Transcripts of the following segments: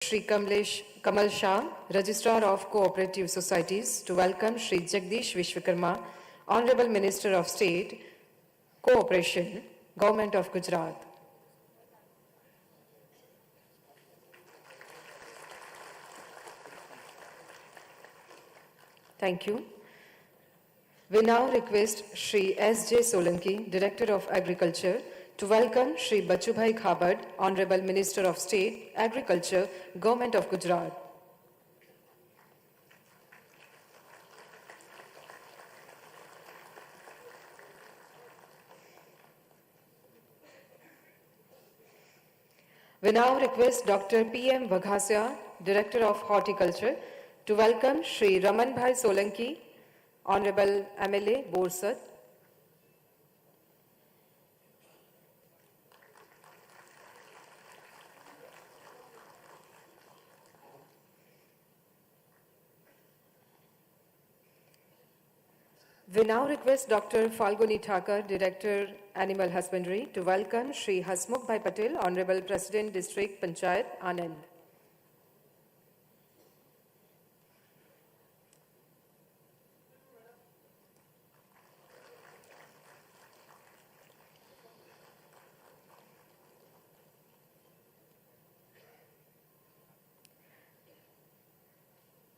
Shri Kamal Shah, Registrar of Cooperative Societies, to welcome Shri Jagdish Vishwakarma, Honorable Minister of State, Cooperation, Government of Gujarat. Thank you. We now request Shri S.J. Solanki, Director of Agriculture, to welcome Shri Bachubhai Khabad, Honorable Minister of State, Agriculture, Government of Gujarat. We now request Dr. P.M. Vaghasya, Director of Horticulture, to welcome Shri Raman Bhai Solanki, Honorable M.l.a. Borsad. We now request Dr. Falguni Thakur, Director, Animal Husbandry, to welcome Shri Hasmukh Bhai Patel, Honorable President, District Panchayat, Anand.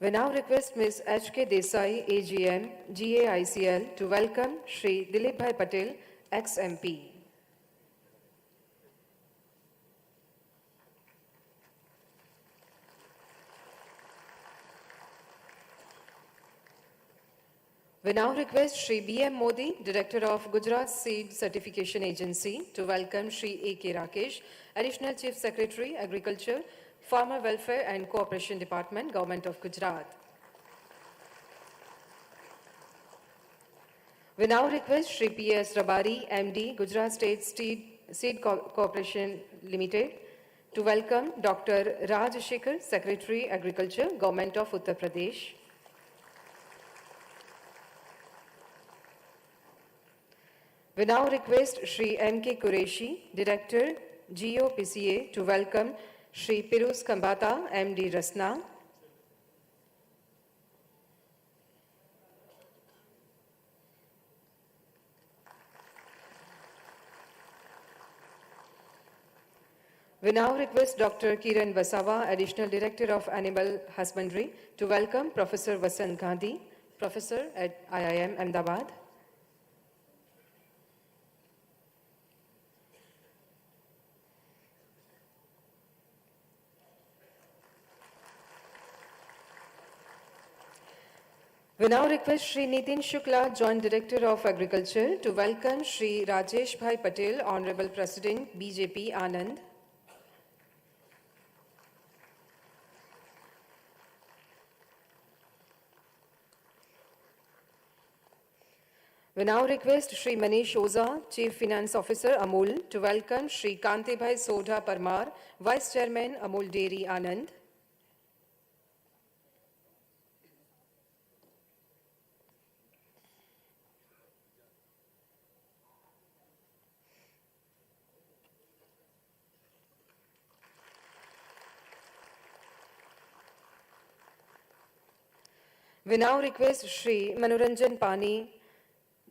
We now request Ms. H.K. Desai, AGM, GAICL, to welcome Shri Dilip Bhai Patel, ex-MP. We now request Shri B.M. Modi, Director of Gujarat Seed Certification Agency, to welcome Shri A.K. Rakesh, Additional Chief Secretary, Agriculture, Farmer Welfare and Cooperation Department, Government of Gujarat. We now request Shri P.S. Rabari, MD, Gujarat State Seed Corporation Limited, to welcome Dr. Raj Shekhar, Secretary, Agriculture, Government of Uttar Pradesh. We now request Shri M.K. Qureshi, Director, GOPCA, to welcome Shri Pirus Kambata, MD, Rasna. We now request Dr. Kiran Vasawa, Additional Director of Animal Husbandry, to welcome Professor Vasant Gandhi, Professor at IIM Ahmedabad. We now request Shri Nitin Shukla, Joint Director of Agriculture, to welcome Shri Rajesh Bhai Patel, Honorable President, BJP, Anand. We now request Shri Manish Oza, Chief Finance Officer, Amul, to welcome Shri Kante Bhai Sodha Parmar, Vice Chairman, Amul Dairy, Anand. We now request Shri Manoranjan Pani,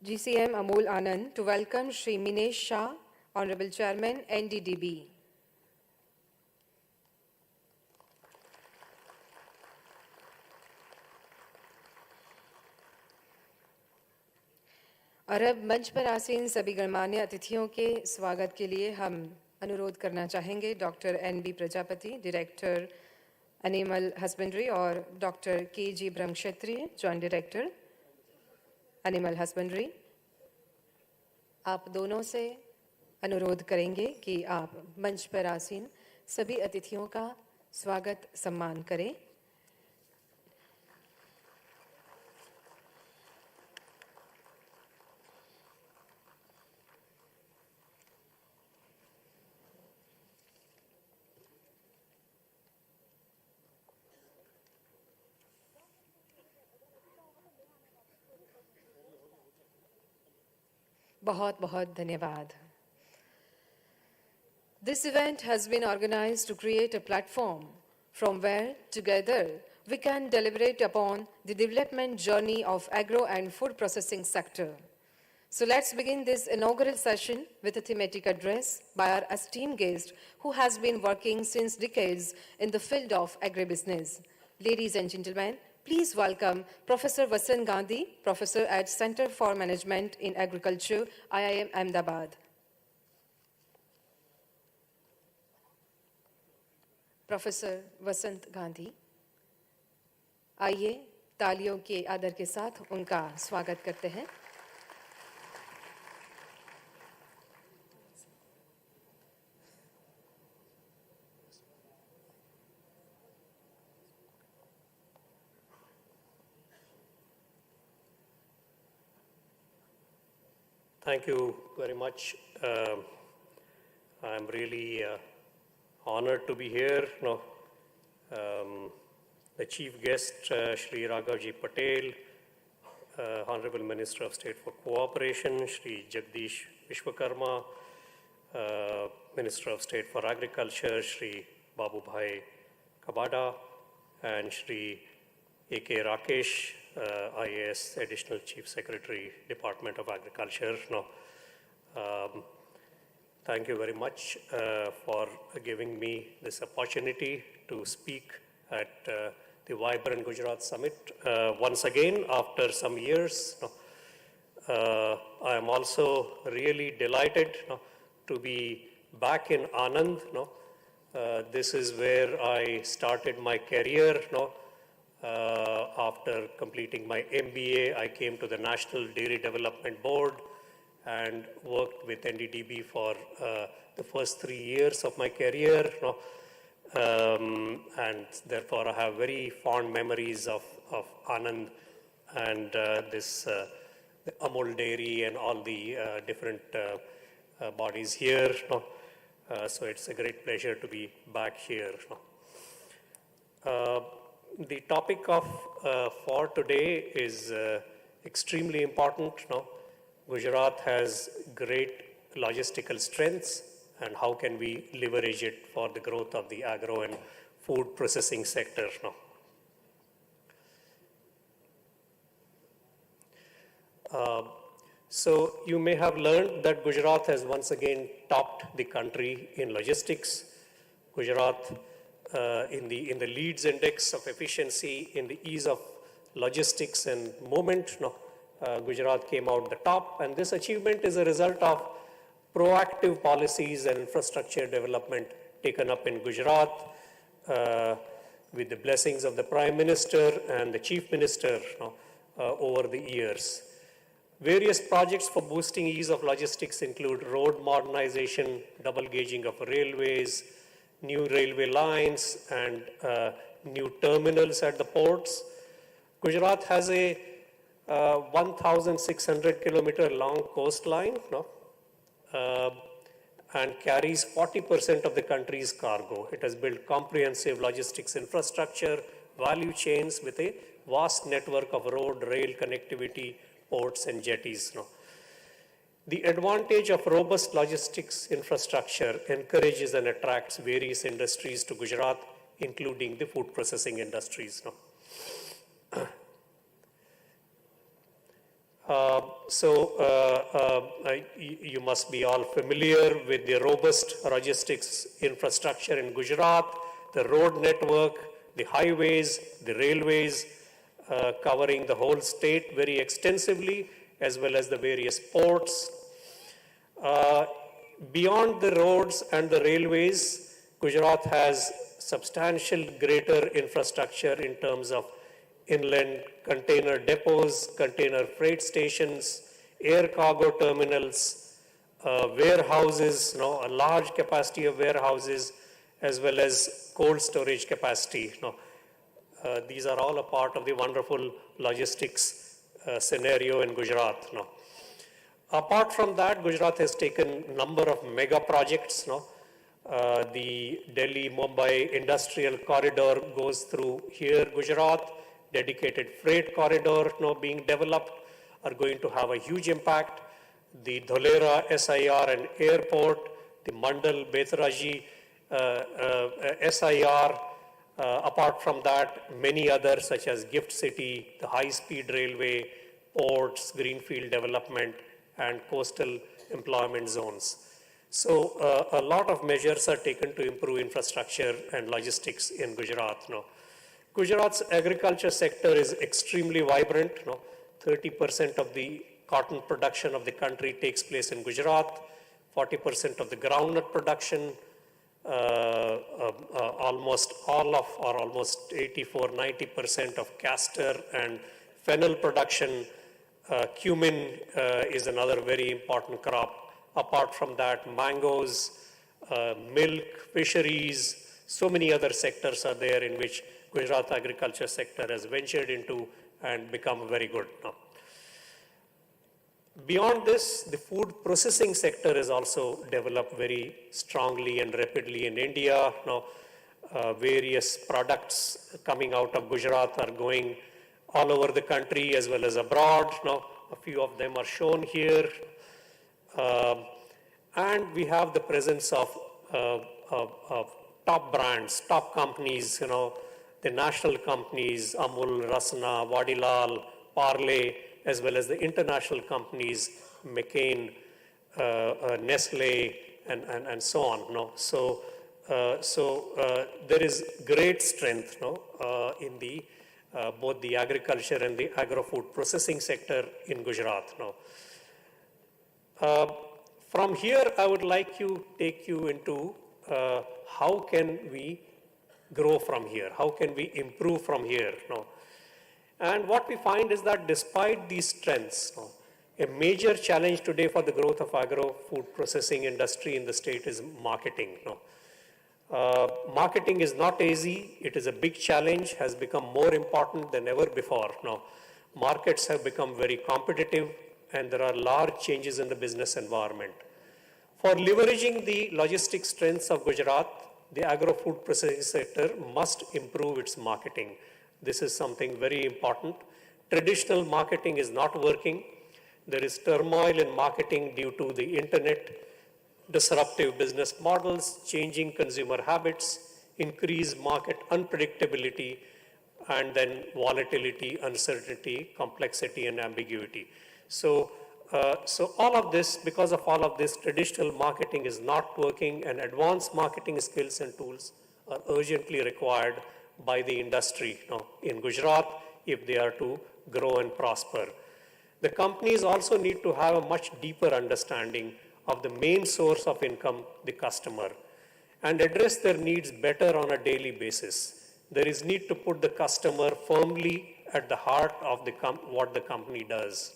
GCM Amul Anand, to welcome Shri Minesh Shah, Honorable Chairman, NDDB. और अब मंच पर आसीन सभी गणमान्य अतिथियों के स्वागत के लिए हम अनुरोध करना चाहेंगे doctor NB. Prajapati, director animal husbandry, और doctor KG. Brahmakshatriya, joint director animal husbandry. आप दोनों से अनुरोध करेंगे कि आप मंच पर आसीन सभी अतिथियों का स्वागत सम्मान करें। बहुत बहुत धन्यवाद। This event has been organized to create a platform from where, together, we can deliberate upon the development journey of agro and food processing sector. So let's begin this inaugural session with a thematic address by our esteemed guest who has been working since decades in the field of agribusiness. Ladies and gentlemen, please welcome Professor Vasant Gandhi, Professor at Center for Management in Agriculture, IIM Ahmedabad. Professor Vasant Gandhi, आइए तालियों के आदर के साथ उनका स्वागत करते हैं। Thank you very much. I'm really honored to be here. The chief guest, Shri Raghavji Patel, Honorable Minister of State for Cooperation, Shri Jagdish Vishwakarma, Minister of State for Agriculture, Shri Babu Bhai Kabada, and Shri A.K. Rakesh, IAS Additional Chief Secretary, Department of Agriculture. Thank you very much for giving me this opportunity to speak at the Vibrant Gujarat Summit once again after some years. I am also really delighted to be back in Anand. This is where I started my career. After completing my MBA, I came to the National Dairy Development Board and worked with NDDB for the first 3 years of my career. And therefore, I have very fond memories of Anand and this the Amul Dairy and all the different bodies here. So it's a great pleasure to be back here. The topic of for today is extremely important. Gujarat has great logistical strengths, and how can we leverage it for the growth of the agro and food processing sector? So you may have learned that Gujarat has once again topped the country in logistics. Gujarat in the Leeds Index of efficiency, in the ease of logistics and movement, Gujarat came out the top, and this achievement is a result of proactive policies and infrastructure development taken up in Gujarat with the blessings of the Prime Minister and the Chief Minister over the years. Various projects for boosting ease of logistics include road modernization, double gauging of railways, new railway lines, and new terminals at the ports. Gujarat has a 1,600 kilometer long coastline and carries 40% of the country's cargo. It has built comprehensive logistics infrastructure, value chains with a vast network of road, rail connectivity, ports and jetties. The advantage of robust logistics infrastructure encourages and attracts various industries to Gujarat, including the food processing industries. You must be all familiar with the robust logistics infrastructure in Gujarat, the road network, the highways, the railways, covering the whole state very extensively, as well as the various ports. Beyond the roads and the railways, Gujarat has substantial greater infrastructure in terms of inland container depots, container freight stations, air cargo terminals, warehouses, a large capacity of warehouses, as well as cold storage capacity. These are all a part of the wonderful logistics scenario in Gujarat. Apart from that, Gujarat has taken a number of mega projects. The Delhi-Mumbai industrial corridor goes through here, Gujarat. Dedicated freight corridor being developed are going to have a huge impact. The Dholera SIR and airport, the Mandal Betaraji SIR, Apart from that, many others such as Gift City, the high-speed railway, ports, greenfield development, and coastal employment zones. So a lot of measures are taken to improve infrastructure and logistics in Gujarat. Gujarat's agriculture sector is extremely vibrant. 30% of the cotton production of the country takes place in Gujarat, 40% of the groundnut production, almost all of, or almost 84-90% of castor and fennel production. Cumin is another very important crop. Apart from that, mangoes, milk, fisheries, so many other sectors are there in which Gujarat agriculture sector has ventured into and become very good now. Beyond this, the food processing sector is also developed very strongly and rapidly in India. Now, various products coming out of Gujarat are going all over the country as well as abroad. Now, a few of them are shown here. And we have the presence of top brands, top companies, the national companies, Amul, Rasna, Vadilal, Parle, as well as the international companies, McCain, Nestle, and so on. So there is great strength in the both the agriculture and the agro-food processing sector in Gujarat. From here, I would like to take you into how can we grow from here? How can we improve from here? And what we find is that despite these strengths, a major challenge today for the growth of agro-food processing industry in the state is marketing. Marketing is not easy. It is a big challenge, has become more important than ever before. Markets have become very competitive, and there are large changes in the business environment. For leveraging the logistic strengths of Gujarat, the agro-food processing sector must improve its marketing. This is something very important. Traditional marketing is not working. There is turmoil in marketing due to the internet, disruptive business models, changing consumer habits, increased market unpredictability, and then volatility, uncertainty, complexity, and ambiguity. So all of this, because of all of this, traditional marketing is not working, and advanced marketing skills and tools are urgently required by the industry in Gujarat if they are to grow and prosper. The companies also need to have a much deeper understanding of the main source of income, the customer, and address their needs better on a daily basis. There is need to put the customer firmly at the heart of what the company does.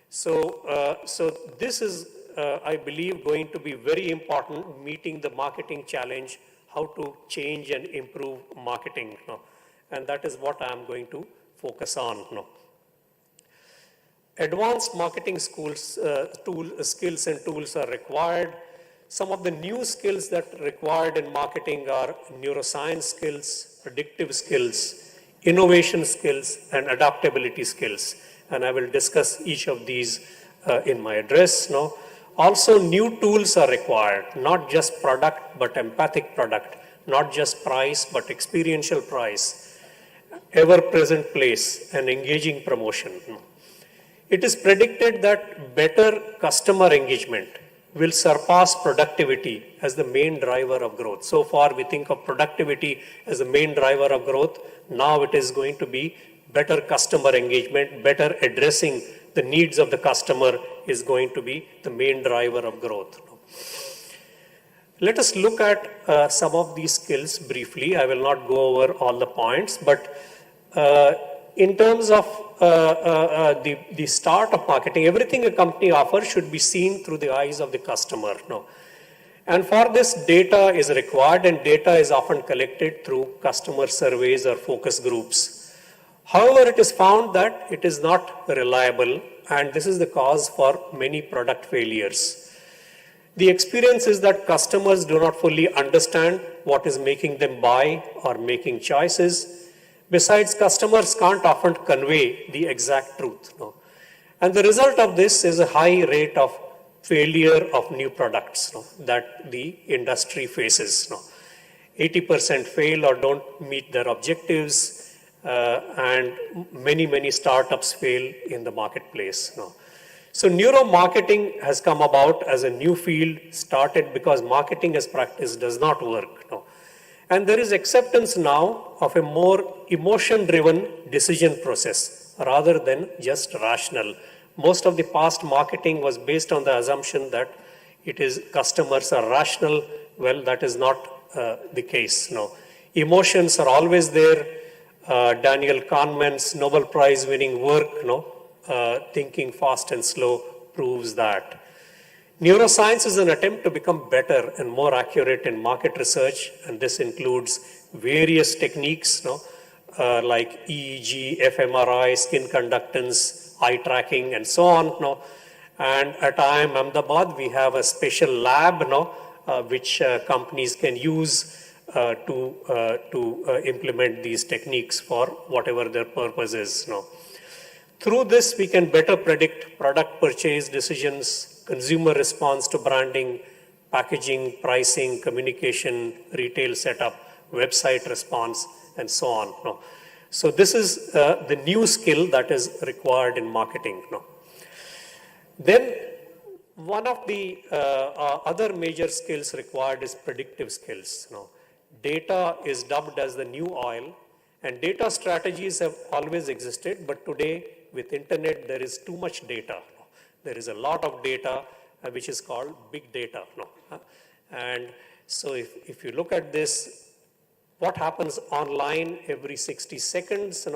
So this is, I believe, going to be very important, meeting the marketing challenge, how to change and improve marketing. And that is what I am going to focus on. Advanced marketing skills and tools are required. Some of the new skills that are required in marketing are neuroscience skills, predictive skills, innovation skills, and adaptability skills. And I will discuss each of these in my address. Also, new tools are required, not just product, but empathic product, not just price, but experiential price, ever-present place, and engaging promotion. It is predicted that better customer engagement will surpass productivity as the main driver of growth. So far, we think of productivity as the main driver of growth. Now it is going to be better customer engagement, better addressing the needs of the customer is going to be the main driver of growth. Let us look at some of these skills briefly. I will not go over all the points, but in terms of the start of marketing, everything a company offers should be seen through the eyes of the customer. And for this, data is required, and data is often collected through customer surveys or focus groups. However, it is found that it is not reliable, and this is the cause for many product failures. The experience is that customers do not fully understand what is making them buy or making choices. Besides, customers can't often convey the exact truth. And the result of this is a high rate of failure of new products that the industry faces. 80% fail or don't meet their objectives, and many startups fail in the marketplace. So neuromarketing has come about as a new field, started because marketing as practice does not work. And there is acceptance now of a more emotion-driven decision process rather than just rational. Most of the past marketing was based on the assumption that it is customers are rational. Well, that is not the case. Emotions are always there. Daniel Kahneman's Nobel Prize winning work, Thinking Fast and Slow, proves that. Neuroscience is an attempt to become better and more accurate in market research, and this includes various techniques, like EEG, fMRI, skin conductance, eye tracking, and so on. And at IIM Ahmedabad, we have a special lab, which companies can use to implement these techniques for whatever their purpose is. Through this, we can better predict product purchase decisions, consumer response to branding, packaging, pricing, communication, retail setup, website response, and so on. So this is the new skill that is required in marketing. Then one of the other major skills required is predictive skills. Data is dubbed as the new oil, and data strategies have always existed, but today with internet there is too much data. There is a lot of data which is called big data. And so if you look at this, what happens online every 60 seconds,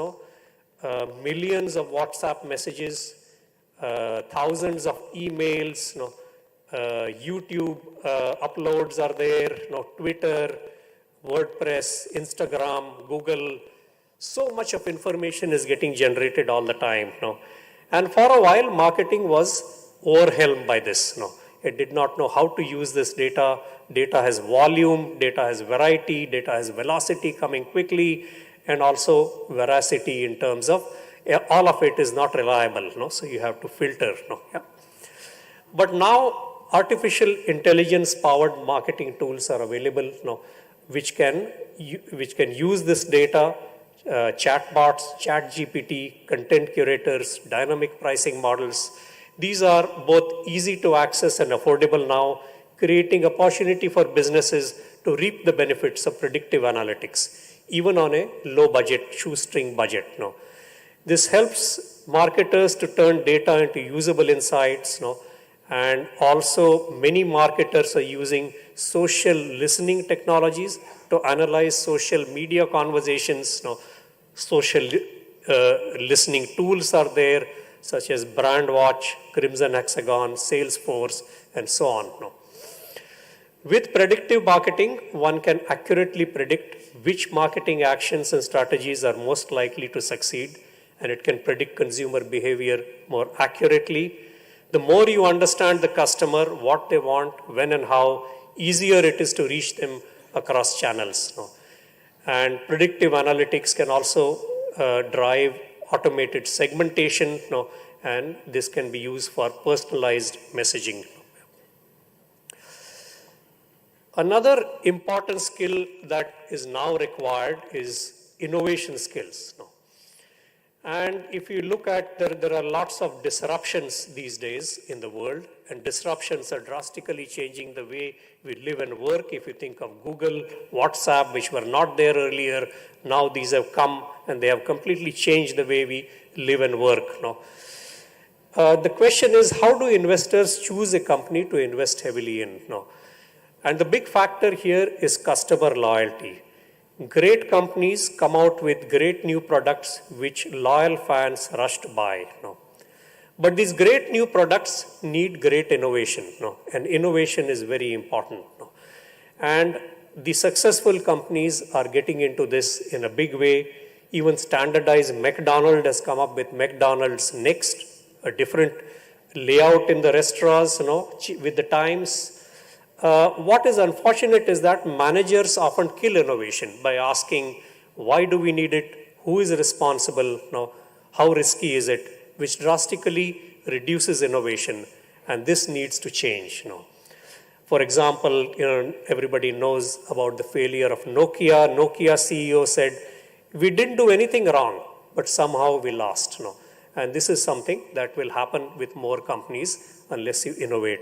millions of WhatsApp messages, thousands of emails, YouTube uploads are there, Twitter, WordPress, Instagram, Google. So much of information is getting generated all the time. And for a while, marketing was overwhelmed by this. It did not know how to use this data. Data has volume, data has variety, data has velocity coming quickly, and also veracity in terms of all of it is not reliable. So you have to filter. But now artificial intelligence powered marketing tools are available, which can use this data. Chatbots, ChatGPT, content curators, dynamic pricing models. These are both easy to access and affordable now, creating opportunity for businesses to reap the benefits of predictive analytics, even on a low budget, shoestring budget. This helps marketers to turn data into usable insights. And also many marketers are using social listening technologies to analyze social media conversations. Social listening tools are there, such as Brandwatch, Crimson Hexagon, Salesforce, and so on. With predictive marketing, one can accurately predict which marketing actions and strategies are most likely to succeed, and it can predict consumer behavior more accurately. The more you understand the customer, what they want, when and how, easier it is to reach them across channels. And predictive analytics can also drive automated segmentation, and this can be used for personalized messaging. Another important skill that is now required is innovation skills. And if you look at, there are lots of disruptions these days in the world, and disruptions are drastically changing the way we live and work. If you think of Google, WhatsApp, which were not there earlier, now these have come and they have completely changed the way we live and work. The question is, how do investors choose a company to invest heavily in? And the big factor here is customer loyalty. Great companies come out with great new products which loyal fans rush to buy. But these great new products need great innovation. And innovation is very important. And the successful companies are getting into this in a big way. Even standardized McDonald's has come up with McDonald's Next, a different layout in the restaurants, with the times. What is unfortunate is that managers often kill innovation by asking, why do we need it? Who is responsible? How risky is it? Which drastically reduces innovation, and this needs to change. For example, everybody knows about the failure of Nokia. Nokia CEO said, we didn't do anything wrong, but somehow we lost. And this is something that will happen with more companies unless you innovate.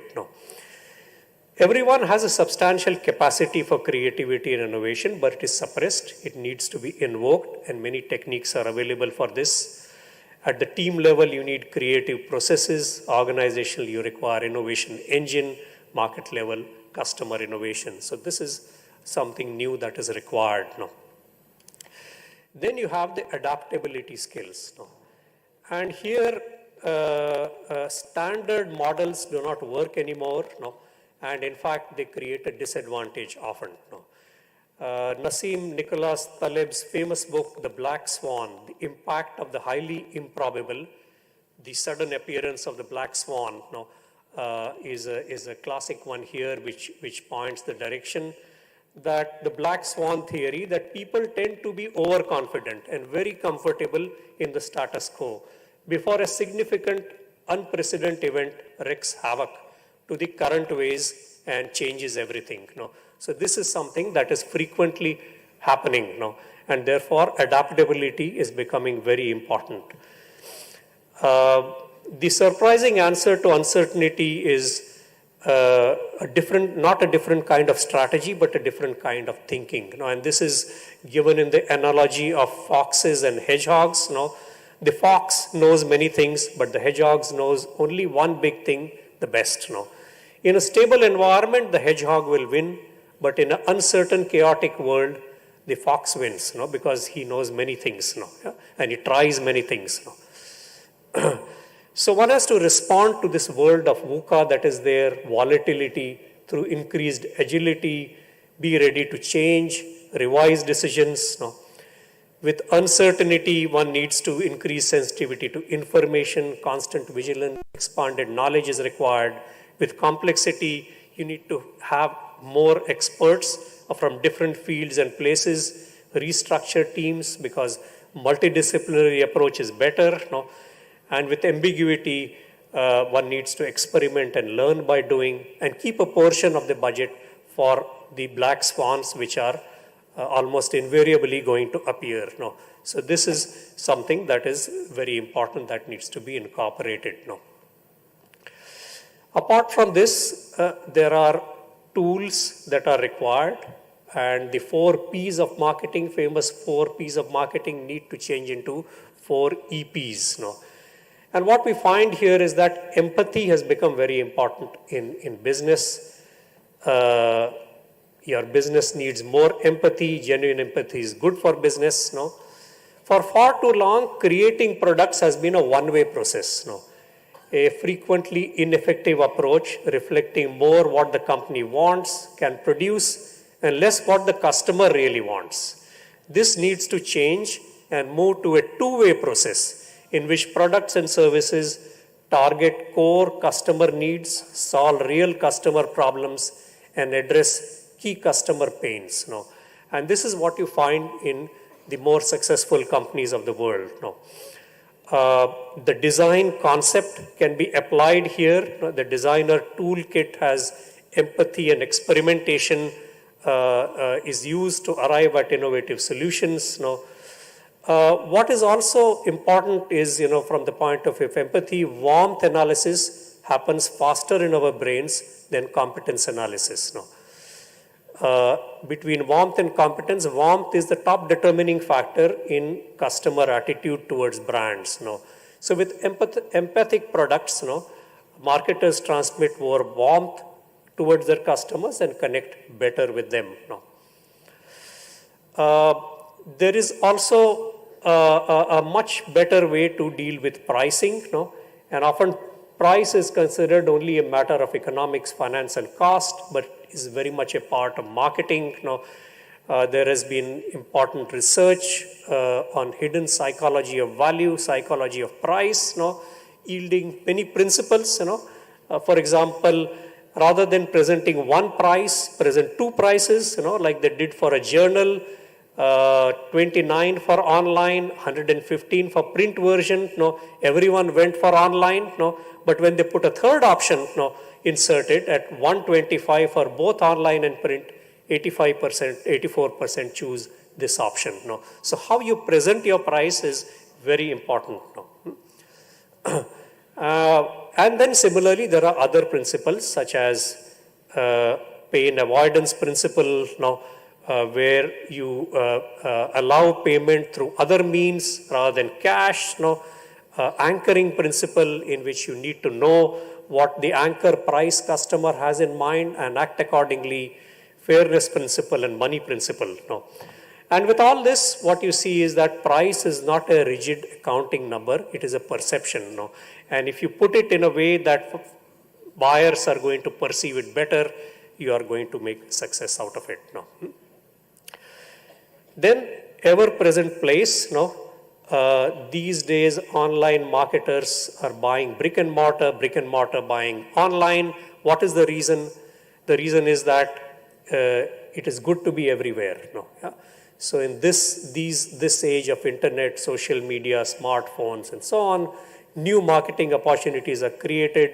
Everyone has a substantial capacity for creativity and innovation, but it is suppressed. It needs to be invoked, and many techniques are available for this. At the team level, you need creative processes. Organizational, you require innovation engine. Market level, customer innovation. So this is something new that is required. Then you have the adaptability skills. And here, standard models do not work anymore. And in fact, they create a disadvantage often. Nassim Nicholas Taleb's famous book, The Black Swan, the impact of the highly improbable, the sudden appearance of the black swan, is a classic one here, which points the direction that the black swan theory, that people tend to be overconfident and very comfortable in the status quo before a significant, unprecedented event wreaks havoc to the current ways and changes everything. So this is something that is frequently happening, and therefore adaptability is becoming very important. The surprising answer to uncertainty is not a different kind of strategy, but a different kind of thinking. And this is given in the analogy of foxes and hedgehogs. The fox knows many things, but the hedgehog knows only one big thing, the best. In a stable environment, the hedgehog will win, but in an uncertain, chaotic world, the fox wins, because he knows many things, and he tries many things. So one has to respond to this world of VUCA that is there, volatility, through increased agility, be ready to change, revise decisions. With uncertainty, one needs to increase sensitivity to information, constant vigilance, expanded knowledge is required. With complexity, you need to have more experts from different fields and places, restructure teams because multidisciplinary approach is better. And with ambiguity, one needs to experiment and learn by doing, and keep a portion of the budget for the black swans, which are almost invariably going to appear. So this is something that is very important that needs to be incorporated. Apart from this, there are tools that are required, and the 4 P's of marketing, famous 4 P's of marketing, need to change into 4 EPs. And what we find here is that empathy has become very important in business. Your business needs more empathy. Genuine empathy is good for business. For far too long, creating products has been a one-way process. A frequently ineffective approach, reflecting more what the company wants, can produce, and less what the customer really wants. This needs to change and move to a two-way process in which products and services target core customer needs, solve real customer problems, and address key customer pains. And this is what you find in the more successful companies of the world. The design concept can be applied here. The designer toolkit has empathy and experimentation is used to arrive at innovative solutions. What is also important is, from the point of view of empathy, warmth analysis happens faster in our brains than competence analysis. Between warmth and competence, warmth is the top determining factor in customer attitude towards brands. So with empathic products, marketers transmit more warmth towards their customers and connect better with them. There is also a much better way to deal with pricing, and often price is considered only a matter of economics, finance, and cost, but is very much a part of marketing. There has been important research on hidden psychology of value, psychology of price, yielding many principles. For example, rather than presenting one price, present 2 prices, like they did for a journal. 29 for online, 115 for print version. Everyone went for online. But when they put a third option, inserted at 125 for both online and print, 85%, 84% choose this option. No? So how you present your price is very important. No? And then similarly, there are other principles such as pain avoidance principle, no? Where you allow payment through other means rather than cash. No? Anchoring principle, in which you need to know what the anchor price customer has in mind and act accordingly. Fairness principle and money principle. No? And with all this, what you see is that price is not a rigid accounting number, it is a perception. No? And if you put it in a way that buyers are going to perceive it better, you are going to make success out of it. No? Then ever-present place. No? These days, online marketers are buying brick and mortar buying online. What is the reason? The reason is that it is good to be everywhere. No? Yeah? So in this age of internet, social media, smartphones, and so on, new marketing opportunities are created,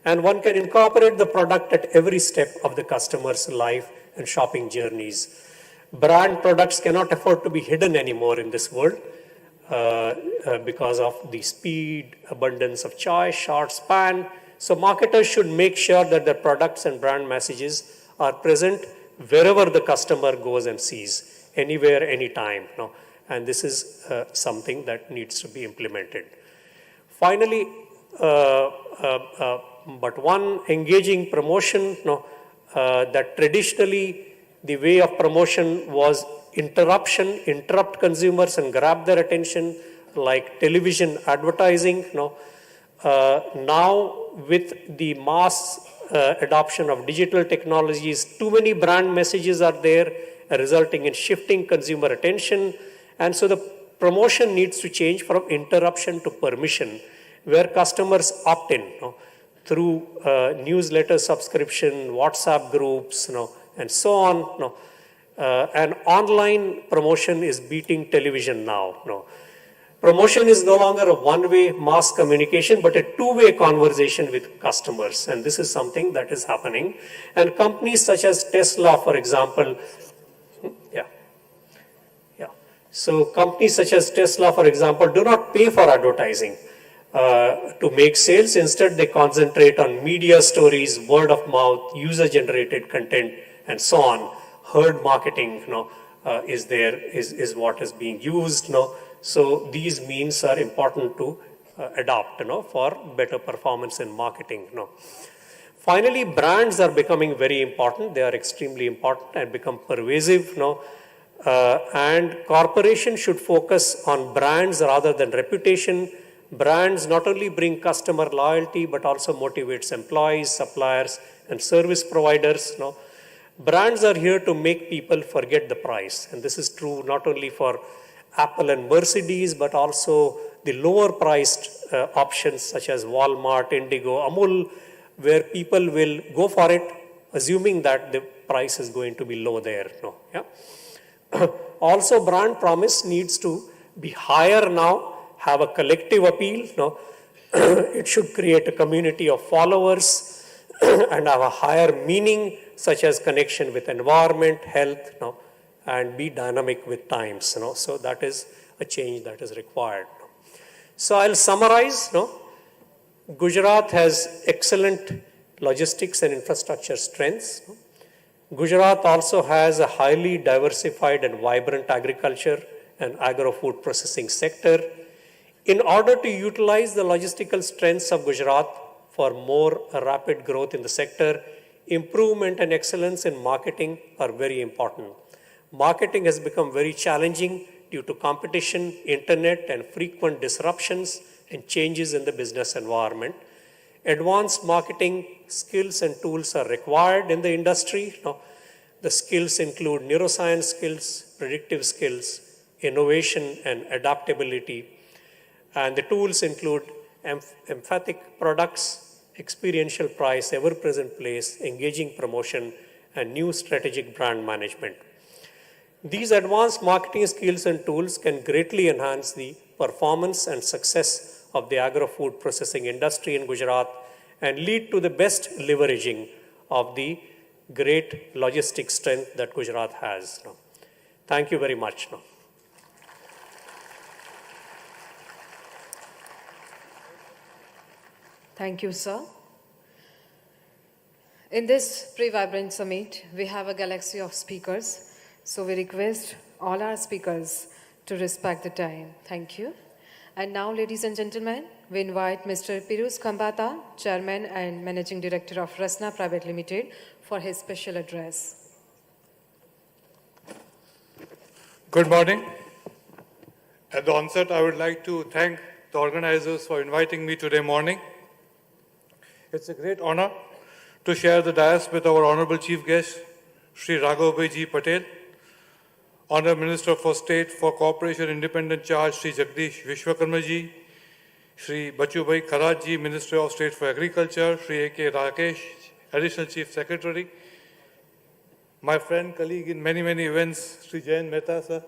and one can incorporate the product at every step of the customer's life and shopping journeys. Brand products cannot afford to be hidden anymore in this world because of the speed, abundance of choice, short span. So marketers should make sure that their products and brand messages are present wherever the customer goes and sees, anywhere, anytime. No? And this is something that needs to be implemented. Finally, but one engaging promotion, no, that traditionally the way of promotion was interrupt consumers and grab their attention, like television advertising. No? Now with the mass adoption of digital technologies, too many brand messages are there, resulting in shifting consumer attention. And so the promotion needs to change from interruption to permission, where customers opt in, no? Through newsletter subscription, WhatsApp groups, no? And so on. No? And online promotion is beating television now. No? Promotion is no longer a one-way mass communication, but a two-way conversation with customers. And this is something that is happening. And companies such as Tesla, for example, so companies such as Tesla, for example, do not pay for advertising to make sales. Instead, they concentrate on media stories, word of mouth, user-generated content, and so on. Herd marketing, is what is being used. So these means are important to adopt, for better performance in marketing. Finally, brands are becoming very important. They are extremely important and become pervasive. And corporations should focus on brands rather than reputation. Brands not only bring customer loyalty, but also motivates employees, suppliers, and service providers. Brands are here to make people forget the price. And this is true not only for Apple and Mercedes, but also the lower priced options such as Walmart, Indigo, Amul, where people will go for it, assuming that the price is going to be low there. Also, brand promise needs to be higher now, have a collective appeal. It should create a community of followers and have a higher meaning, such as connection with environment, health, and be dynamic with times. So that is a change that is required. So I'll summarize. Gujarat has excellent logistics and infrastructure strengths. Gujarat also has a highly diversified and vibrant agriculture and agro-food processing sector. In order to utilize the logistical strengths of Gujarat for more rapid growth in the sector, improvement and excellence in marketing are very important. Marketing has become very challenging due to competition, internet, and frequent disruptions and changes in the business environment. Advanced marketing skills and tools are required in the industry. The skills include neuroscience skills, predictive skills, innovation, and adaptability. And the tools include emphatic products, experiential price, ever-present place, engaging promotion, and new strategic brand management. These advanced marketing skills and tools can greatly enhance the performance and success of the agro-food processing industry in Gujarat and lead to the best leveraging of the great logistic strength that Gujarat has. Thank you very much. Thank you, sir. In this pre-vibrant summit, we have a galaxy of speakers, so we request all our speakers to respect the time. Thank you. And now, ladies and gentlemen, we invite Mr. Piruz Khambata, Chairman and Managing Director of Rasna Private Limited, for his special address. Good morning. At the onset, I would like to thank the organizers for inviting me today morning. It's a great honor to share the dais with our Honorable Chief Guest, Shri Raghavji Bhai Patel, Honorable Minister for State for Cooperation Independent Charge, Shri Jagdish Vishwakarma Ji, Shri Bachu Bhai Kharaj Ji, Minister of State for Agriculture, Shri A.K. Rakesh, Additional Chief Secretary, my friend, colleague in many, many events, Shri Jayan Mehta sir,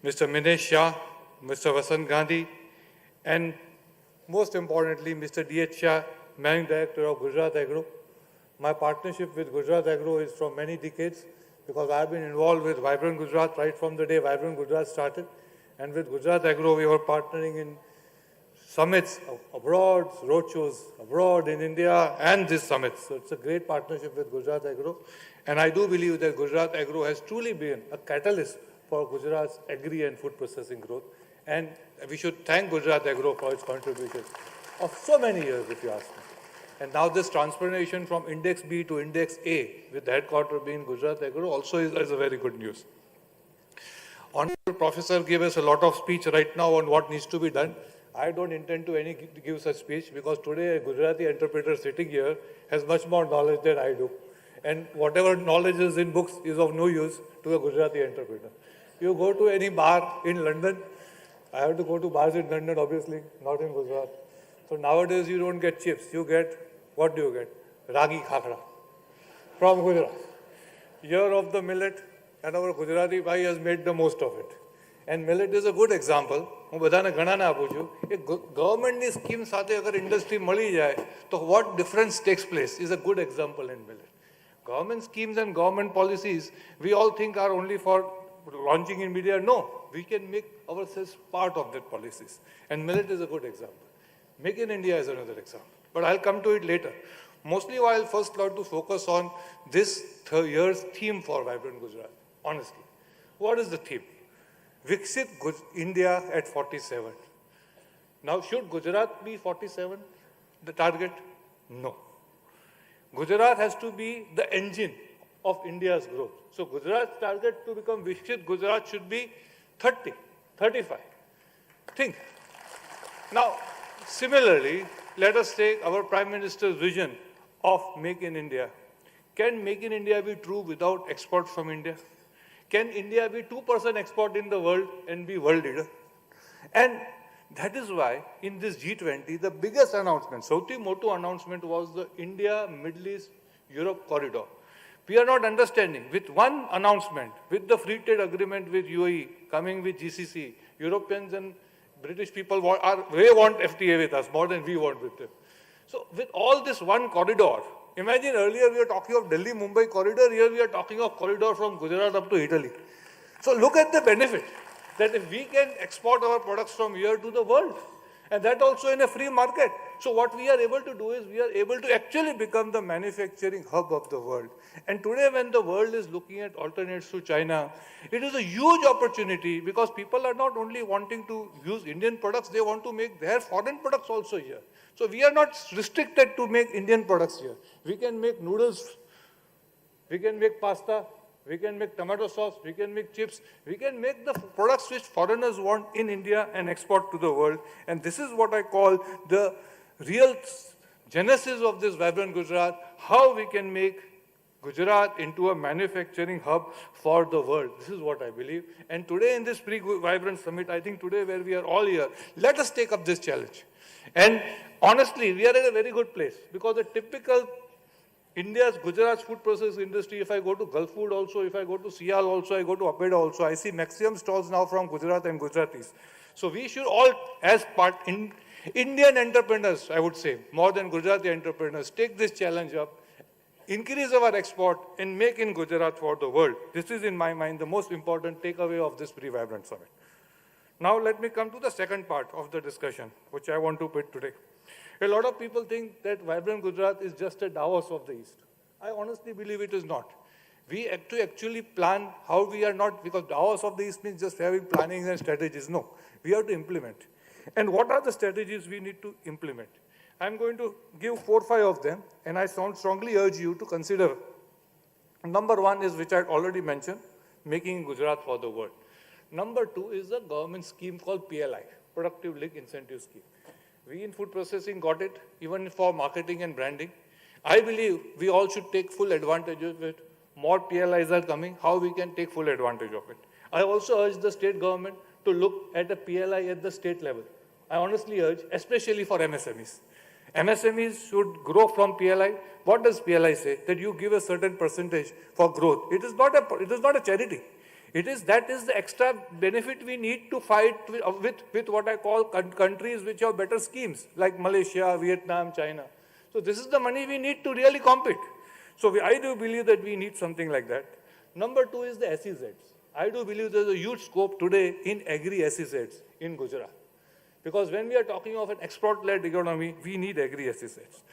Mr. Minesh Shah, Mr. Vasant Gandhi, and most importantly, Mr. D.H. Shah, Managing Director of Gujarat Agro. My partnership with Gujarat Agro is from many decades because I've been involved with Vibrant Gujarat right from the day Vibrant Gujarat started. And with Gujarat Agro, we were partnering in summits abroad, roadshows abroad in India, and this summit. So it's a great partnership with Gujarat Agro. And I do believe that Gujarat Agro has truly been a catalyst for Gujarat's agri and food processing growth. And we should thank Gujarat Agro for its contributions of so many years, if you ask me. And now this transformation from Index B to Index A, with the headquarters being Gujarat Agro, also is a very good news. Honorable Professor gave us a lot of speech right now on what needs to be done. I don't intend to give such speech because today a Gujarati interpreter sitting here has much more knowledge than I do. And whatever knowledge is in books is of no use to a Gujarati interpreter. You go to any bar in London, I have to go to bars in London, obviously, not in Gujarat. So nowadays you don't get chips, you get, what do you get? Ragi khakra from Gujarat. Year of the millet, and our Gujarati Bhai has made the most of it. And millet is a good example. હું બધાને ઘણાને આપું છું એ ગવર્મેન્ટની scheme સાથે અગર industry મળી જાય તો what difference takes place is a good example in millet. Government schemes and government policies we all think are only for launching in media. No, we can make ourselves part of that policies. And millet is a good example. Make in India is another example. But I'll come to it later. Mostly I'll first like to focus on this year's theme for Vibrant Gujarat. Honestly, what is the theme? Viksit India at 47. Now, should Gujarat be 47, the target? No. Gujarat has to be the engine of India's growth. So Gujarat's target to become Viksit Gujarat should be 30, 35. Think. Now, similarly, let us take our Prime Minister's vision of Make in India. Can Make in India be true without export from India? Can India be 2% export in the world and be world leader? And that is why in this G20, the biggest announcement, Sauti Motu announcement was the India, Middle East, Europe corridor. We are not understanding. With one announcement, with the free trade agreement with UAE, coming with GCC, Europeans and British people want FTA with us more than we want with them. So with all this one corridor, imagine earlier we were talking of Delhi-Mumbai corridor, here we are talking of corridor from Gujarat up to Italy. So look at the benefit that if we can export our products from here to the world, and that also in a free market. So what we are able to do is we are able to actually become the manufacturing hub of the world. And today when the world is looking at alternates to China, it is a huge opportunity because people are not only wanting to use Indian products, they want to make their foreign products also here. So we are not restricted to make Indian products here. We can make noodles, we can make pasta, we can make tomato sauce, we can make chips, we can make the products which foreigners want in India and export to the world. And this is what I call the real genesis of this Vibrant Gujarat, how we can make Gujarat into a manufacturing hub for the world. This is what I believe. And today in this pre-Vibrant Summit, I think today where we are all here, let us take up this challenge. And honestly, we are at a very good place because the typical India's, Gujarat's food processing industry, if I go to Gulf Food also, if I go to Sial also, I go to Apeda also, I see maximum stalls now from Gujarat and Gujaratis. So we should all, as Indian entrepreneurs, I would say, more than Gujarati entrepreneurs, take this challenge up, increase our export and make in Gujarat for the world. This is, in my mind, the most important takeaway of this pre-vibrant summit. Now let me come to the second part of the discussion, which I want to put today. A lot of people think that Vibrant Gujarat is just a Davos of the East. I honestly believe it is not. We have to actually plan how we are not, because Davos of the East means just having planning and strategies. No, we have to implement. And what are the strategies we need to implement? I'm going to give 4 or 5 of them, and I strongly urge you to consider. Number 1 is, which I already mentioned, making Gujarat for the world. Number 2 is a government scheme called PLI, Productive Link Incentive Scheme. We in food processing got it, even for marketing and branding. I believe we all should take full advantage of it. More PLIs are coming, how we can take full advantage of it. I also urge the state government to look at a PLI at the state level. I honestly urge, especially for MSMEs. MSMEs should grow from PLI. What does PLI say? That you give a certain percentage for growth. It is not a charity. That is the extra benefit we need to fight with what I call countries which have better schemes, like Malaysia, Vietnam, China. So this is the money we need to really compete. So I do believe that we need something like that. Number 2 is the SEZs. I do believe there's a huge scope today in agri-SEZs in Gujarat. Because when we are talking of an export-led economy, we need agri-SEZs.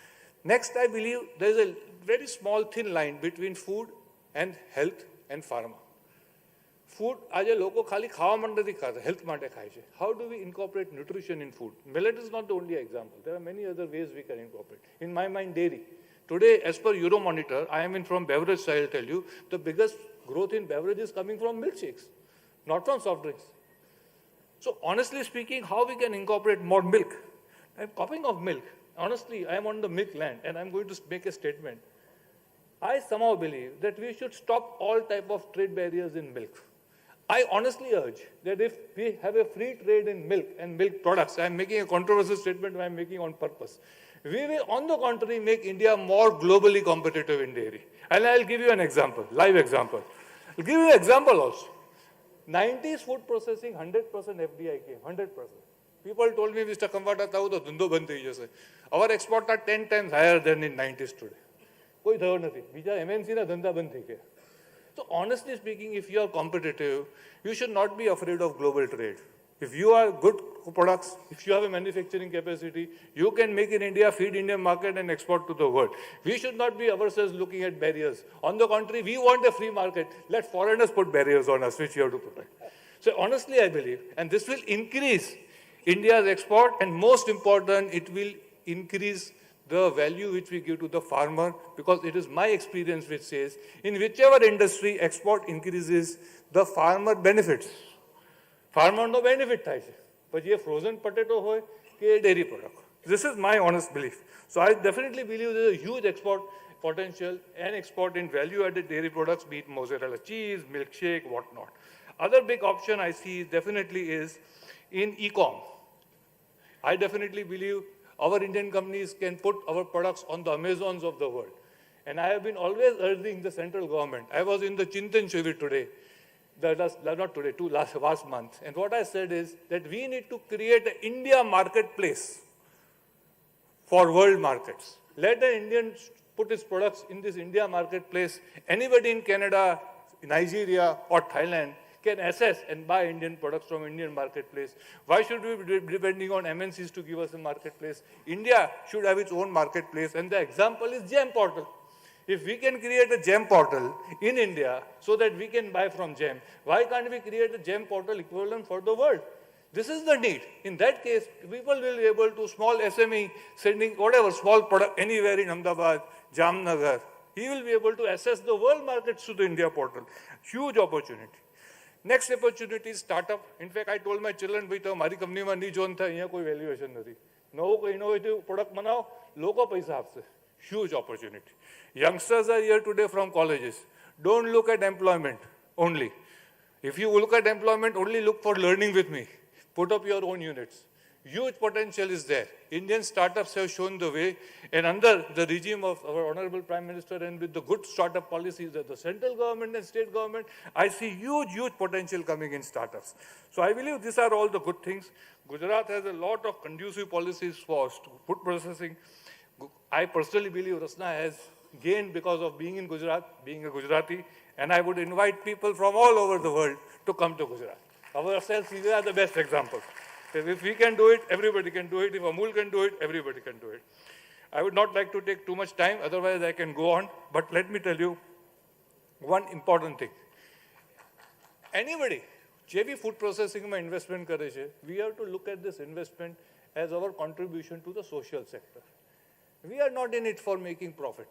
Next, I believe there's a very small thin line between food and health and pharma. Food, આજે લોકો ખાલી ખાવા માટે નથી ખાતા, health માટે ખાય છે. How do we incorporate nutrition in food? Millet is not the only example. There are many other ways we can incorporate. In my mind, dairy. Today, as per Euromonitor, I am in from beverage side, I'll tell you, the biggest growth in beverage is coming from milkshakes, not from soft drinks. So honestly speaking, how we can incorporate more milk? I'm talking of milk. Honestly, I am on the milk land and I'm going to make a statement. I somehow believe that we should stop all type of trade barriers in milk. I honestly urge that if we have a free trade in milk and milk products, I'm making a controversial statement I'm making on purpose. We will, on the contrary, make India more globally competitive in dairy. And I'll give you an example, live example. I'll give you an example also. 90s food processing, 100% FDI came, 100%. People told me, Mr. Kamwata, to dhundo band thai jase. Our exports are 10 times higher than in 90s today. Koi dhayo nathi. Bija MNC na dhanda band thai gaya. So honestly speaking, if you are competitive, you should not be afraid of global trade. If you are good products, if you have a manufacturing capacity, you can make in India, feed Indian market and export to the world. We should not be ourselves looking at barriers. On the contrary, we want a free market. Let foreigners put barriers on us, which you have to protect. So honestly, I believe, and this will increase India's export, and most important, it will increase the value which we give to the farmer, because it is my experience which says, in whichever industry export increases, the farmer benefits. Farmer no benefit થાય છે. પછી એ frozen potato હોય કે dairy product. This is my honest belief. So I definitely believe there is a huge export potential and export in value-added dairy products, be it mozzarella cheese, milkshake, whatnot. Other big option I see definitely is in e-com. I definitely believe our Indian companies can put our products on the Amazons of the world. And I have been always urging the central government. I was in the Chintan Shivir today, last month. And what I said is that we need to create an India marketplace for world markets. Let an Indian put his products in this India marketplace. Anybody in Canada, Nigeria, or Thailand can access and buy Indian products from Indian marketplace. Why should we be depending on MNCs to give us a marketplace? India should have its own marketplace, and the example is GEM portal. If we can create a GEM portal in India so that we can buy from GEM, why can't we create a GEM portal equivalent for the world? This is the need. In that case, people will be able to, small SME, sending whatever small product anywhere in Ahmedabad, Jamnagar, he will be able to access the world markets through the India portal. Huge opportunity. Next opportunity is startup. In fact, I told my children, bhai to mari company ma nahi join tha, here koi valuation nahi. Novo innovative product banao, loko paisa aapse. Huge opportunity. Youngsters are here today from colleges. Don't look at employment only. If you look at employment, only look for learning with me. Put up your own units. Huge potential is there. Indian startups have shown the way, and under the regime of our Honorable Prime Minister and with the good startup policies of the central government and state government, I see huge potential coming in startups. So I believe these are all the good things. Gujarat has a lot of conducive policies for food processing. I personally believe Rasna has gained because of being in Gujarat, being a Gujarati, and I would invite people from all over the world to come to Gujarat. Ourselves, these are the best examples. If we can do it, everybody can do it. If Amul can do it, everybody can do it. I would not like to take too much time, otherwise I can go on. But let me tell you one important thing. Anybody, JV food processing mein investment kare che, we have to look at this investment as our contribution to the social sector. We are not in it for making profit.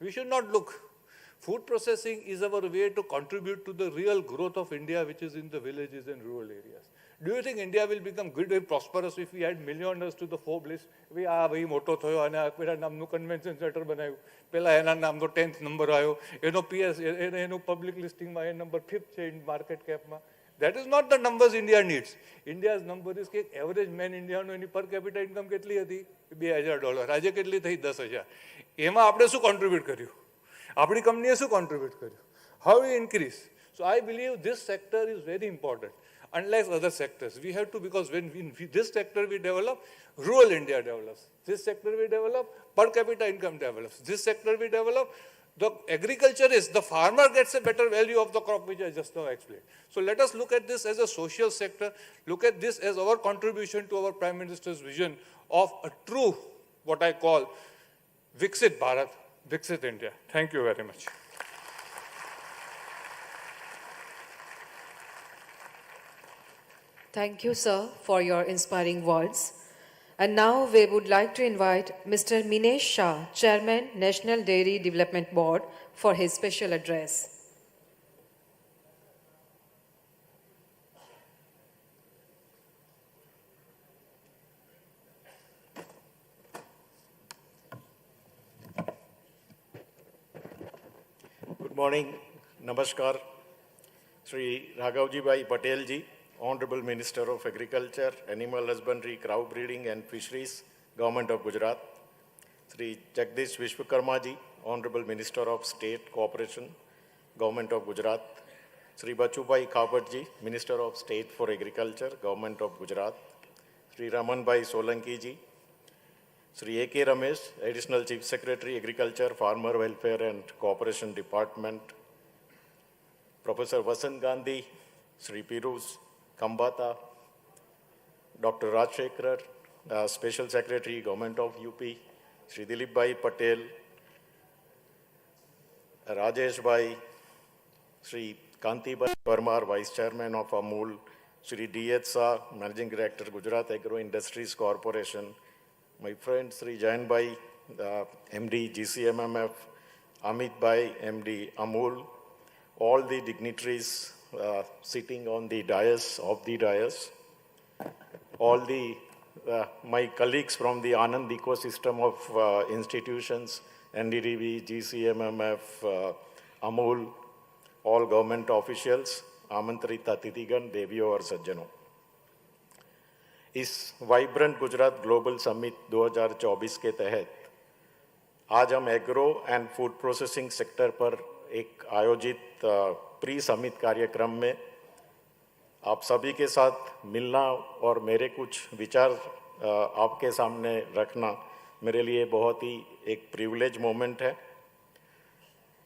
We should not look. Food processing is our way to contribute to the real growth of India, which is in the villages and rural areas. Do you think India will become good and prosperous if we add millionaires to the Forbes list? We are very moto thoyo and pela namnu convention center banayu. Pela ena namno 10th number ayo. Eno PS eno public listing ma number 5th in market cap ma. That is not the numbers India needs. India's number is કે average man India no per capita income કેટલી હતી? $2,000. આજે કેટલી થઈ? 10,000. એમાં આપણે શું contribute કર્યું? આપણી કંપનીએ શું contribute કર્યું? How we increase? So I believe this sector is very important. Unlike other sectors, we have to, because when this sector we develop, rural India develops. This sector we develop, per capita income develops. This sector we develop, the agriculturist, the farmer gets a better value of the crop, which I just now explained. So let us look at this as a social sector, look at this as our contribution to our Prime Minister's vision of a true, what I call, Viksit Bharat, Viksit India. Thank you very much. Thank you, sir, for your inspiring words. And now we would like to invite Mr. Minesh Shah, Chairman, National Dairy Development Board, for his special address. Good morning, Namaskar, Sri Raghavji Bhai Patel ji, Honorable Minister of Agriculture, Animal Husbandry, Cow Breeding and Fisheries, Government of Gujarat, Sri Jagdish Vishwakarma ji, Honorable Minister of State Cooperation, Government of Gujarat, Sri Bachubhai Khabat ji, Minister of State for Agriculture, Government of Gujarat, Sri Raman Bhai Solanki ji, Sri A.K. Ramesh, Additional Chief Secretary, Agriculture, Farmer Welfare and Cooperation Department, Professor Vasant Gandhi, Sri Piruz Kambata, Dr. Rajshekhar, Special Secretary, Government of UP, Sri Dilip Bhai Patel, Rajesh Bhai, Sri Kanti Bhai Parmar, Vice Chairman of Amul, Sri D.H. Shah, Managing Director, Gujarat Agro Industries Corporation, my friend Sri Jain Bhai, MD, GCMMF, Amit Bhai, MD, Amul, all the dignitaries sitting on the dais, all the my colleagues from the Anand ecosystem of institutions, NDDB, GCMMF, Amul, all government officials, आमंत्रित अतिथिगण, देवियों और सज्जनों, इस vibrant Gujarat global summit 2024 के तहत आज हम agro and food processing sector पर एक आयोजित प्री समिट कार्यक्रम में आप सभी के साथ मिलना और मेरे कुछ विचार आपके सामने रखना मेरे लिए बहुत ही एक प्रिविलेज मोमेंट है।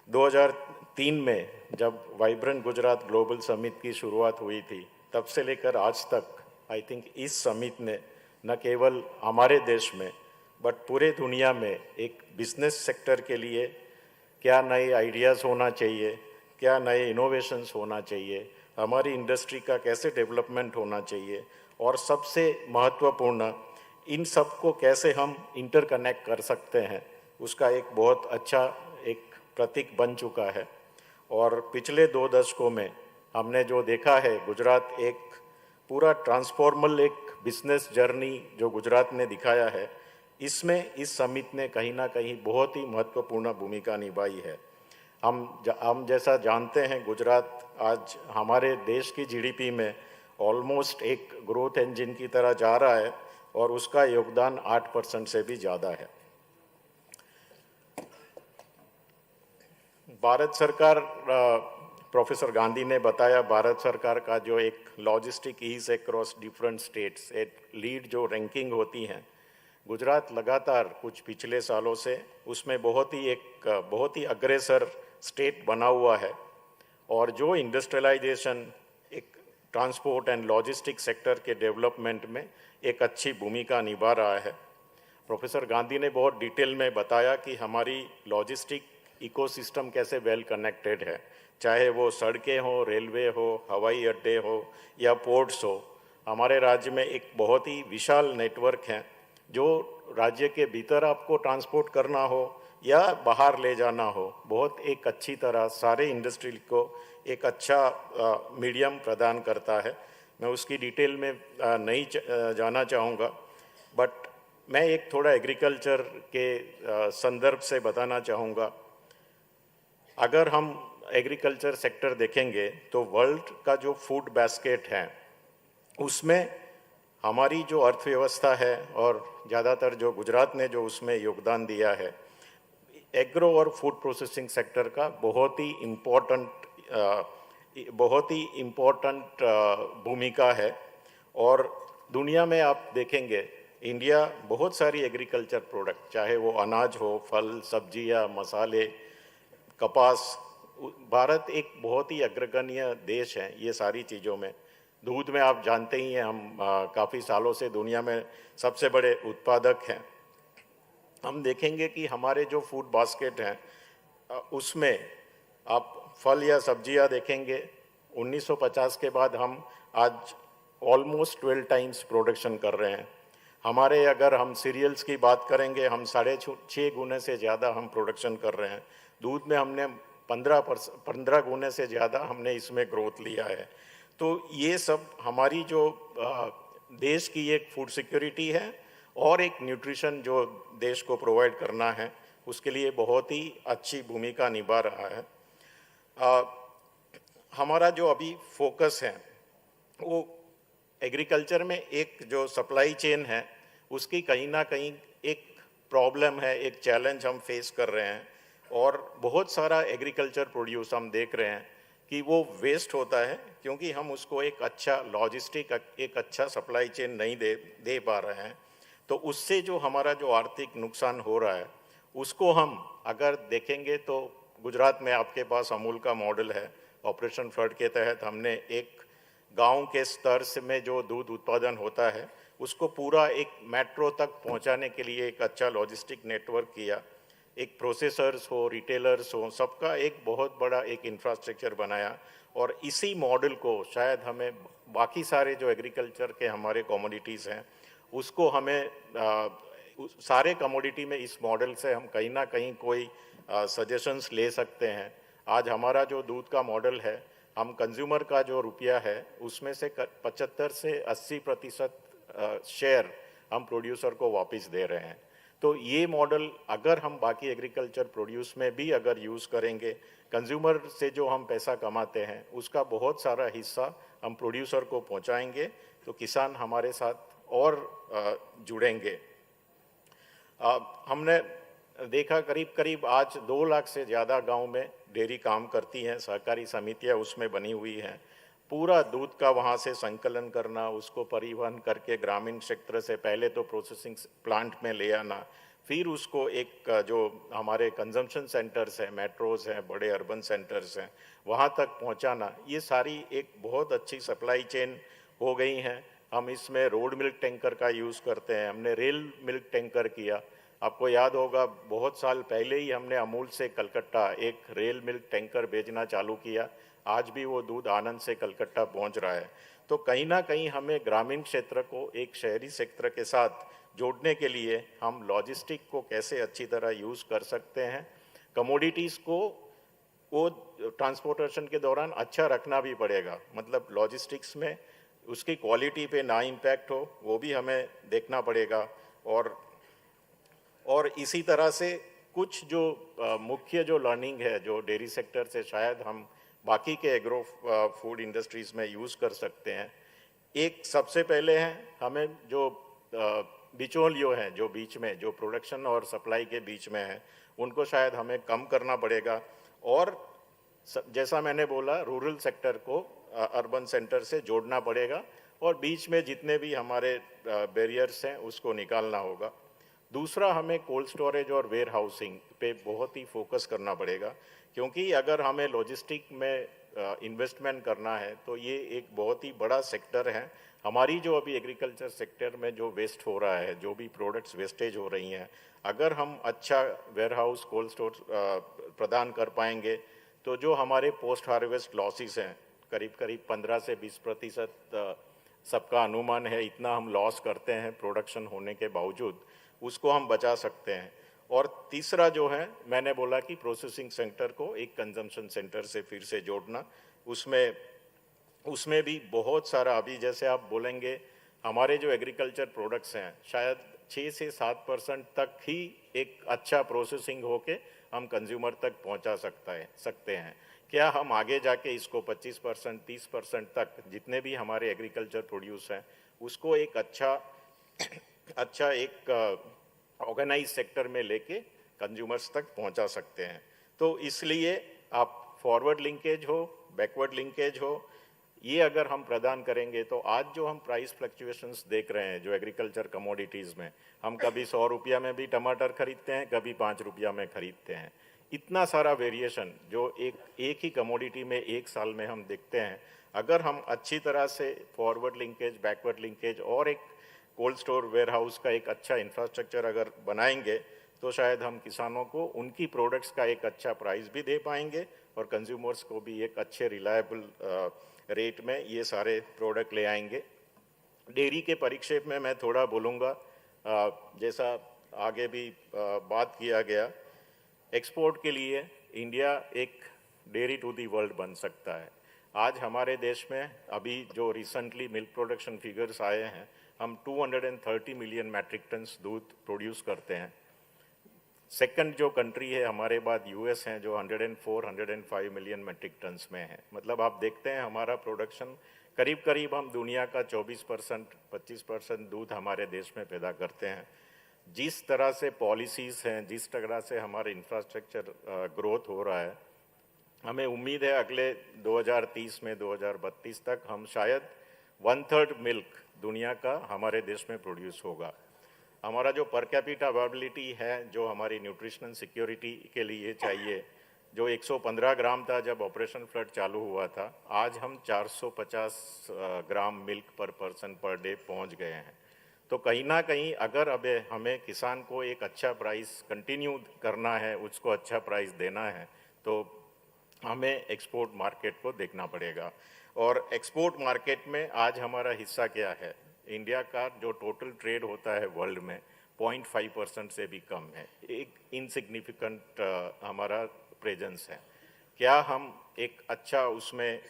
2003 में जब वाइब्रेंट गुजरात ग्लोबल समिट की शुरुआत हुई थी, तब से लेकर आज तक आई थिंक इस समिट ने न केवल हमारे देश में बट पूरे दुनिया में एक बिजनेस सेक्टर के लिए क्या नए आइडियाज़ होना चाहिए, क्या नए इनोवेशंस होना चाहिए, हमारी इंडस्ट्री का कैसे डेवलपमेंट होना चाहिए और सबसे महत्वपूर्ण इन सब को कैसे हम इंटरकनेक्ट कर सकते हैं, उसका एक बहुत अच्छा एक प्रतीक बन चुका है। और पिछले 2 दशकों में हमने जो देखा है, गुजरात एक पूरा ट्रांसफॉर्मल एक बिजनेस जर्नी जो गुजरात ने दिखाया है, इसमें इस समिट ने कहीं ना कहीं बहुत ही महत्वपूर्ण भूमिका निभाई है। हम जैसा जानते हैं, गुजरात आज हमारे देश की जीडीपी में ऑलमोस्ट एक ग्रोथ इंजन की तरह जा रहा है और उसका योगदान 8% से भी ज़्यादा है। भारत सरकार, प्रोफेसर गांधी ने बताया, भारत सरकार का जो एक logistic ease across different states, एक लीड जो रैंकिंग होती हैं, गुजरात लगातार कुछ पिछले सालों से उसमें बहुत ही अग्रेसर स्टेट बना हुआ है और जो इंडस्ट्रियलाइजेशन, एक ट्रांसपोर्ट एंड लॉजिस्टिक सेक्टर के डेवलपमेंट में एक अच्छी भूमिका निभा रहा है। प्रोफेसर गांधी ने बहुत डिटेल में बताया कि हमारी लॉजिस्टिक इकोसिस्टम कैसे वेल कनेक्टेड है, चाहे वो सड़कें हो, रेलवे हो, हवाई अड्डे हो या पोर्ट्स हो। हमारे राज्य में एक बहुत ही विशाल नेटवर्क है, जो राज्य के भीतर आपको ट्रांसपोर्ट करना हो या बाहर ले जाना हो, बहुत एक अच्छी तरह सारे इंडस्ट्री को एक अच्छा मीडियम प्रदान करता है। मैं उसकी डिटेल में नहीं जाना चाहूँगा, बट मैं एक थोड़ा एग्रीकल्चर के संदर्भ से बताना चाहूँगा। अगर हम एग्रीकल्चर सेक्टर देखेंगे तो वर्ल्ड का जो फूड बास्केट है उसमें हमारी जो अर्थव्यवस्था है और ज़्यादातर जो गुजरात ने जो उसमें योगदान दिया है, एग्रो और फूड प्रोसेसिंग सेक्टर का बहुत ही इम्पोर्टेंट भूमिका है। और दुनिया में आप देखेंगे, इंडिया बहुत सारी एग्रीकल्चर प्रोडक्ट, चाहे वो अनाज हो, फल, सब्जियां, मसाले, कपास, भारत एक बहुत ही अग्रगण्य देश है ये सारी चीज़ों में। दूध में आप जानते ही हैं, हम काफ़ी सालों से दुनिया में सबसे बड़े उत्पादक हैं। हम देखेंगे कि हमारे जो फूड बास्केट हैं उसमें आप फल या सब्जियां देखेंगे, 1950 के बाद हम आज ऑलमोस्ट 12 टाइम्स प्रोडक्शन कर रहे हैं। हमारे अगर हम सीरियल्स की बात करेंगे, हम 6.5 गुने से ज़्यादा हम प्रोडक्शन कर रहे हैं। दूध में हमने 15 गुने से ज़्यादा हमने इसमें ग्रोथ लिया है। तो ये सब हमारी जो देश की एक फूड सिक्योरिटी है और एक न्यूट्रिशन जो देश को प्रोवाइड करना है, उसके लिए बहुत ही अच्छी भूमिका निभा रहा है। हमारा जो अभी फोकस है वो एग्रीकल्चर में एक जो सप्लाई चेन है उसकी कहीं ना कहीं एक प्रॉब्लम है, एक चैलेंज हम फेस कर रहे हैं। और बहुत सारा एग्रीकल्चर प्रोड्यूस हम देख रहे हैं कि वो वेस्ट होता है, क्योंकि हम उसको एक अच्छा लॉजिस्टिक, एक अच्छा सप्लाई चेन नहीं दे पा रहे हैं। तो उससे जो हमारा जो आर्थिक नुकसान हो रहा है उसको हम अगर देखेंगे तो गुजरात में आपके पास अमूल का मॉडल है। ऑपरेशन फ्लड के तहत हमने एक गांव के स्तर से में जो दूध उत्पादन होता है उसको पूरा एक मेट्रो तक पहुंचाने के लिए एक अच्छा लॉजिस्टिक नेटवर्क किया। एक प्रोसेसर्स हो, रिटेलर्स हो, सबका एक बहुत बड़ा एक इंफ्रास्ट्रक्चर बनाया। और इसी मॉडल को शायद हमें बाकी सारे जो एग्रीकल्चर के हमारे कमोडिटीज़ हैं उसको हमें सारे कमोडिटी में इस मॉडल से हम कहीं ना कहीं कोई सजेशंस ले सकते हैं। आज हमारा जो दूध का मॉडल है, हम कंज्यूमर का जो रुपया है उसमें से 75 से 80% शेयर हम प्रोड्यूसर को वापस दे रहे हैं। तो ये मॉडल अगर हम बाकी एग्रीकल्चर प्रोड्यूस में भी अगर यूज़ करेंगे, कंज्यूमर से जो हम पैसा कमाते हैं उसका बहुत सारा हिस्सा हम प्रोड्यूसर को पहुंचाएंगे, तो किसान हमारे साथ और जुड़ेंगे। हमने देखा करीब आज 2 लाख से ज़्यादा गांव में डेयरी काम करती हैं, सहकारी समितियां उसमें बनी हुई हैं। पूरा दूध का वहाँ से संकलन करना, उसको परिवहन करके ग्रामीण क्षेत्र से पहले तो प्रोसेसिंग प्लांट में ले आना, फिर उसको एक जो हमारे कंजम्पशन सेंटर्स हैं, मेट्रोज़ हैं, बड़े अर्बन सेंटर्स हैं, वहाँ तक पहुँचाना, ये सारी एक बहुत अच्छी सप्लाई चेन हो गई हैं। हम इसमें रोड मिल्क टैंकर का यूज़ करते हैं, हमने रेल मिल्क टैंकर किया। आपको याद होगा बहुत साल पहले ही हमने अमूल से कलकत्ता एक रेल मिल्क टैंकर भेजना चालू किया। आज भी वो दूध आनंद से कलकत्ता पहुंच रहा है। तो कहीं ना कहीं हमें ग्रामीण क्षेत्र को एक शहरी क्षेत्र के साथ जोड़ने के लिए हम लॉजिस्टिक को कैसे अच्छी तरह यूज़ कर सकते हैं। कमोडिटीज़ को वो ट्रांसपोर्टेशन के दौरान अच्छा रखना भी पड़ेगा, मतलब लॉजिस्टिक्स में उसकी क्वालिटी पे ना इम्पैक्ट हो, वो भी हमें देखना पड़ेगा। और इसी तरह से कुछ जो मुख्य जो लर्निंग है जो डेयरी सेक्टर से शायद हम बाकी के एग्रो फूड इंडस्ट्रीज़ में यूज़ कर सकते हैं, एक सबसे पहले है हमें जो बिचौलियों हैं, जो बीच में जो प्रोडक्शन और सप्लाई के बीच में है, उनको शायद हमें कम करना पड़ेगा। और जैसा मैंने बोला, रूरल सेक्टर को अर्बन सेंटर से जोड़ना पड़ेगा और बीच में जितने भी हमारे बैरियर्स हैं उसको निकालना होगा। दूसरा, हमें कोल्ड स्टोरेज और वेयर हाउसिंग पे बहुत ही फोकस करना पड़ेगा, क्योंकि अगर हमें लॉजिस्टिक में इन्वेस्टमेंट करना है तो ये एक बहुत ही बड़ा सेक्टर है। हमारी जो अभी एग्रीकल्चर सेक्टर में जो वेस्ट हो रहा है, जो भी प्रोडक्ट्स वेस्टेज हो रही हैं, अगर हम अच्छा वेयर हाउस कोल्ड स्टोर प्रदान कर पाएंगे तो जो हमारे पोस्ट हार्वेस्ट लॉसेस हैं, करीब करीब 15 से 20% सबका अनुमान है, इतना हम लॉस करते हैं प्रोडक्शन होने के बावजूद, उसको हम बचा सकते हैं। और तीसरा जो है, मैंने बोला कि प्रोसेसिंग सेंटर को एक कंजम्पशन सेंटर से फिर से जोड़ना, उसमें भी बहुत सारा, अभी जैसे आप बोलेंगे हमारे जो एग्रीकल्चर प्रोडक्ट्स हैं शायद 6 से 7% तक ही एक अच्छा प्रोसेसिंग होके हम कंज्यूमर तक पहुंचा सकते हैं। क्या हम आगे जाके इसको 25%, 30% तक जितने भी हमारे एग्रीकल्चर प्रोड्यूस हैं उसको एक अच्छा एक ऑर्गेनाइज सेक्टर में लेके कंज्यूमर्स तक पहुंचा सकते हैं। तो इसलिए आप फॉरवर्ड लिंकेज हो, बैकवर्ड लिंकेज हो, ये अगर हम प्रदान करेंगे तो आज जो हम प्राइस फ्लक्चुएशंस देख रहे हैं जो एग्रीकल्चर कमोडिटीज़ में, हम कभी 100 रुपया में भी टमाटर खरीदते हैं, कभी 5 रुपया में खरीदते हैं। इतना सारा वेरिएशन जो एक ही कमोडिटी में एक साल में हम देखते हैं, अगर हम अच्छी तरह से फॉरवर्ड लिंकेज, बैकवर्ड लिंकेज और एक कोल्ड स्टोर वेयर हाउस का एक अच्छा इंफ्रास्ट्रक्चर अगर बनाएंगे तो शायद हम किसानों को उनकी प्रोडक्ट्स का एक अच्छा प्राइस भी दे पाएंगे और कंज्यूमर्स को भी एक अच्छे रिलायबल रेट में ये सारे प्रोडक्ट ले आएंगे। डेयरी के परिक्षेप में मैं थोड़ा बोलूँगा, जैसा आगे भी बात किया गया, एक्सपोर्ट के लिए इंडिया एक डेयरी टू दी वर्ल्ड बन सकता है। आज हमारे देश में अभी जो रिसेंटली मिल्क प्रोडक्शन फिगर्स आए हैं, हम 230 मिलियन मैट्रिक टन्स दूध प्रोड्यूस करते हैं। सेकंड जो कंट्री है हमारे बाद यूएस हैं, जो 105 मिलियन मैट्रिक टन्स में है। मतलब आप देखते हैं हमारा प्रोडक्शन करीब करीब हम दुनिया का 24%, 25% दूध हमारे देश में पैदा करते हैं। जिस तरह से पॉलिसीज़ हैं, जिस तरह से हमारे इंफ्रास्ट्रक्चर ग्रोथ हो रहा है, हमें उम्मीद है अगले 2030 में 2032 तक हम शायद 1/3 मिल्क दुनिया का हमारे देश में प्रोड्यूस होगा। हमारा जो पर कैपिटा अवेलेबिलिटी है, जो हमारी न्यूट्रिशनल सिक्योरिटी के लिए चाहिए, जो 115 ग्राम था जब ऑपरेशन फ्लड चालू हुआ था, आज हम 450 ग्राम मिल्क पर पर्सन पर डे पहुंच गए हैं। तो कहीं ना कहीं अगर अब हमें किसान को एक अच्छा प्राइस कंटिन्यू करना है, उसको अच्छा प्राइस देना है, तो हमें एक्सपोर्ट मार्केट को देखना पड़ेगा। और एक्सपोर्ट मार्केट में आज हमारा हिस्सा क्या है? इंडिया का जो टोटल ट्रेड होता है वर्ल्ड में 0.5% से भी कम है, एक इनसिग्निफिकेंट हमारा प्रेजेंस है। क्या हम एक अच्छा उसमें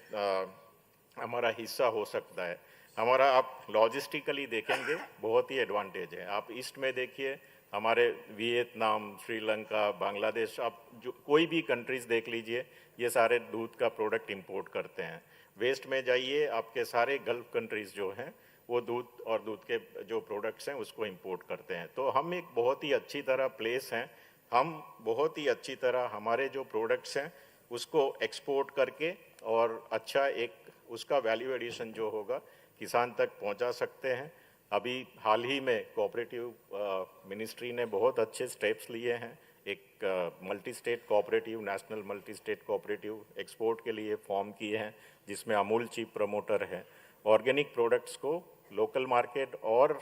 हमारा हिस्सा हो सकता है? हमारा आप लॉजिस्टिकली देखेंगे बहुत ही एडवांटेज है। आप ईस्ट में देखिए, हमारे वियतनाम, श्रीलंका, बांग्लादेश, आप जो कोई भी कंट्रीज़ देख लीजिए, ये सारे दूध का प्रोडक्ट इंपोर्ट करते हैं। वेस्ट में जाइए, आपके सारे गल्फ कंट्रीज़ जो हैं वो दूध और दूध के जो प्रोडक्ट्स हैं उसको इंपोर्ट करते हैं। तो हम एक बहुत ही अच्छी तरह प्लेस हैं, हम बहुत ही अच्छी तरह हमारे जो प्रोडक्ट्स हैं उसको एक्सपोर्ट करके और अच्छा एक उसका वैल्यू एडिशन जो होगा किसान तक पहुंचा सकते हैं। अभी हाल ही में कोऑपरेटिव मिनिस्ट्री ने बहुत अच्छे स्टेप्स लिए हैं। एक multi state cooperative, national multi state cooperative export के लिए फॉर्म किए हैं, जिसमें अमूल चीफ प्रमोटर है। ऑर्गेनिक प्रोडक्ट्स को लोकल मार्केट और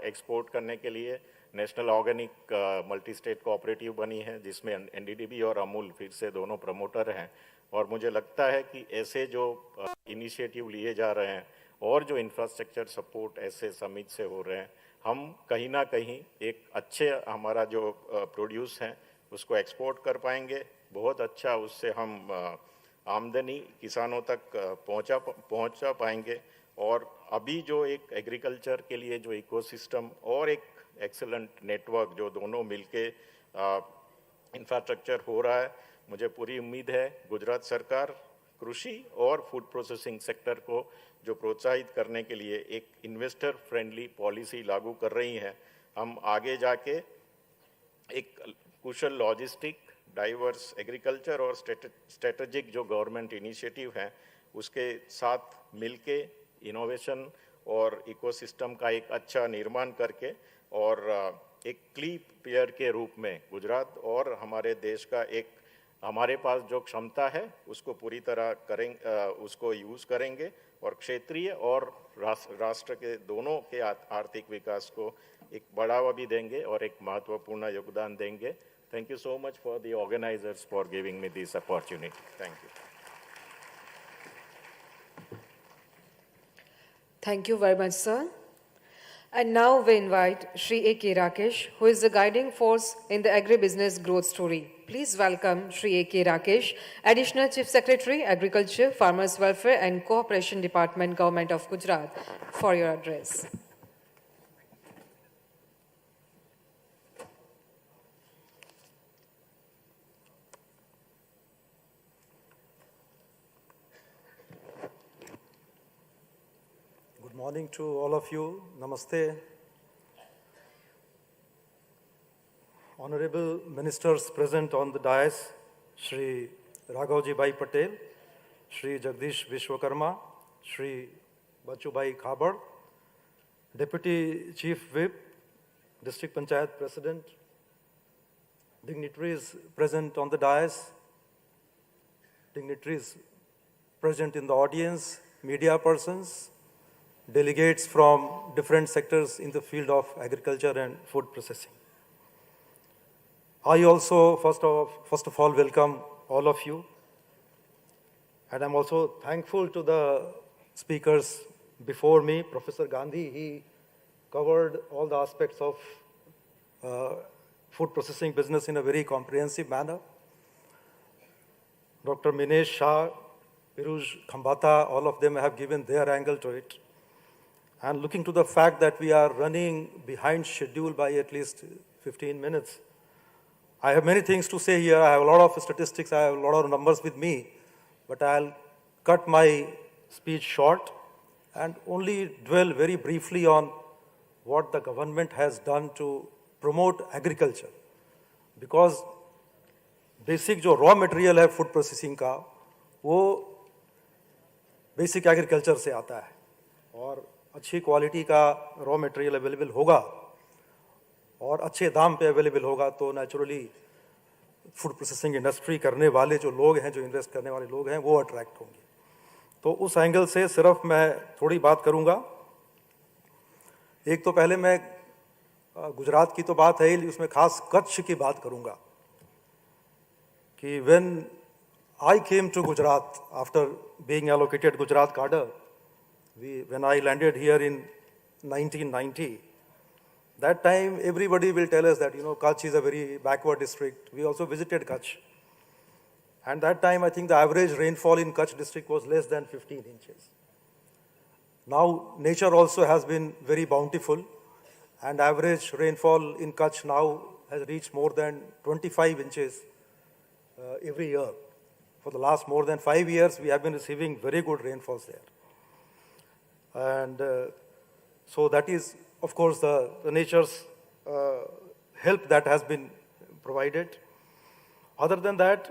एक्सपोर्ट करने के लिए national organic multi state cooperative बनी है, जिसमें एनडीडीबी और अमूल फिर से दोनों प्रमोटर हैं। और मुझे लगता है कि ऐसे जो इनिशिएटिव लिए जा रहे हैं और जो इंफ्रास्ट्रक्चर सपोर्ट ऐसे समिट से हो रहे हैं, हम कहीं ना कहीं एक अच्छे हमारा जो प्रोड्यूस हैं उसको एक्सपोर्ट कर पाएंगे। बहुत अच्छा उससे हम आमदनी किसानों तक पहुंचा पाएंगे। और अभी जो एक एग्रीकल्चर के लिए जो इकोसिस्टम और एक एक्सीलेंट नेटवर्क जो दोनों मिलके इंफ्रास्ट्रक्चर हो रहा है, मुझे पूरी उम्मीद है गुजरात सरकार, कृषि और फूड प्रोसेसिंग सेक्टर को जो प्रोत्साहित करने के लिए एक इन्वेस्टर फ्रेंडली पॉलिसी लागू कर रही हैं, हम आगे जाके एक कुशल लॉजिस्टिक, डाइवर्स एग्रीकल्चर और स्ट्रेटेजिक जो गवर्नमेंट इनिशिएटिव हैं उसके साथ मिलके इनोवेशन और इकोसिस्टम का एक अच्छा निर्माण करके और एक क्ली प्लेयर के रूप में गुजरात और हमारे देश का एक हमारे पास जो क्षमता है उसको पूरी तरह उसको यूज़ करेंगे और क्षेत्रीय और राष्ट्र के दोनों के आर्थिक विकास को एक बढ़ावा भी देंगे और एक महत्वपूर्ण योगदान देंगे। Thank you so much for the organisers for giving me this opportunity. Thank you. Thank you very much, sir. And now we invite Shri A.K. Rakesh, who is the guiding force in the agribusiness growth story. Please welcome Shri A.K. Rakesh, Additional Chief Secretary, Agriculture, Farmers Welfare and Cooperation Department, Government of Gujarat, for your address. Good morning to all of you. Namaste. Honorable ministers present on the dais, Shri Raghavji Bhai Patel, Shri Jagdish Vishwakarma, Shri Bachu Bhai Khabar, Deputy Chief Whip, District Panchayat President, dignitaries present on the dais, dignitaries present in the audience, media persons, delegates from different sectors in the field of agriculture and food processing. I also, first of all, welcome all of you. And I'm also thankful to the speakers before me. Professor Gandhi, he covered all the aspects of food processing business in a very comprehensive manner. Dr. Minesh Shah, Piruj Khambata, all of them have given their angle to it. And looking to the fact that we are running behind schedule by at least 15 minutes, I have many things to say here. I have a lot of statistics, I have a lot of numbers with me, but I'll cut my speech short and only dwell very briefly on what the government has done to promote agriculture. Because basic जो raw material है food processing का, वो basic agriculture से आता है और अच्छी quality का रॉ मटेरियल अवेलेबल होगा और अच्छे दाम पे अवेलेबल होगा तो नेचुरली फूड प्रोसेसिंग इंडस्ट्री करने वाले जो लोग हैं, जो इन्वेस्ट करने वाले लोग हैं, वो अट्रैक्ट होंगे। तो उस एंगल से सिर्फ मैं थोड़ी बात करूंगा। एक तो पहले मैं गुजरात की तो बात है ही, उसमें खास कच्छ की बात करूंगा कि when I came to Gujarat after being allocated Gujarat cadre, when I landed here in 1990, that time everybody will tell us that, Kutch is a very backward district. We also visited Kutch. And that time, I think the average rainfall in Kutch district was less than 15 inches. Now, nature also has been very bountiful, and average rainfall in Kutch now has reached more than 25 inches every year. For the last more than 5 years, we have been receiving very good rainfalls there. And so that is, of course, the nature's help that has been provided. Other than that,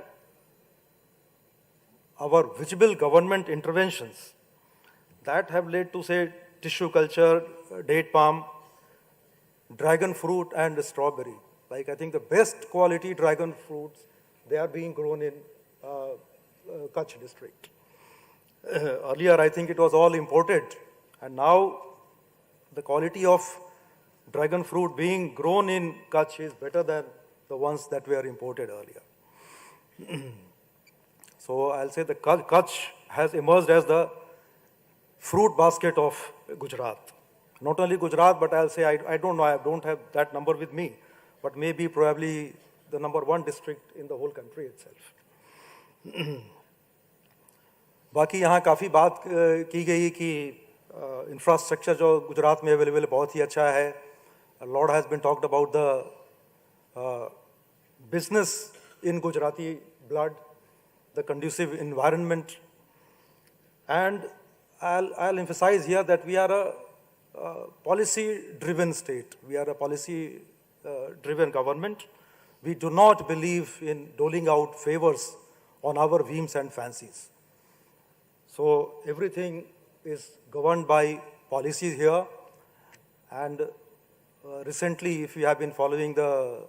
our visible government interventions that have led to, say, tissue culture, date palm, dragon fruit, and strawberry. Like, I think the best quality dragon fruits, they are being grown in Kutch district. Earlier, I think it was all imported. And now, the quality of dragon fruit being grown in Kutch is better than the ones that were imported earlier. So I'll say the Kutch has emerged as the fruit basket of Gujarat. Not only Gujarat, but I'll say, I don't know, I don't have that number with me, but maybe probably the #1 district in the whole country itself. बाकी यहाँ काफ़ी बात की गई कि infrastructure जो गुजरात में available बहुत ही अच्छा है. A lot has been talked about the business in Gujarati blood, the conducive environment And I'll emphasize here that we are a policy-driven state. We are a policy-driven government. We do not believe in doling out favors on our whims and fancies. So everything is governed by policies here. And recently, if you have been following the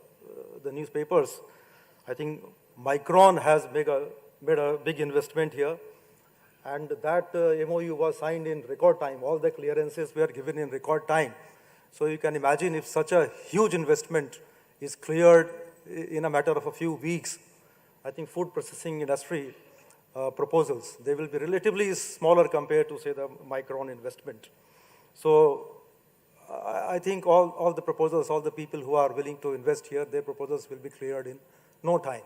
newspapers, I think Micron has made a big investment here. And that MOU was signed in record time. All the clearances were given in record time. So you can imagine if such a huge investment is cleared in a matter of a few weeks, I think food processing industry proposals, they will be relatively smaller compared to, say, the Micron investment. So I think all the proposals, all the people who are willing to invest here, their proposals will be cleared in no time.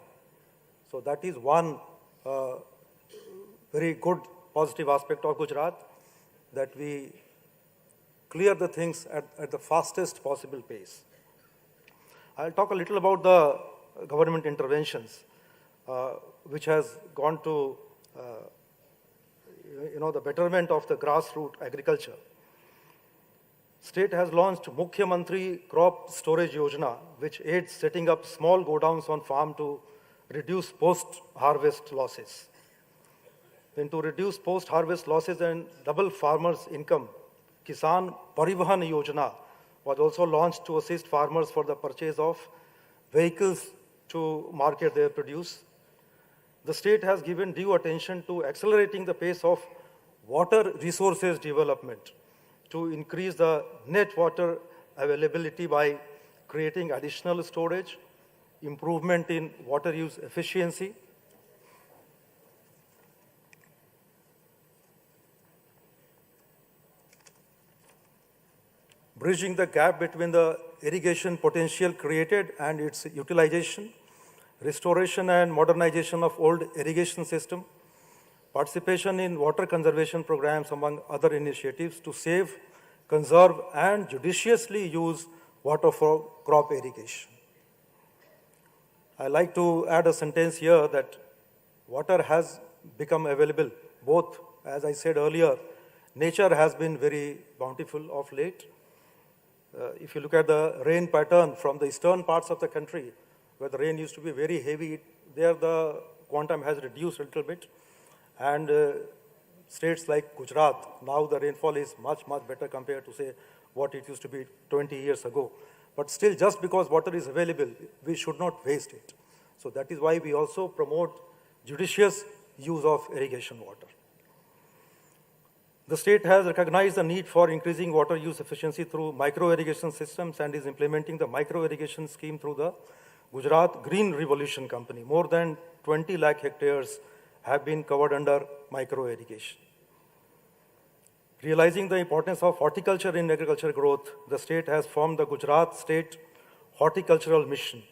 So that is one very good positive aspect of Gujarat, that we clear the things at the fastest possible pace. I'll talk a little about the government interventions, which has gone to the betterment of the grassroots agriculture. State has launched Mukhya Mantri Crop Storage Yojana, which aids setting up small godowns on farm to reduce post-harvest losses. Then to reduce post-harvest losses and double farmers' income, Kisan Parivahan Yojana was also launched to assist farmers for the purchase of vehicles to market their produce. The state has given due attention to accelerating the pace of water resources development to increase the net water availability by creating additional storage, improvement in water use efficiency, bridging the gap between the irrigation potential created and its utilization, restoration and modernization of old irrigation system, participation in water conservation programs, among other initiatives to save, conserve, and judiciously use water for crop irrigation. I like to add a sentence here that water has become available, both, as I said earlier, nature has been very bountiful of late. If you look at the rain pattern from the eastern parts of the country, where the rain used to be very heavy, there the quantum has reduced a little bit. And states like Gujarat, now the rainfall is much, much better compared to, say, what it used to be 20 years ago. But still, just because water is available, we should not waste it. So that is why we also promote judicious use of irrigation water. The state has recognized the need for increasing water use efficiency through micro-irrigation systems and is implementing the micro-irrigation scheme through the Gujarat Green Revolution Company. More than 20 lakh hectares have been covered under micro-irrigation. Realizing the importance of horticulture in agriculture growth, the state has formed the Gujarat State Horticultural Mission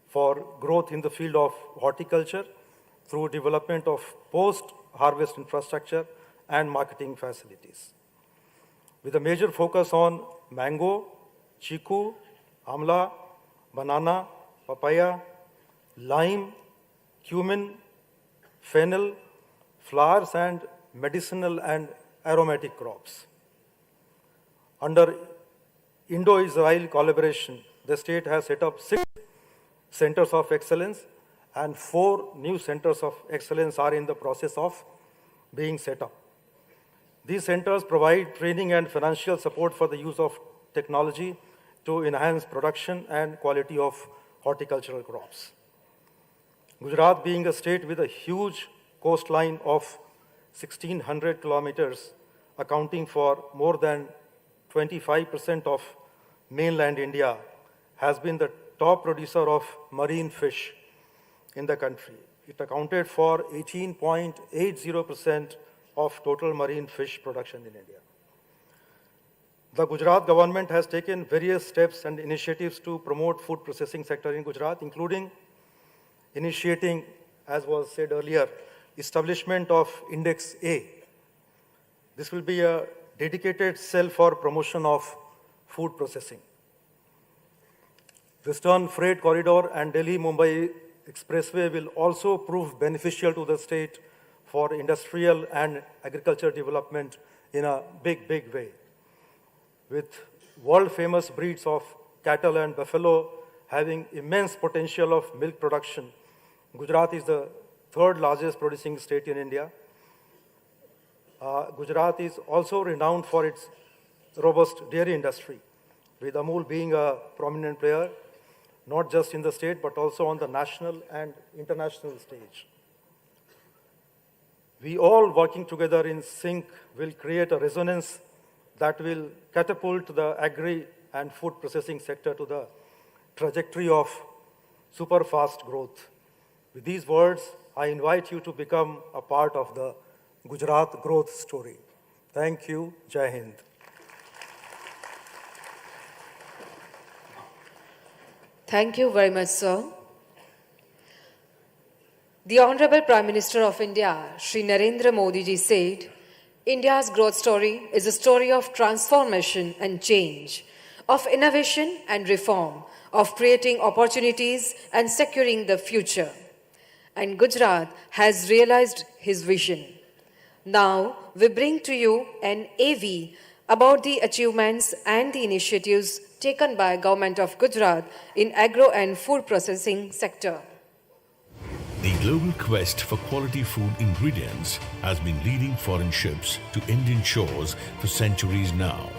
for growth in the field of horticulture through development of post-harvest infrastructure and marketing facilities. With a major focus on mango, chiku, amla, banana, papaya, lime, cumin, fennel, flowers, and medicinal and aromatic crops. Under Indo-Israel collaboration, the state has set up 6 centers of excellence and 4 new centers of excellence are in the process of being set up. These centers provide training and financial support for the use of technology to enhance production and quality of horticultural crops. Gujarat, being a state with a huge coastline of 1,600 kilometers, accounting for more than 25% of mainland India, has been the top producer of marine fish in the country. It accounted for 18.80% of total marine fish production in India. The Gujarat government has taken various steps and initiatives to promote food processing sector in Gujarat, including initiating, as was said earlier, establishment of Index A. This will be a dedicated cell for promotion of food processing. Western Freight Corridor and Delhi-Mumbai Expressway will also prove beneficial to the state for industrial and agriculture development in a big, big way. With world-famous breeds of cattle and buffalo having immense potential of milk production, Gujarat is the third largest producing state in India. Gujarat is also renowned for its robust dairy industry, with Amul being a prominent player, not just in the state, but also on the national and international stage. We all working together in sync will create a resonance that will catapult the agri and food processing sector to the trajectory of super fast growth. With these words, I invite you to become a part of the Gujarat growth story. Thank you. Jai Hind. Thank you very much, sir. The Honorable Prime Minister of India, Shri Narendra Modi ji said, India's growth story is a story of transformation and change, of innovation and reform, of creating opportunities and securing the future. And Gujarat has realized his vision. Now, we bring to you an AV about the achievements and the initiatives taken by Government of Gujarat in agro and food processing sector. The global quest for quality food ingredients has been leading foreign ships to Indian shores for centuries now.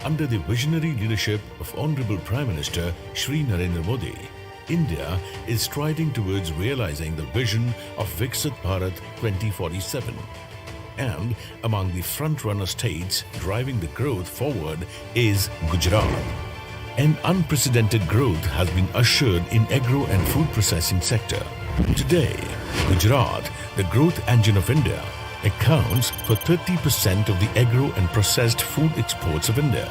Under the visionary leadership of Honorable Prime Minister Shri Narendra Modi, India is striding towards realizing the vision of Viksit Bharat 2047. And among the front-runner states driving the growth forward is Gujarat. An unprecedented growth has been ushered in agro and food processing sector. Today, Gujarat, the growth engine of India, accounts for 30% of the agro and processed food exports of India.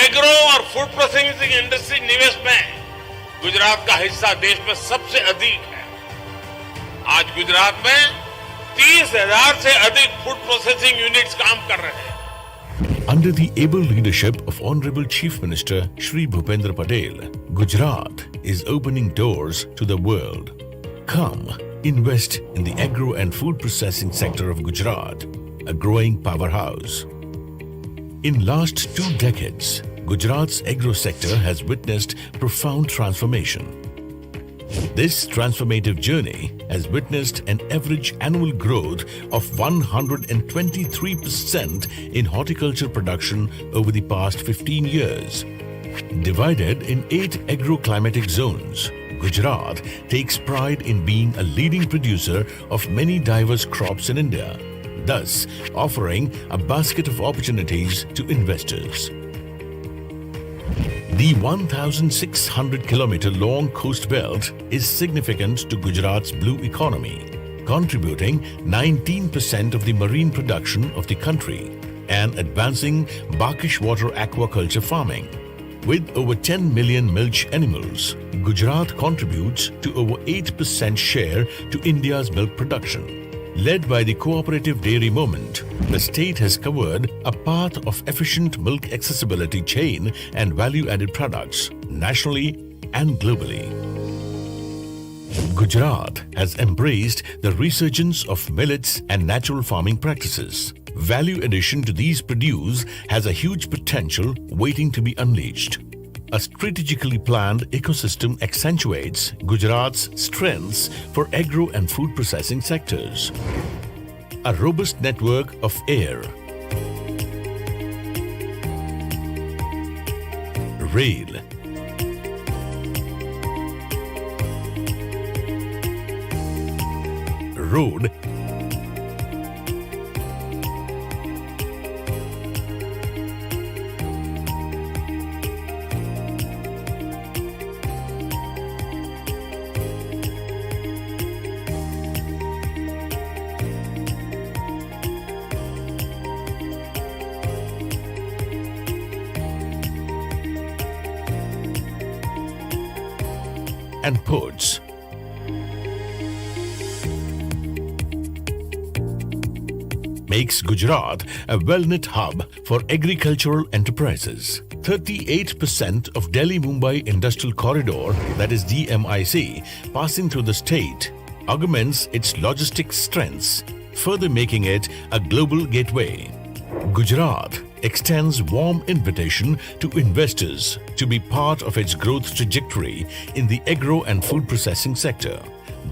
Agro और food processing industry निवेश में गुजरात का हिस्सा देश में सबसे अधिक है। आज गुजरात में 30,000 से अधिक फूड प्रोसेसिंग यूनिट्स काम कर रहे हैं। Under the able leadership of Honorable Chief Minister Shri Bhupendra Patel, Gujarat is opening doors to the world. Come, invest in the agro and food processing sector of Gujarat, a growing powerhouse. In last 2 decades, Gujarat's agro sector has witnessed profound transformation. This transformative journey has witnessed an average annual growth of 123% in horticulture production over the past 15 years. Divided in 8 agroclimatic zones, Gujarat takes pride in being a leading producer of many diverse crops in India, thus offering a basket of opportunities to investors. The 1,600-kilometer long coast belt is significant to Gujarat's blue economy, contributing 19% of the marine production of the country and advancing brackish water aquaculture farming. With over 10 million milch animals, Gujarat contributes to over 8% share to India's milk production. Led by the cooperative dairy movement, the state has covered a path of efficient milk accessibility chain and value-added products nationally and globally. Gujarat has embraced the resurgence of millets and natural farming practices. Value addition to these produce has a huge potential waiting to be unleashed. A strategically planned ecosystem accentuates Gujarat's strengths for agro and food processing sectors. A robust network of air, rail, road, and ports. Makes Gujarat a well-knit hub for agricultural enterprises. 38% of Delhi-Mumbai Industrial Corridor, that is DMIC, passing through the state, augments its logistic strengths, further making it a global gateway. Gujarat extends warm invitation to investors to be part of its growth trajectory in the agro and food processing sector.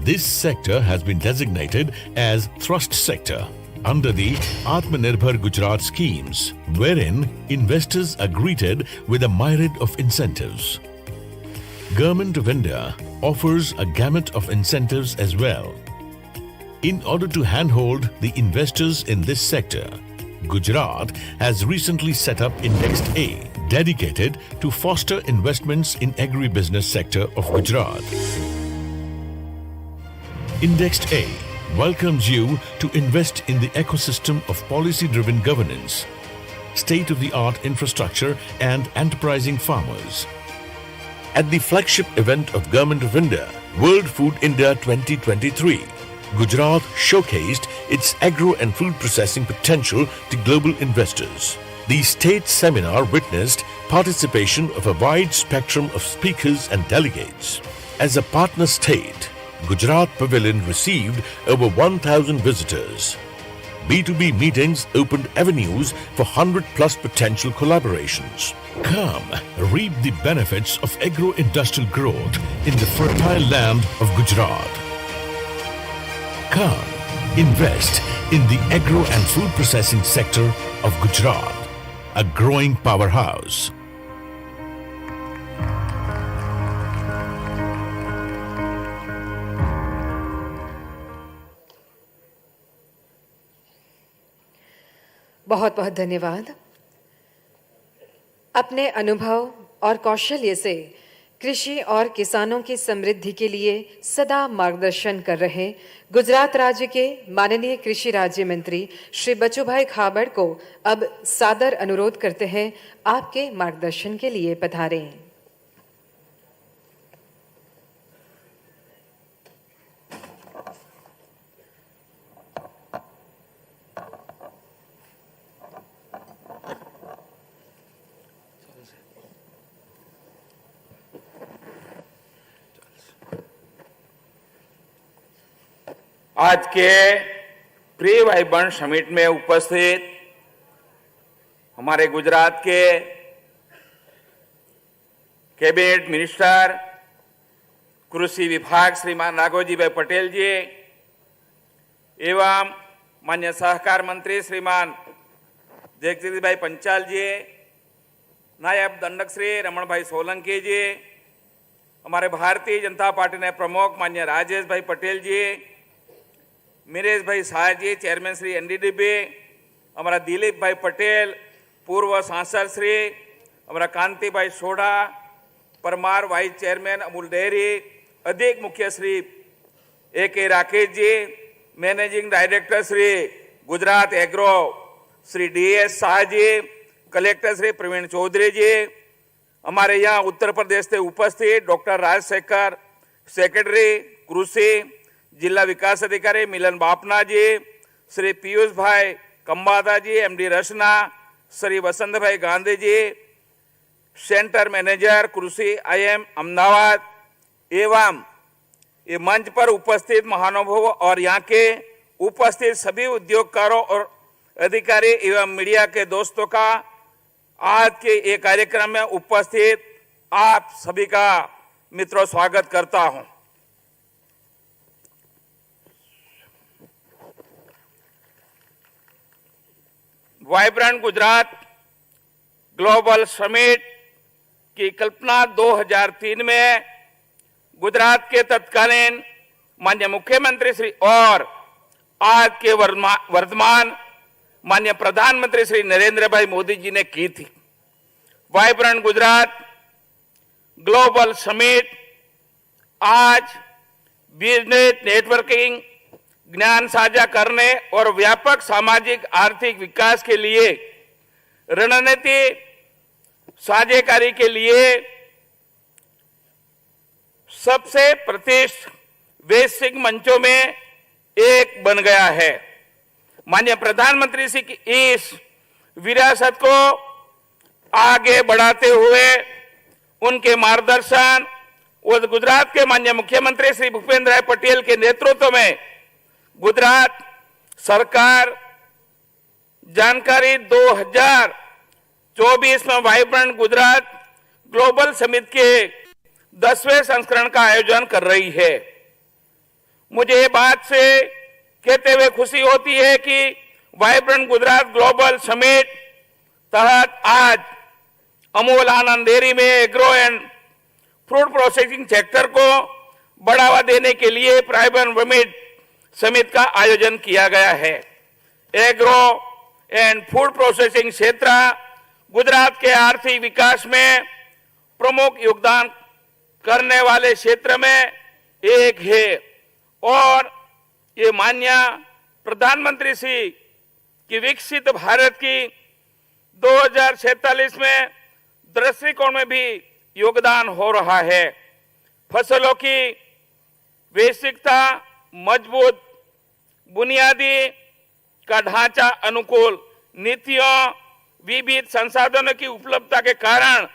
This sector has been designated as thrust sector under the Atmanirbhar Gujarat schemes, wherein investors are greeted with a myriad of incentives. Government of India offers a gamut of incentives as well. In order to handhold the investors in this sector, Gujarat has recently set up Index A, dedicated to foster investments in agribusiness sector of Gujarat. Index A welcomes you to invest in the ecosystem of policy-driven governance, state-of-the-art infrastructure and enterprising farmers. At the flagship event of Government of India, World Food India 2023, Gujarat showcased its agro and food processing potential to global investors. The state seminar witnessed participation of a wide spectrum of speakers and delegates. As a partner state, Gujarat Pavilion received over 1,000 visitors. B2B meetings opened avenues for 100+ potential collaborations. Come, reap the benefits of agro-industrial growth in the fertile land of Gujarat. Come, invest in the agro and food processing sector of Gujarat, a growing powerhouse. बहुत बहुत धन्यवाद। अपने अनुभव और कौशल्य से कृषि और किसानों की समृद्धि के लिए सदा मार्गदर्शन कर रहे गुजरात राज्य के माननीय कृषि राज्य मंत्री श्री बचूभाई खाबड़ को अब सादर अनुरोध करते हैं, आपके मार्गदर्शन के लिए पधारें। आज के प्री वाइब्रेंट समिट में उपस्थित हमारे गुजरात के कैबिनेट मिनिस्टर कृषि विभाग श्रीमान राघवजी भाई पटेल जी एवं माननीय सहकार मंत्री श्रीमान जगजीत भाई पंचाल जी, नायब दंडक श्री रमण भाई सोलंकी जी, हमारे भारतीय जनता पार्टी ने प्रमुख माननीय राजेश भाई पटेल जी, मीरेश भाई शाह जी, चेयरमैन श्री एनडीडीबी, हमारा दिलीप भाई पटेल, पूर्व सांसद श्री हमारा Kanti Bhai Sodha, Parmar vice chairman Amul dairy, अधिक मुख्य Shri A K. Rakesh ji, managing director Shri Gujarat agro Shri DS. Shah ji, collector Shri Pravin Chaudhary ji, हमारे यहाँ उत्तर प्रदेश से उपस्थित डॉक्टर राजशेखर, सेक्रेटरी कृषि जिला विकास अधिकारी मिलन बापना जी, श्री पीयूष भाई कंबादा जी, एमडी रचना, श्री वसंत भाई गांधी जी, सेंटर मैनेजर कृषि आईएम अहमदाबाद एवं ये मंच पर उपस्थित महानुभाव और यहाँ के उपस्थित सभी उद्योगकारों और अधिकारी एवं मीडिया के दोस्तों का आज के ये कार्यक्रम में उपस्थित आप सभी का मित्रों स्वागत करता हूं। वाइब्रेंट गुजरात ग्लोबल समिट की कल्पना 2003 में गुजरात के तत्कालीन माननीय मुख्यमंत्री श्री और आज के वर्तमान माननीय प्रधानमंत्री श्री नरेंद्र भाई मोदी जी ने की थी। वाइब्रेंट गुजरात ग्लोबल समिट आज बिजनेस नेटवर्किंग, ज्ञान साझा करने और व्यापक सामाजिक आर्थिक विकास के लिए रणनीति साझेदारी के लिए सबसे प्रतिष्ठित वैश्विक मंचों में एक बन गया है। माननीय प्रधानमंत्री जी की इस विरासत को आगे बढ़ाते हुए उनके मार्गदर्शन और गुजरात के माननीय मुख्यमंत्री श्री भूपेंद्र भाई पटेल के नेतृत्व में गुजरात सरकार जानकारी 2024 में वाइब्रेंट गुजरात ग्लोबल समिट के 10वें संस्करण का आयोजन कर रही है। मुझे ये बात से कहते हुए खुशी होती है कि वाइब्रेंट गुजरात ग्लोबल समिट तहत आज अमूल आनंद डेयरी में agro and fruit processing sector को बढ़ावा देने के लिए प्राइवेट वमिट समिट का आयोजन किया गया है। एग्रो एंड फूड प्रोसेसिंग क्षेत्र गुजरात के आर्थिक विकास में प्रमुख योगदान करने वाले क्षेत्र में एक है और ये माननीय प्रधानमंत्री श्री की विकसित भारत की 2047 में दृष्टिकोण में भी योगदान हो रहा है। फसलों की वैश्विकता मजबूत बुनियादी का ढांचा अनुकूल नीतियों विविध संसाधनों की उपलब्धता के कारण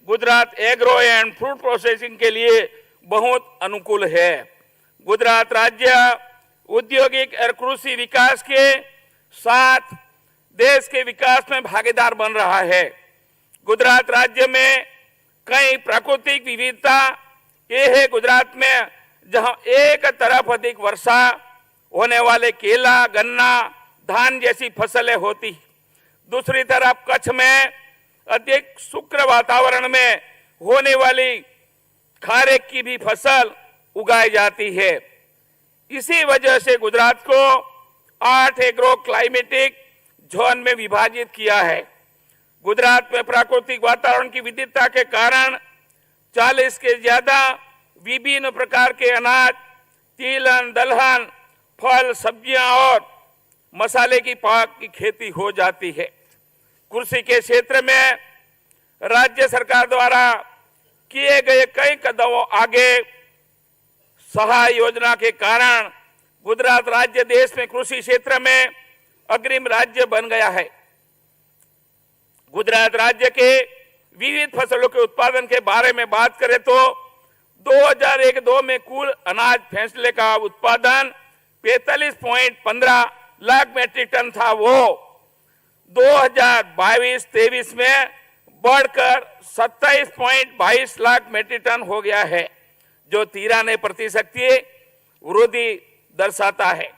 Gujarat agro and fruit processing के लिए बहुत अनुकूल है। गुजरात राज्य औद्योगिक और कृषि विकास के साथ देश के विकास में भागीदार बन रहा है। गुजरात राज्य में कई प्राकृतिक विविधता ये है गुजरात में जहां एक तरफ अधिक वर्षा होने वाले केला गन्ना धान जैसी फसलें होती, दूसरी तरफ कच्छ में अधिक शुष्क वातावरण में होने वाली खारेक की भी फसल उगाई जाती है। इसी वजह से गुजरात को 8 एग्रो क्लाइमेटिक जोन में विभाजित किया है। गुजरात में प्राकृतिक वातावरण की विविधता के कारण 40 के ज्यादा विभिन्न प्रकार के अनाज, तिलहन, दलहन, फल, सब्जियां और मसाले की पाक की खेती हो जाती है। कृषि के क्षेत्र में राज्य सरकार द्वारा किए गए कई कदमों आगे सहाय योजना के कारण गुजरात राज्य देश में कृषि क्षेत्र में अग्रिम राज्य बन गया है। गुजरात राज्य के विविध फसलों के उत्पादन के बारे में बात करें तो 2001-2 में कुल अनाज फैसले का उत्पादन 45.15 लाख मीट्रिक टन था, वो 2022-23 में बढ़कर 27.22 लाख मीट्रिक टन हो गया है, जो 93% की वृद्धि दर्शाता है।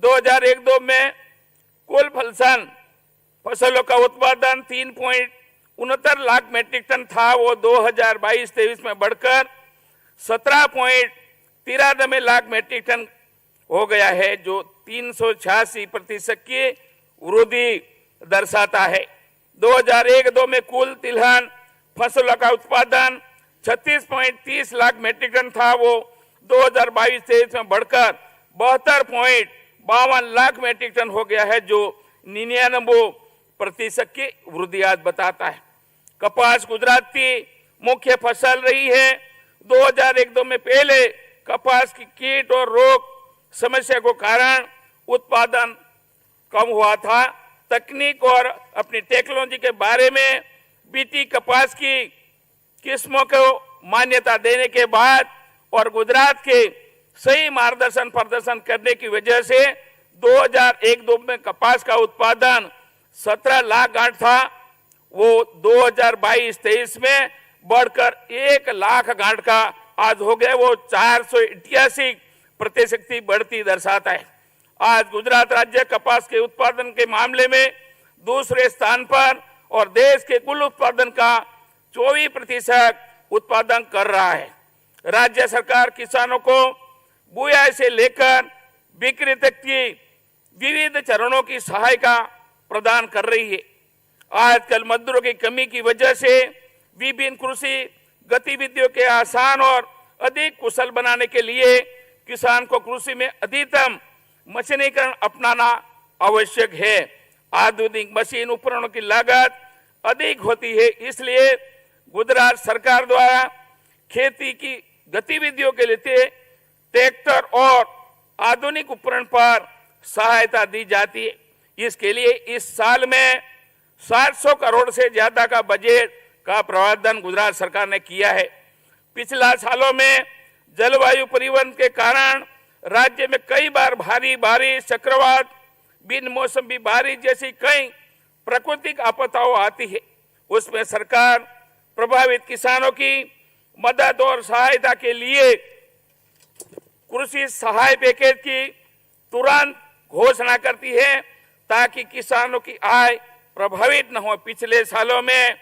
2001-2 में कुल फसलों का उत्पादन 3.69 लाख मीट्रिक टन था, वो 2022-23 में बढ़कर 17.93 लाख मीट्रिक टन हो गया है, जो 386% की वृद्धि दर्शाता है। 2001-2 में कुल तिलहन फसलों का उत्पादन 36.30 लाख मीट्रिक टन था, वो 2022-23 में बढ़कर 72.52 लाख मीट्रिक टन हो गया है, जो 99% की वृद्धि आज बताता है। कपास गुजरात की मुख्य फसल रही है। 2001-2 में पहले कपास की कीट और रोग समस्या को कारण उत्पादन कम हुआ था। तकनीक और अपनी टेक्नोलॉजी के बारे में बीटी कपास की किस्मों को मान्यता देने के बाद और गुजरात के सही मार्गदर्शन प्रदर्शन करने की वजह से 2001-2 में कपास का उत्पादन 17 लाख गांठ था, वो 2022-23 में बढ़कर 1 लाख गांठ का आज हो गया, वो 488% की बढ़ती दर्शाता है। आज गुजरात राज्य कपास के उत्पादन के मामले में दूसरे स्थान पर और देश के कुल उत्पादन का 24% उत्पादन कर रहा है। राज्य सरकार किसानों को बुआई से लेकर बिक्री तक की विविध चरणों की सहायता प्रदान कर रही है। आजकल मजदूरों की कमी की वजह से विभिन्न कृषि गतिविधियों के आसान और अधिक कुशल बनाने के लिए किसान को कृषि में अधिकतम मशीनीकरण अपनाना आवश्यक है। आधुनिक मशीन उपकरणों की लागत अधिक होती है, इसलिए गुजरात सरकार द्वारा खेती की गतिविधियों के लिए ट्रैक्टर और आधुनिक उपकरण पर सहायता दी जाती है। इसके लिए इस साल में 700 करोड़ से ज्यादा का बजट का प्रावधान गुजरात सरकार ने किया है। पिछला सालों में जलवायु परिवर्तन के कारण राज्य में कई बार भारी बारिश, चक्रवात, बिन मौसमी बारिश जैसी कई प्राकृतिक आपदाएं आती है। उसमें सरकार प्रभावित किसानों की मदद और सहायता के लिए कृषि सहाय पैकेज की तुरंत घोषणा करती है ताकि किसानों की आय प्रभावित न हो। पिछले सालों में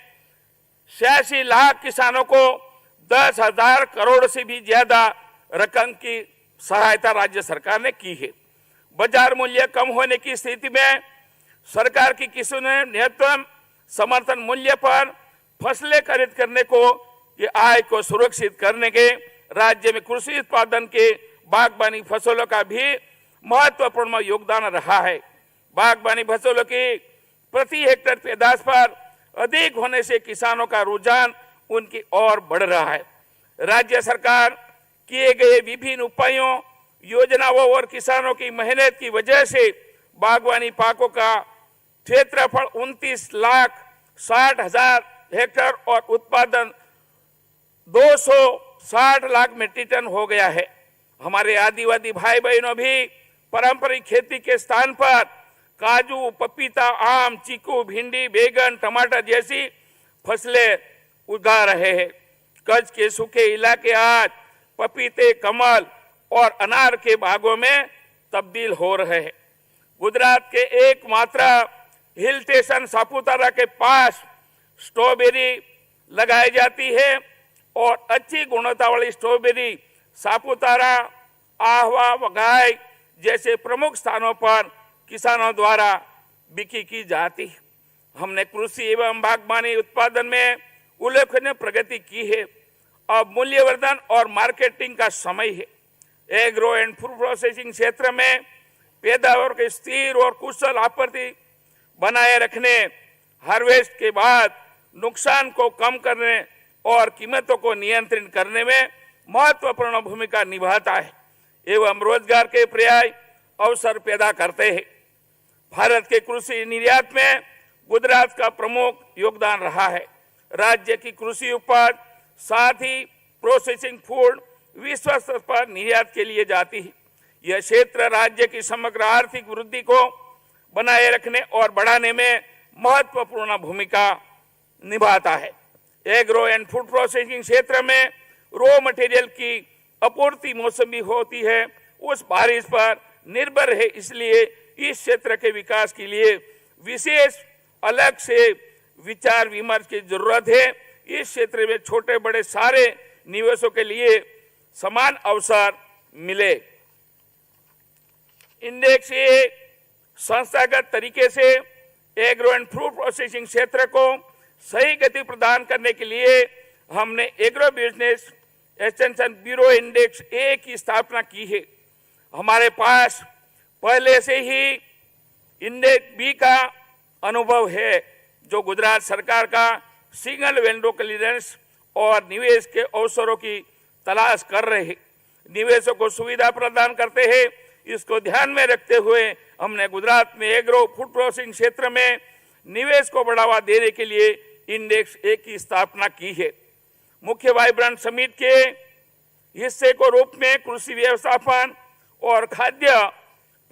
86 लाख किसानों को 10,000 करोड़ से भी ज्यादा रकम की सहायता राज्य सरकार ने की है। बाजार मूल्य कम होने की स्थिति में सरकार की किसानों ने न्यूनतम समर्थन मूल्य पर फसलें खरीद करने को ये आय को सुरक्षित करने के राज्य में कृषि उत्पादन के बागबानी फसलों का भी महत्वपूर्ण योगदान रहा है। बागबानी फसलों की प्रति हेक्टेयर पैदाश पर अधिक होने से किसानों का रुझान उनकी ओर बढ़ रहा है। राज्य सरकार किए गए विभिन्न उपायों, योजनाओं और किसानों की मेहनत की वजह से बागवानी पाकों का क्षेत्रफल 29,60,000 हेक्टेयर और उत्पादन 260 लाख मीट्रिक टन हो गया है। हमारे आदिवासी भाई बहनों भी पारंपरिक खेती के स्थान पर काजू, पपीता, आम, चीकू, भिंडी, बैगन, टमाटर जैसी फसलें उगा रहे हैं। कच्छ के सूखे इलाके आज पपीते, कमल और अनार के बागों में तब्दील हो रहे हैं। गुजरात के एकमात्र हिल स्टेशन सापुतारा के पास स्ट्रॉबेरी लगाई जाती है और अच्छी गुणवत्ता वाली स्ट्रॉबेरी सापुतारा, आहवा, वघाई जैसे प्रमुख स्थानों पर किसानों द्वारा बिक्री की जाती है। हमने कृषि एवं बागवानी उत्पादन में उल्लेखनीय प्रगति की है। अब मूल्यवर्धन और मार्केटिंग का समय है। एग्रो एंड फूड प्रोसेसिंग क्षेत्र में पैदावार के स्थिर और कुशल आपूर्ति बनाए रखने, हार्वेस्ट के बाद नुकसान को कम करने और कीमतों को नियंत्रित करने में महत्वपूर्ण भूमिका निभाता है एवं रोजगार के पर्याय अवसर पैदा करते हैं। भारत के कृषि निर्यात में गुजरात का प्रमुख योगदान रहा है। राज्य की कृषि उपज साथ ही प्रोसेसिंग फूड विश्व स्तर पर निर्यात के लिए जाती है। यह क्षेत्र राज्य की समग्र आर्थिक वृद्धि को बनाए रखने और बढ़ाने में महत्वपूर्ण भूमिका निभाता है। एग्रो एंड फूड प्रोसेसिंग क्षेत्र में रॉ मटेरियल की आपूर्ति मौसमी होती है, उस बारिश पर निर्भर है। इसलिए इस क्षेत्र के विकास के लिए विशेष अलग से विचार विमर्श की जरूरत है। इस क्षेत्र में छोटे बड़े सारे निवेशों के लिए समान अवसर मिले। इंडेक्स ये संस्थागत तरीके से एग्रो एंड फूड प्रोसेसिंग क्षेत्र को सही गति प्रदान करने के लिए हमने agro business extension bureau index A की स्थापना की है। हमारे पास पहले से ही इंडेक्स बी का अनुभव है, जो गुजरात सरकार का सिंगल विंडो क्लियरेंस और निवेश के अवसरों की तलाश कर रहे हैं, निवेशों को सुविधा प्रदान करते हैं। इसको ध्यान में रखते हुए हमने गुजरात में एग्रो फूड प्रोसेसिंग क्षेत्र में निवेश को बढ़ावा देने के लिए इंडेक्स ए की स्थापना की है। मुख्य वाइब्रेंट समिट के हिस्से को रूप में कृषि व्यवस्थापन और खाद्य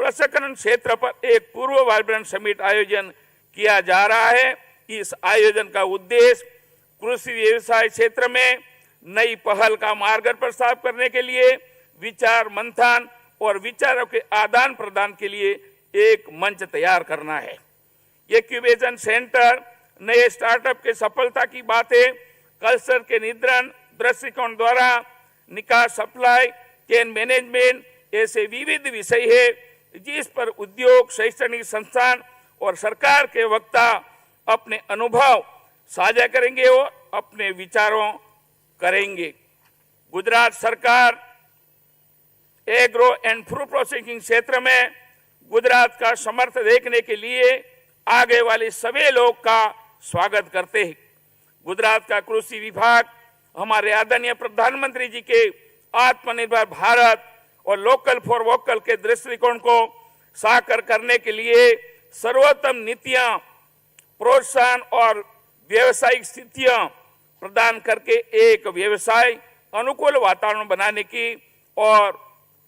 प्रसंस्करण क्षेत्र पर एक पूर्व वाइब्रेंट समिट आयोजन किया जा रहा है। इस आयोजन का उद्देश्य कृषि व्यवसाय क्षेत्र में नई पहल का मार्ग प्रस्ताव करने के लिए विचार मंथन और विचारों के आदान प्रदान के लिए एक मंच तैयार करना है। इंक्यूबेशन सेंटर नए स्टार्टअप के सफलता की बातें, कल्चर के नियंत्रण दृष्टिकोण द्वारा निकास, सप्लाई चेन मैनेजमेंट ऐसे विविध विषय है जिस पर उद्योग, शैक्षणिक संस्थान और सरकार के वक्ता अपने अनुभव साझा करेंगे और अपने विचारों करेंगे। गुजरात सरकार एग्रो एंड फूड प्रोसेसिंग क्षेत्र में गुजरात का समर्थन देखने के लिए आगे वाले सभी लोग का स्वागत करते हैं। गुजरात का कृषि विभाग हमारे आदरणीय प्रधानमंत्री जी के आत्मनिर्भर भारत और लोकल फॉर वोकल के दृष्टिकोण को साकार करने के लिए सर्वोत्तम नीतियां, प्रोत्साहन और व्यावसायिक स्थितियां प्रदान करके एक व्यवसाय अनुकूल वातावरण बनाने की और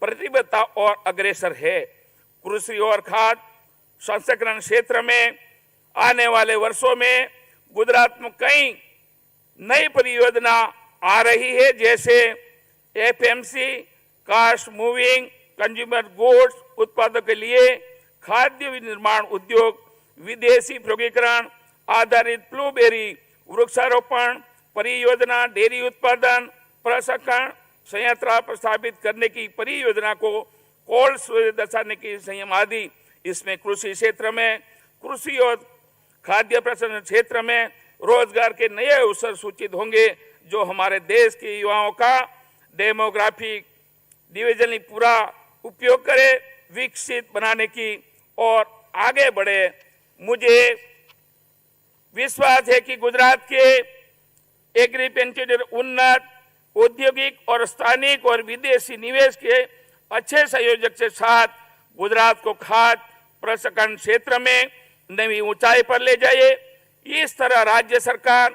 प्रतिबद्धता और अग्रसर है। कृषि और खाद्य संस्करण क्षेत्र में आने वाले वर्षों में गुजरात में कई नई परियोजना आ रही है, जैसे FMC, fast moving consumer goods उत्पादों के लिए खाद्य विनिर्माण उद्योग, विदेशी प्रौद्योगिकरण आधारित ब्लूबेरी वृक्षारोपण परियोजना, डेयरी उत्पादन प्रसंस्करण संयंत्र प्रस्तावित करने की परियोजना को कोल्ड स्टोरेज दर्शाने की संयम आदि। इसमें कृषि क्षेत्र में, कृषि और खाद्य प्रसंस्करण क्षेत्र में रोजगार के नए अवसर सूचित होंगे, जो हमारे देश के युवाओं का डेमोग्राफिक डिवीजन पूरा उपयोग करे, विकसित बनाने की और आगे बढ़े। मुझे विश्वास है कि गुजरात के एग्रीकल्चर उन्नत औद्योगिक और स्थानीय और विदेशी निवेश के अच्छे संयोजक के साथ गुजरात को खाद्य प्रसंस्करण क्षेत्र में नई ऊंचाई पर ले जाए। इस तरह राज्य सरकार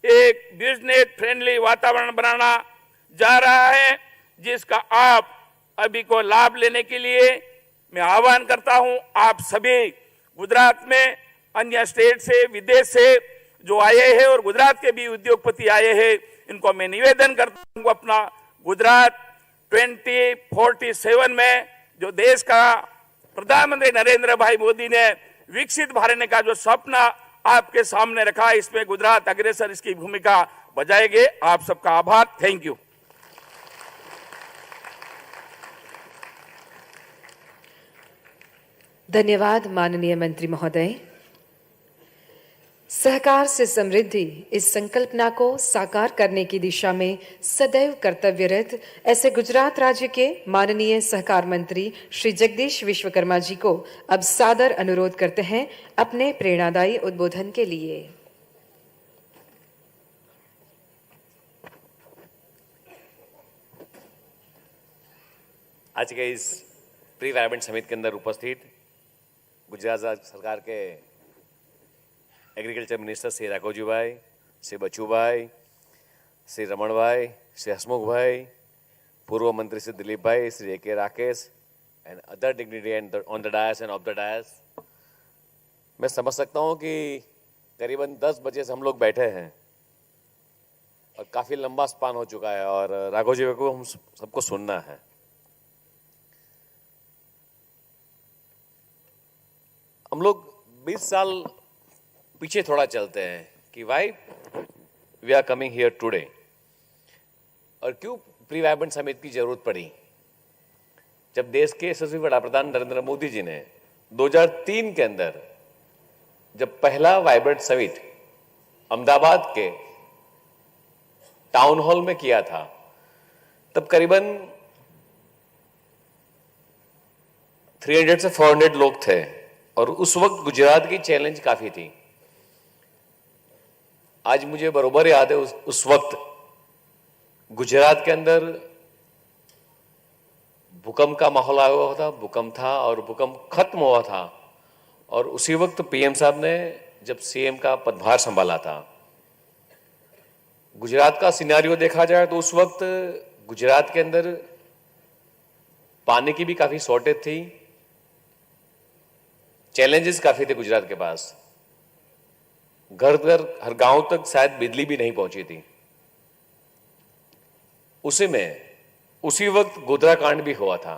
एक बिजनेस फ्रेंडली वातावरण बनाना जा रहा है, जिसका आप अभी को लाभ लेने के लिए मैं आह्वान करता हूं। आप सभी गुजरात में अन्य स्टेट से, विदेश से जो आए हैं और गुजरात के भी उद्योगपति आए हैं, इनको मैं निवेदन करता हूं अपना गुजरात 2047 में जो देश का प्रधानमंत्री नरेंद्र भाई मोदी ने विकसित भारत का जो सपना आपके सामने रखा, इसमें गुजरात अग्रसर इसकी भूमिका बजाएंगे। आप सबका आभार। Thank you. धन्यवाद माननीय मंत्री महोदय। सहकार से समृद्धि इस संकल्पना को साकार करने की दिशा में सदैव कर्तव्यरत ऐसे गुजरात राज्य के माननीय सहकार मंत्री श्री जगदीश विश्वकर्मा जी को अब सादर अनुरोध करते हैं अपने प्रेरणादायी उद्बोधन के लिए। आज के इस प्री वाइब्रेंट समिट के अंदर उपस्थित गुजरात राज्य सरकार के एग्रीकल्चर मिनिस्टर श्री राघवजी भाई, श्री बच्चू भाई, श्री रमण भाई, श्री हसमुख भाई, पूर्व मंत्री Shri Dilip bhai, Shri A K. Rakesh and other dignity and on the dais and off the dais. मैं समझ सकता हूँ कि करीबन 10 बजे से हम लोग बैठे हैं और काफ़ी लंबा स्पान हो चुका है और राघवजी भाई को हम सबको सुनना है। हम लोग 20 साल पीछे थोड़ा चलते हैं कि why we are coming here today और क्यों प्री वाइब्रेंट समिट की जरूरत पड़ी। जब देश के यशस्वी वड़ा प्रधान नरेंद्र मोदी जी ने 2003 के अंदर जब पहला वाइब्रेंट समिट अहमदाबाद के टाउन हॉल में किया था, तब करीबन 300 से 400 लोग थे और उस वक्त गुजरात की चैलेंज काफी थी। आज मुझे बरोबर याद है उस वक्त गुजरात के अंदर भूकंप का माहौल आया हुआ था, भूकंप था और भूकंप खत्म हुआ था और उसी वक्त पीएम साहब ने जब सीएम का पदभार संभाला था। गुजरात का सिनेरियो देखा जाए तो उस वक्त गुजरात के अंदर पानी की भी काफी शॉर्टेज थी, चैलेंजेस काफी थे गुजरात के पास। घर घर हर गांव तक शायद बिजली भी नहीं पहुंची थी। उसी वक्त गोधरा कांड भी हुआ था।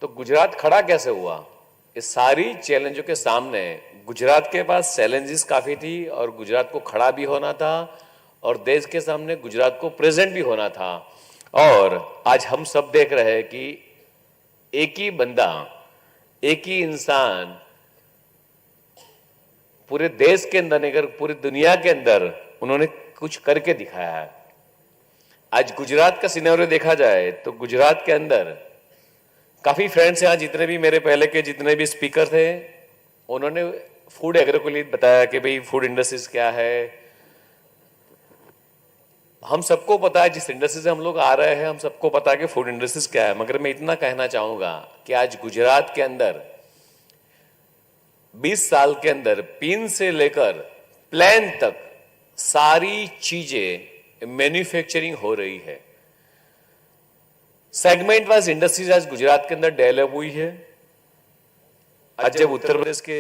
तो गुजरात खड़ा कैसे हुआ? इस सारी चैलेंजों के सामने गुजरात के पास चैलेंजेस काफी थी और गुजरात को खड़ा भी होना था और देश के सामने गुजरात को प्रेजेंट भी होना था। और आज हम सब देख रहे हैं कि एक ही बंदा, एक ही इंसान पूरे देश के अंदर नहीं कर पूरी दुनिया के अंदर उन्होंने कुछ करके दिखाया है। आज गुजरात का सिनेरियो देखा जाए तो गुजरात के अंदर काफी फ्रेंड्स हैं, जितने भी मेरे पहले के जितने भी स्पीकर थे उन्होंने फूड एग्रो के लिए बताया कि भाई फूड इंडस्ट्रीज क्या है। हम सबको पता है जिस इंडस्ट्री से हम लोग आ रहे हैं, हम सबको पता है कि फूड इंडस्ट्रीज क्या है। मगर मैं इतना कहना चाहूंगा कि आज गुजरात के अंदर 20 साल के अंदर पिन से लेकर प्लान तक सारी चीजें मैन्युफैक्चरिंग हो रही है। सेगमेंट वाइज इंडस्ट्रीज आज गुजरात के अंदर डेवलप हुई है। आज जब उत्तर प्रदेश के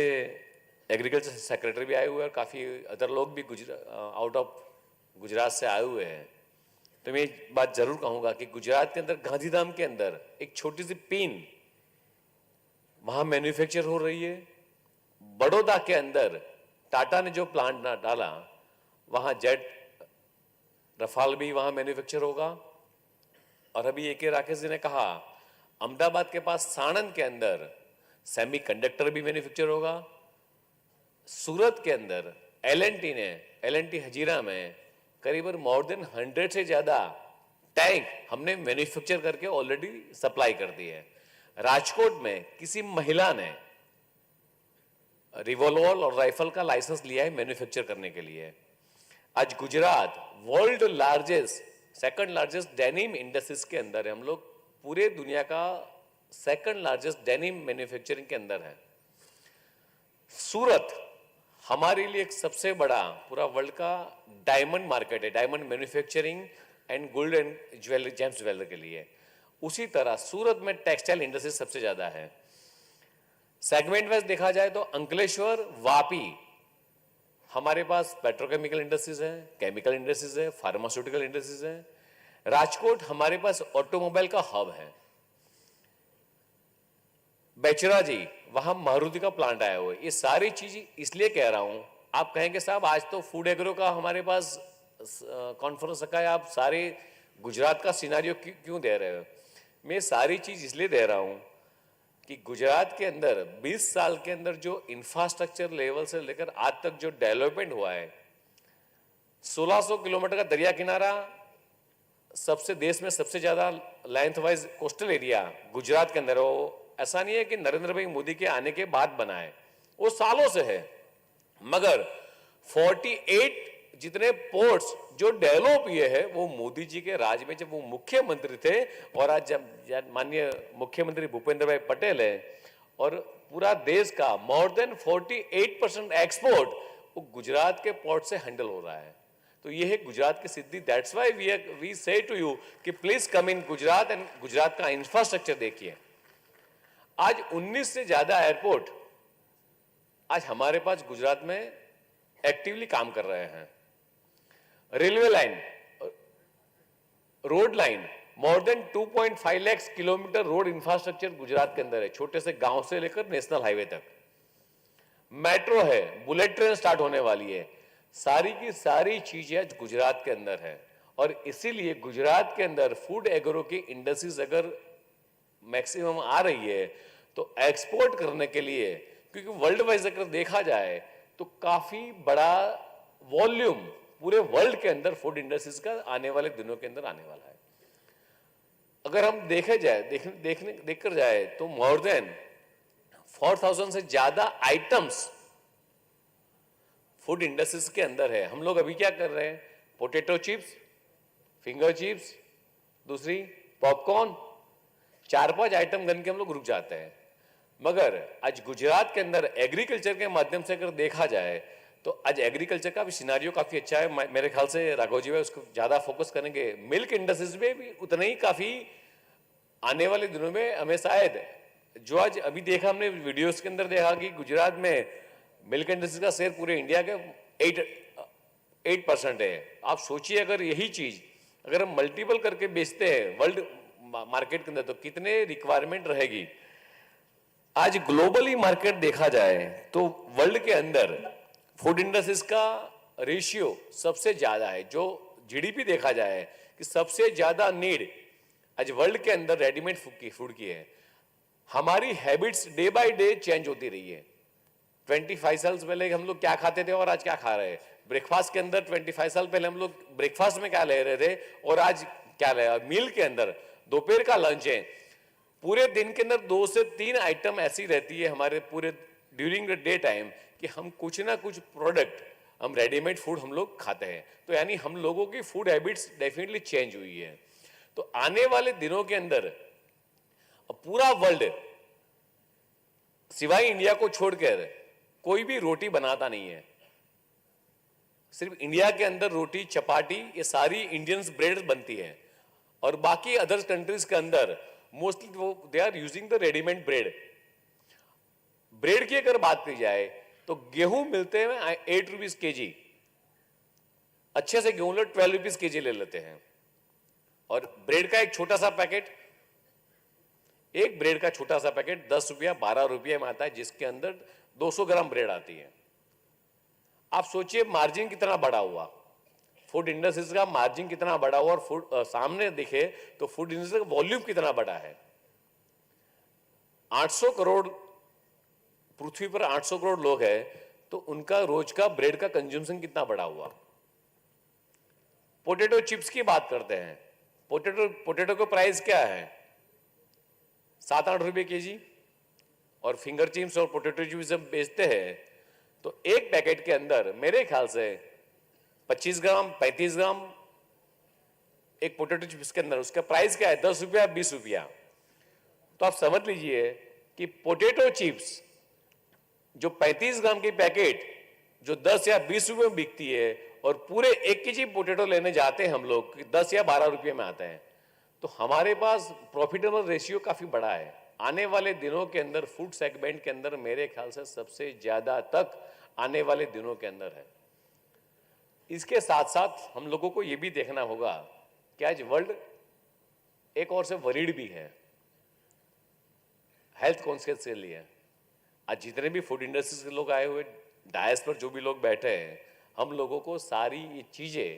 एग्रीकल्चर सेक्रेटरी भी आए हुए हैं और काफी अदर लोग भी आउट ऑफ गुजरात से आए हुए हैं, तो मैं एक बात जरूर कहूंगा कि गुजरात के अंदर गांधीधाम के अंदर एक छोटी सी पिन वहां मैन्युफैक्चर हो रही है। बड़ौदा के अंदर टाटा ने जो प्लांट डाला वहां जेट रफाल भी वहां मैन्युफैक्चर होगा। और अभी एक राकेश जी ने कहा अहमदाबाद के पास साणंद के अंदर सेमीकंडक्टर भी मैन्युफैक्चर होगा। सूरत के अंदर एल&टी हजीरा में करीबन मोर देन 100 से ज्यादा टैंक हमने मैन्युफैक्चर करके ऑलरेडी सप्लाई कर दी है। राजकोट में किसी महिला ने रिवॉल्वर और राइफल का लाइसेंस लिया है मैन्युफैक्चर करने के लिए। आज Gujarat world largest second largest denim industries के अंदर है। हम लोग पूरे दुनिया का सेकंड लार्जेस्ट डेनिम मैन्युफैक्चरिंग के अंदर है। सूरत हमारे लिए एक सबसे बड़ा पूरा वर्ल्ड का डायमंड मार्केट है, diamond manufacturing and gold and jewellery James jewellery के लिए। उसी तरह सूरत में टेक्सटाइल इंडस्ट्री सबसे ज्यादा है। सेगमेंट वाइज देखा जाए तो अंकलेश्वर वापी हमारे पास पेट्रोकेमिकल इंडस्ट्रीज है, केमिकल इंडस्ट्रीज है, फार्मास्यूटिकल इंडस्ट्रीज है। राजकोट हमारे पास ऑटोमोबाइल का हब है। बेचरा जी वहां मारुति का प्लांट आया हुआ है। ये सारी चीज इसलिए कह रहा हूं, आप कहेंगे साहब आज तो फूड एग्रो का हमारे पास कॉन्फ्रेंस रखा है, आप सारे गुजरात का सिनारियो क्यों दे रहे हो? मैं सारी चीज इसलिए दे रहा हूं कि गुजरात के अंदर 20 साल के अंदर जो इंफ्रास्ट्रक्चर लेवल से लेकर आज तक जो डेवलपमेंट हुआ है, 1600 किलोमीटर का दरिया किनारा, सबसे देश में सबसे ज्यादा length wise coastal area Gujarat के अंदर। वो ऐसा नहीं है कि नरेंद्र भाई मोदी के आने के बाद बना है, वो सालों से है। मगर 48 जितने पोर्ट्स जो डेवलप हुए हैं वो मोदी जी के राज में जब वो मुख्यमंत्री थे, और आज जब माननीय मुख्यमंत्री भूपेंद्र भाई पटेल है, और पूरा देश का मोर देन 48% एक्सपोर्ट वो गुजरात के पोर्ट से हैंडल हो रहा है। तो ये है गुजरात की सिद्धि। दैट्स व्हाई वी से टू यू कि please come in Gujarat and Gujarat का इंफ्रास्ट्रक्चर देखिए। आज 19 से ज्यादा एयरपोर्ट आज हमारे पास गुजरात में एक्टिवली काम कर रहे हैं। Railway line, road line, more than 2.5 lakh kilometre road infrastructure Gujarat के अंदर है, छोटे से गांव से लेकर नेशनल हाईवे तक। मेट्रो है, बुलेट ट्रेन स्टार्ट होने वाली है। सारी की सारी चीजें आज गुजरात के अंदर है। और इसीलिए गुजरात के अंदर फूड एग्रो की इंडस्ट्रीज अगर मैक्सिमम आ रही है तो एक्सपोर्ट करने के लिए, क्योंकि वर्ल्ड वाइज अगर देखा जाए तो काफी बड़ा वॉल्यूम पूरे वर्ल्ड के अंदर फूड इंडस्ट्रीज का आने वाले दिनों के अंदर आने वाला है। अगर हम देखकर जाए तो मोर देन 4000 से ज्यादा आइटम्स फूड इंडस्ट्रीज के अंदर है। हम लोग अभी क्या कर रहे हैं? पोटैटो चिप्स, फिंगर चिप्स, दूसरी पॉपकॉर्न, 4-5 आइटम गन के हम लोग रुक जाते हैं। मगर आज गुजरात के अंदर एग्रीकल्चर के माध्यम से अगर देखा जाए तो आज एग्रीकल्चर का भी सिनारियो काफी अच्छा है। मेरे ख्याल से राघवजी भाई उसको ज्यादा फोकस करेंगे। मिल्क इंडस्ट्रीज में भी उतना ही काफी आने वाले दिनों में हमें शायद, जो आज अभी देखा हमने वीडियोस के अंदर देखा कि गुजरात में मिल्क इंडस्ट्रीज का शेयर पूरे इंडिया के 8% है। आप सोचिए अगर यही चीज अगर हम मल्टीपल करके बेचते हैं वर्ल्ड मार्केट के अंदर तो कितने रिक्वायरमेंट रहेगी। आज ग्लोबली मार्केट देखा जाए तो वर्ल्ड के अंदर फूड इंडस्ट्रीज का रेशियो सबसे ज्यादा है। जो जीडीपी देखा जाए कि सबसे ज्यादा नीड आज वर्ल्ड के अंदर रेडीमेड फूड की है। हमारी habits day by day change होती रही है। 25 साल पहले हम लोग क्या खाते थे और आज क्या खा रहे हैं। ब्रेकफास्ट के अंदर 25 साल पहले हम लोग ब्रेकफास्ट में क्या ले रहे थे और आज क्या ले रहे हैं। मील के अंदर दोपहर का लंच है, पूरे दिन के अंदर 2 से 3 आइटम ऐसी रहती है हमारे पूरे ड्यूरिंग द डे टाइम कि हम कुछ ना कुछ प्रोडक्ट हम रेडीमेड फूड हम लोग खाते हैं। तो यानी हम लोगों की फूड हैबिट्स डेफिनेटली चेंज हुई है। तो आने वाले दिनों के अंदर पूरा वर्ल्ड सिवाय इंडिया को छोड़कर कोई भी रोटी बनाता नहीं है। सिर्फ इंडिया के अंदर रोटी चपाती ये सारी इंडियंस ब्रेड बनती है, और बाकी अदर कंट्रीज के अंदर मोस्टली वो they are using the readymade bread. Bread की अगर बात की जाए तो गेहूं मिलते हैं 8 रुपीज के जी, अच्छे से गेहूं लो 12 रुपीज के जी ले लेते हैं, और ब्रेड का एक छोटा सा पैकेट, एक ब्रेड का छोटा सा पैकेट 10 रुपया 12 रुपये में आता है, जिसके अंदर 200 ग्राम ब्रेड आती है। आप सोचिए मार्जिन कितना बड़ा हुआ, फूड इंडस्ट्रीज का मार्जिन कितना बड़ा हुआ, और फूड सामने दिखे तो फूड इंडस्ट्री का वॉल्यूम कितना बड़ा है। 800 करोड़ पृथ्वी पर 800 करोड़ लोग हैं, तो उनका रोज का ब्रेड का कंज्यूमशन कितना बड़ा हुआ। पोटैटो चिप्स की बात करते हैं, पोटैटो का प्राइस क्या है 7-8 रुपए के जी, और फिंगर चिप्स और पोटैटो चिप्स जब बेचते हैं तो एक पैकेट के अंदर मेरे ख्याल से 25 ग्राम 35 ग्राम एक पोटैटो चिप्स के अंदर, उसका प्राइस क्या है 10 रुपया 20 रुपया। तो आप समझ लीजिए कि पोटैटो चिप्स जो 35 ग्राम की पैकेट जो 10 या 20 रुपए में बिकती है, और पूरे 1 केजी पोटैटो लेने जाते हैं हम लोग 10 या 12 रुपये में आते हैं, तो हमारे पास प्रॉफिटेबल रेशियो काफी बड़ा है। आने वाले दिनों के अंदर फूड सेगमेंट के अंदर मेरे ख्याल से सबसे ज्यादा तक आने वाले दिनों के अंदर है। इसके साथ साथ हम लोगों को यह भी देखना होगा कि आज वर्ल्ड एक और से वरीड भी है, हेल्थ कॉन्शियस के लिए। आज जितने भी फूड इंडस्ट्रीज के लोग आए हुए, डायस पर जो भी लोग बैठे हैं, हम लोगों को सारी ये चीजें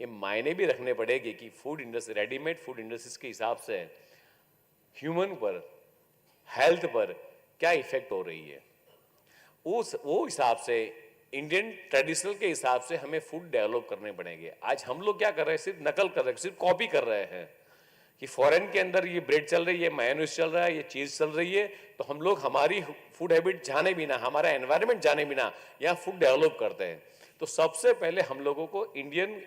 ये मायने भी रखने पड़ेगी कि food industry, readymade food industries के हिसाब से ह्यूमन पर, हेल्थ पर क्या इफेक्ट हो रही है, वो हिसाब से इंडियन ट्रेडिशनल के हिसाब से हमें फूड डेवलप करने पड़ेंगे। आज हम लोग क्या कर रहे हैं, सिर्फ नकल कर रहे हैं, सिर्फ कॉपी कर रहे हैं कि फॉरेन के अंदर ये ब्रेड चल रही है, मेयोनीज चल रहा है, ये चीज चल रही है, तो हम लोग हमारी फूड हैबिट जाने बिना, हमारा एनवायरनमेंट जाने बिना यहाँ फूड डेवलप करते हैं। तो सबसे पहले हम लोगों को इंडियन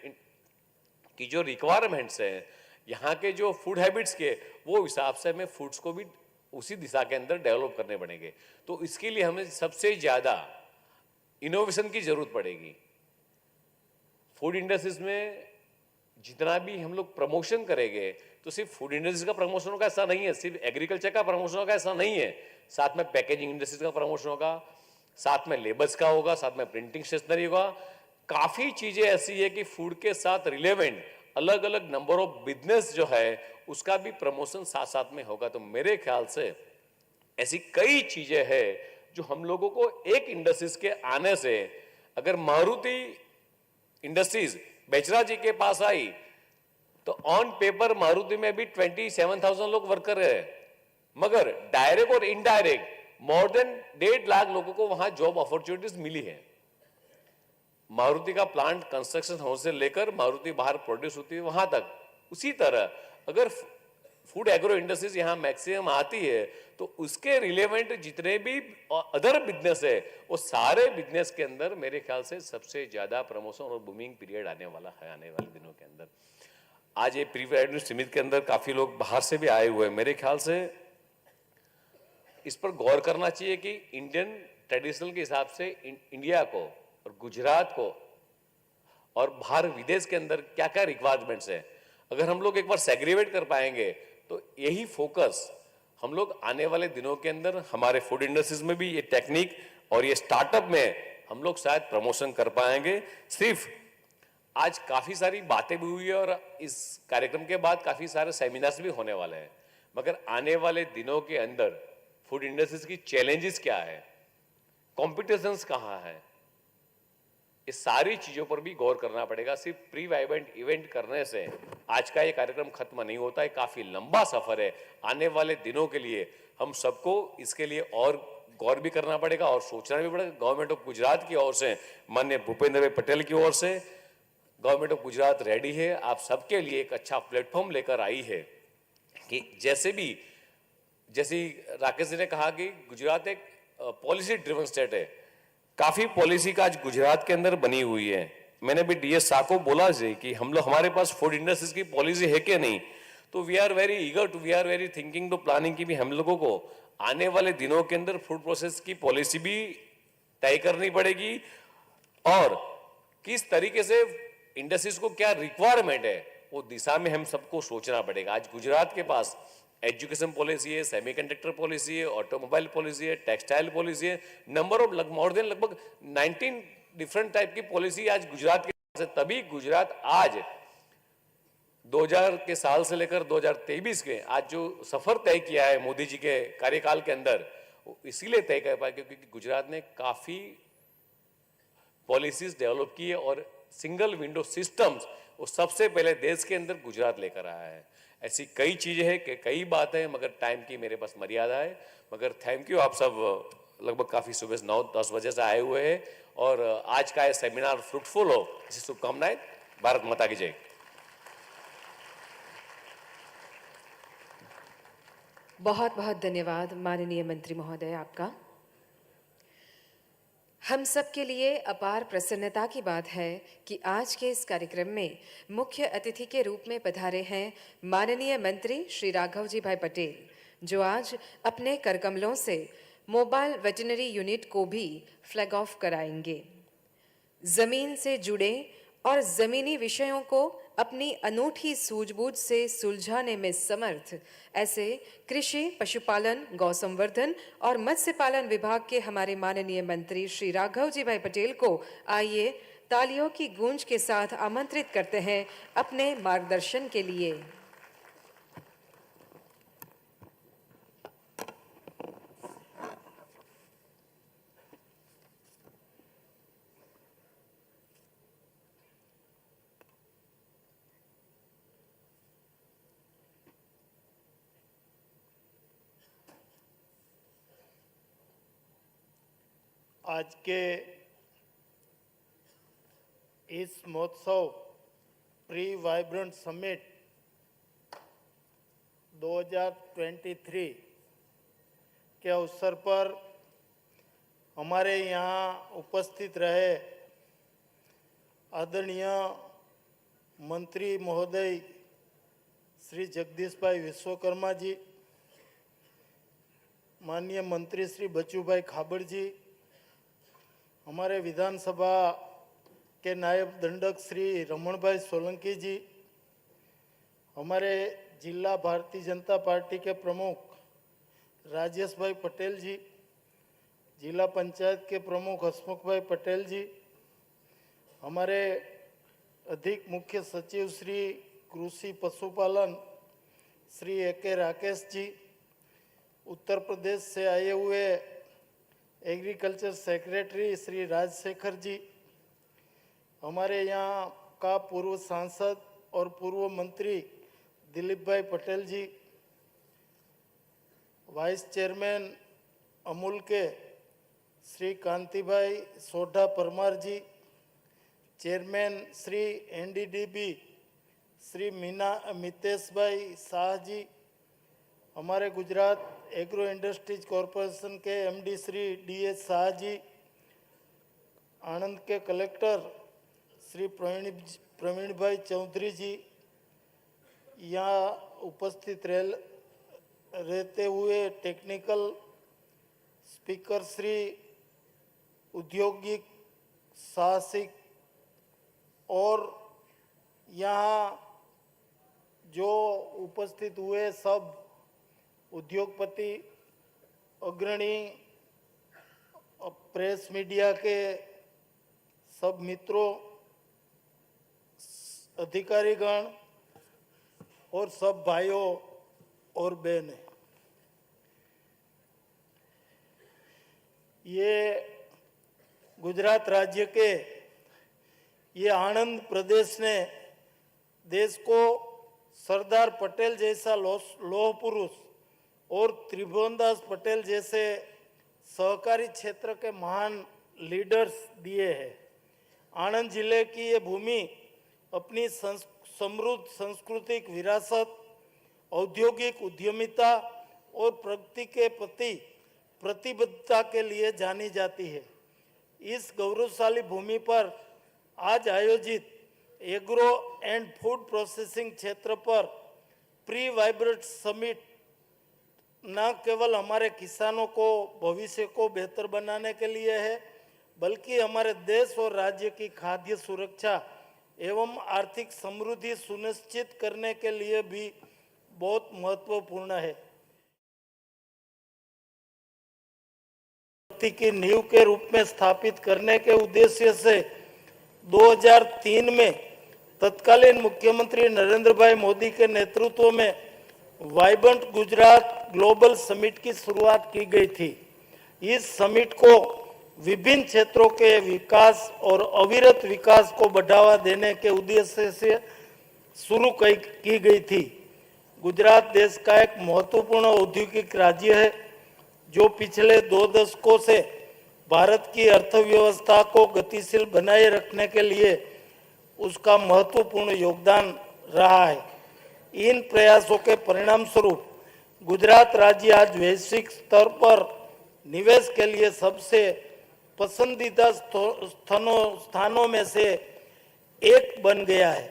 की जो रिक्वायरमेंट्स हैं, यहाँ के जो फूड हैबिट्स के, वो हिसाब से हमें फूड्स को भी उसी दिशा के अंदर डेवलप करने पड़ेंगे। तो इसके लिए हमें सबसे ज्यादा इनोवेशन की जरूरत पड़ेगी। फूड इंडस्ट्रीज में जितना भी हम लोग प्रमोशन करेंगे, तो सिर्फ फूड इंडस्ट्रीज का प्रमोशन होगा ऐसा नहीं है, सिर्फ एग्रीकल्चर का प्रमोशन होगा ऐसा नहीं है, साथ में पैकेजिंग इंडस्ट्रीज का प्रमोशन होगा, साथ में लेबर्स का होगा, साथ में प्रिंटिंग स्टेशनरी होगा। काफी चीजें ऐसी है कि फूड के साथ रिलेवेंट अलग अलग नंबर ऑफ बिजनेस जो है उसका भी प्रमोशन साथ साथ में होगा। तो मेरे ख्याल से ऐसी कई चीजें हैं जो हम लोगों को एक इंडस्ट्रीज के आने से, अगर मारुति इंडस्ट्रीज बेचरा जी के पास आई तो ऑन पेपर मारुति में भी 27,000 लोग वर्क कर रहे हैं, मगर डायरेक्ट और इनडायरेक्ट मोर देन 1.5 लाख लोगों को वहां जॉब अपॉर्चुनिटीज मिली है। मारुति का प्लांट कंस्ट्रक्शन हाउस से लेकर मारुति बाहर प्रोड्यूस होती है वहां तक। उसी तरह अगर फूड एग्रो इंडस्ट्रीज यहां मैक्सिमम आती है तो उसके रिलेवेंट जितने भी अदर बिजनेस है, वो सारे बिजनेस के अंदर मेरे ख्याल से सबसे ज्यादा प्रमोशन और बूमिंग पीरियड आने वाला है आने वाले दिनों के अंदर। आज ये प्री समिट के अंदर काफी लोग बाहर से भी आए हुए हैं। मेरे ख्याल से इस पर गौर करना चाहिए कि इंडियन ट्रेडिशनल के हिसाब से इंडिया को और गुजरात को और बाहर विदेश के अंदर क्या क्या रिक्वायरमेंट्स है, अगर हम लोग एक बार सेग्रीगेट कर पाएंगे तो यही फोकस हम लोग आने वाले दिनों के अंदर हमारे फूड इंडस्ट्रीज में भी ये टेक्निक और ये स्टार्टअप में हम लोग शायद प्रमोशन कर पाएंगे। सिर्फ आज काफी सारी बातें भी हुई है और इस कार्यक्रम के बाद काफी सारे सेमिनार्स भी होने वाले हैं, मगर आने वाले दिनों के अंदर फूड इंडस्ट्रीज की चैलेंजेस क्या है, कॉम्पिटिशंस कहाँ है, इस सारी चीजों पर भी गौर करना पड़ेगा। सिर्फ प्री वाइब्रेंट इवेंट करने से आज का ये कार्यक्रम खत्म नहीं होता है, काफी लंबा सफर है। आने वाले दिनों के लिए हम सबको इसके लिए और गौर भी करना पड़ेगा और सोचना भी पड़ेगा। गवर्नमेंट ऑफ गुजरात की ओर से, माननीय भूपेंद्र भाई पटेल की ओर से गवर्नमेंट ऑफ गुजरात रेडी है, आप सबके लिए एक अच्छा प्लेटफॉर्म लेकर आई है कि जैसे राकेश जी ने कहा कि गुजरात एक पॉलिसी ड्रिवन स्टेट है, काफी पॉलिसी का आज गुजरात के अंदर बनी हुई है। मैंने भी डीएस शाह को बोला जी कि हम लोग हमारे पास फूड इंडस्ट्रीज की पॉलिसी है कि नहीं, तो we are very eager to, we are very thinking to planning की भी हम लोगों को आने वाले दिनों के अंदर फूड प्रोसेस की पॉलिसी भी तय करनी पड़ेगी और किस तरीके से इंडस्ट्रीज को क्या रिक्वायरमेंट है, वो दिशा में हम सबको सोचना पड़ेगा। आज गुजरात के पास एजुकेशन पॉलिसी है, सेमीकंडक्टर पॉलिसी है, ऑटोमोबाइल पॉलिसी है, टेक्सटाइल पॉलिसी है, नंबर ऑफ मोर देन लगभग 19 डिफरेंट टाइप की पॉलिसी आज गुजरात के पास है। तभी गुजरात आज 2000 के साल से लेकर 2023 के आज जो सफर तय किया है मोदी जी के कार्यकाल के अंदर, वो इसीलिए तय कर पाया क्योंकि गुजरात ने काफी पॉलिसीज डेवलप की है और सिंगल विंडो सिस्टम्स वो सबसे पहले देश के अंदर गुजरात लेकर आया है। ऐसी कई चीजें हैं कि कई बातें हैं, मगर टाइम की मेरे पास मर्यादा है। मगर थैंक यू, आप सब लगभग काफी सुबह 9-10 बजे से आए हुए हैं और आज का ये सेमिनार फ्रूटफुल हो, इसी शुभकामनाएं। भारत माता की जय। बहुत बहुत धन्यवाद माननीय मंत्री महोदय आपका। हम सब के लिए अपार प्रसन्नता की बात है कि आज के इस कार्यक्रम में मुख्य अतिथि के रूप में पधारे हैं माननीय मंत्री श्री राघवजी भाई पटेल, जो आज अपने करकमलों से मोबाइल वेटरनरी यूनिट को भी फ्लैग ऑफ कराएंगे। जमीन से जुड़े और जमीनी विषयों को अपनी अनूठी सूझबूझ से सुलझाने में समर्थ ऐसे कृषि, पशुपालन, गौ संवर्धन और मत्स्य पालन विभाग के हमारे माननीय मंत्री श्री राघवजी भाई पटेल को आइए तालियों की गूंज के साथ आमंत्रित करते हैं अपने मार्गदर्शन के लिए। आज के इस महोत्सव प्री वाइब्रेंट समिट 2023 के अवसर पर हमारे यहाँ उपस्थित रहे आदरणीय मंत्री महोदय श्री जगदीश भाई विश्वकर्मा जी, माननीय मंत्री श्री बच्चू भाई खाबड़ जी, हमारे विधानसभा के नायब दंडक श्री रमण भाई सोलंकी जी, हमारे जिला भारतीय जनता पार्टी के प्रमुख राजेश भाई पटेल जी, जिला पंचायत के प्रमुख हसमुख भाई पटेल जी, हमारे अधिक मुख्य सचिव श्री कृषि पशुपालन श्री ए.के. राकेश जी, उत्तर प्रदेश से आए हुए एग्रीकल्चर सेक्रेटरी श्री राजशेखर जी, हमारे यहाँ का पूर्व सांसद और पूर्व मंत्री दिलीप भाई पटेल जी, वाइस चेयरमैन अमूल के श्री कांति भाई सोढ़ा परमार जी, चेयरमैन श्री एनडीडीबी श्री मितेश भाई शाह जी, हमारे गुजरात एग्रो इंडस्ट्रीज कॉरपोरेशन के एमडी श्री डी.एस. शाह जी, आनंद के कलेक्टर श्री प्रवीण भाई चौधरी जी, यहाँ उपस्थित रहते हुए टेक्निकल स्पीकर श्री औद्योगिक साहसिक और यहाँ जो उपस्थित हुए सब उद्योगपति, अग्रणी, प्रेस मीडिया के सब मित्रों, अधिकारीगण और सब भाइयों और बहनें, ये गुजरात राज्य के ये आनंद प्रदेश ने देश को सरदार पटेल जैसा लौह पुरुष और त्रिभुवनदास पटेल जैसे सहकारी क्षेत्र के महान लीडर्स दिए हैं। आनंद जिले की ये भूमि अपनी समृद्ध सांस्कृतिक विरासत, औद्योगिक उद्यमिता और प्रगति के प्रति प्रतिबद्धता के लिए जानी जाती है। इस गौरवशाली भूमि पर आज आयोजित एग्रो एंड फूड प्रोसेसिंग क्षेत्र पर प्री वाइब्रेंट समिट न केवल हमारे किसानों को भविष्य को बेहतर बनाने के लिए है, बल्कि हमारे देश और राज्य की खाद्य सुरक्षा एवं आर्थिक समृद्धि सुनिश्चित करने के लिए भी बहुत महत्वपूर्ण है। की नींव के रूप में स्थापित करने के उद्देश्य से 2003 में तत्कालीन मुख्यमंत्री नरेंद्र भाई मोदी के नेतृत्व में वाइब्रेंट गुजरात ग्लोबल समिट की शुरुआत की गई थी। इस समिट को विभिन्न क्षेत्रों के विकास और अविरत विकास को बढ़ावा देने के उद्देश्य से शुरू की गई थी। गुजरात देश का एक महत्वपूर्ण औद्योगिक राज्य है जो पिछले 2 दशकों से भारत की अर्थव्यवस्था को गतिशील बनाए रखने के लिए उसका महत्वपूर्ण योगदान रहा है। इन प्रयासों के परिणाम स्वरूप गुजरात राज्य आज वैश्विक स्तर पर निवेश के लिए सबसे पसंदीदा स्थानों में से एक बन गया है।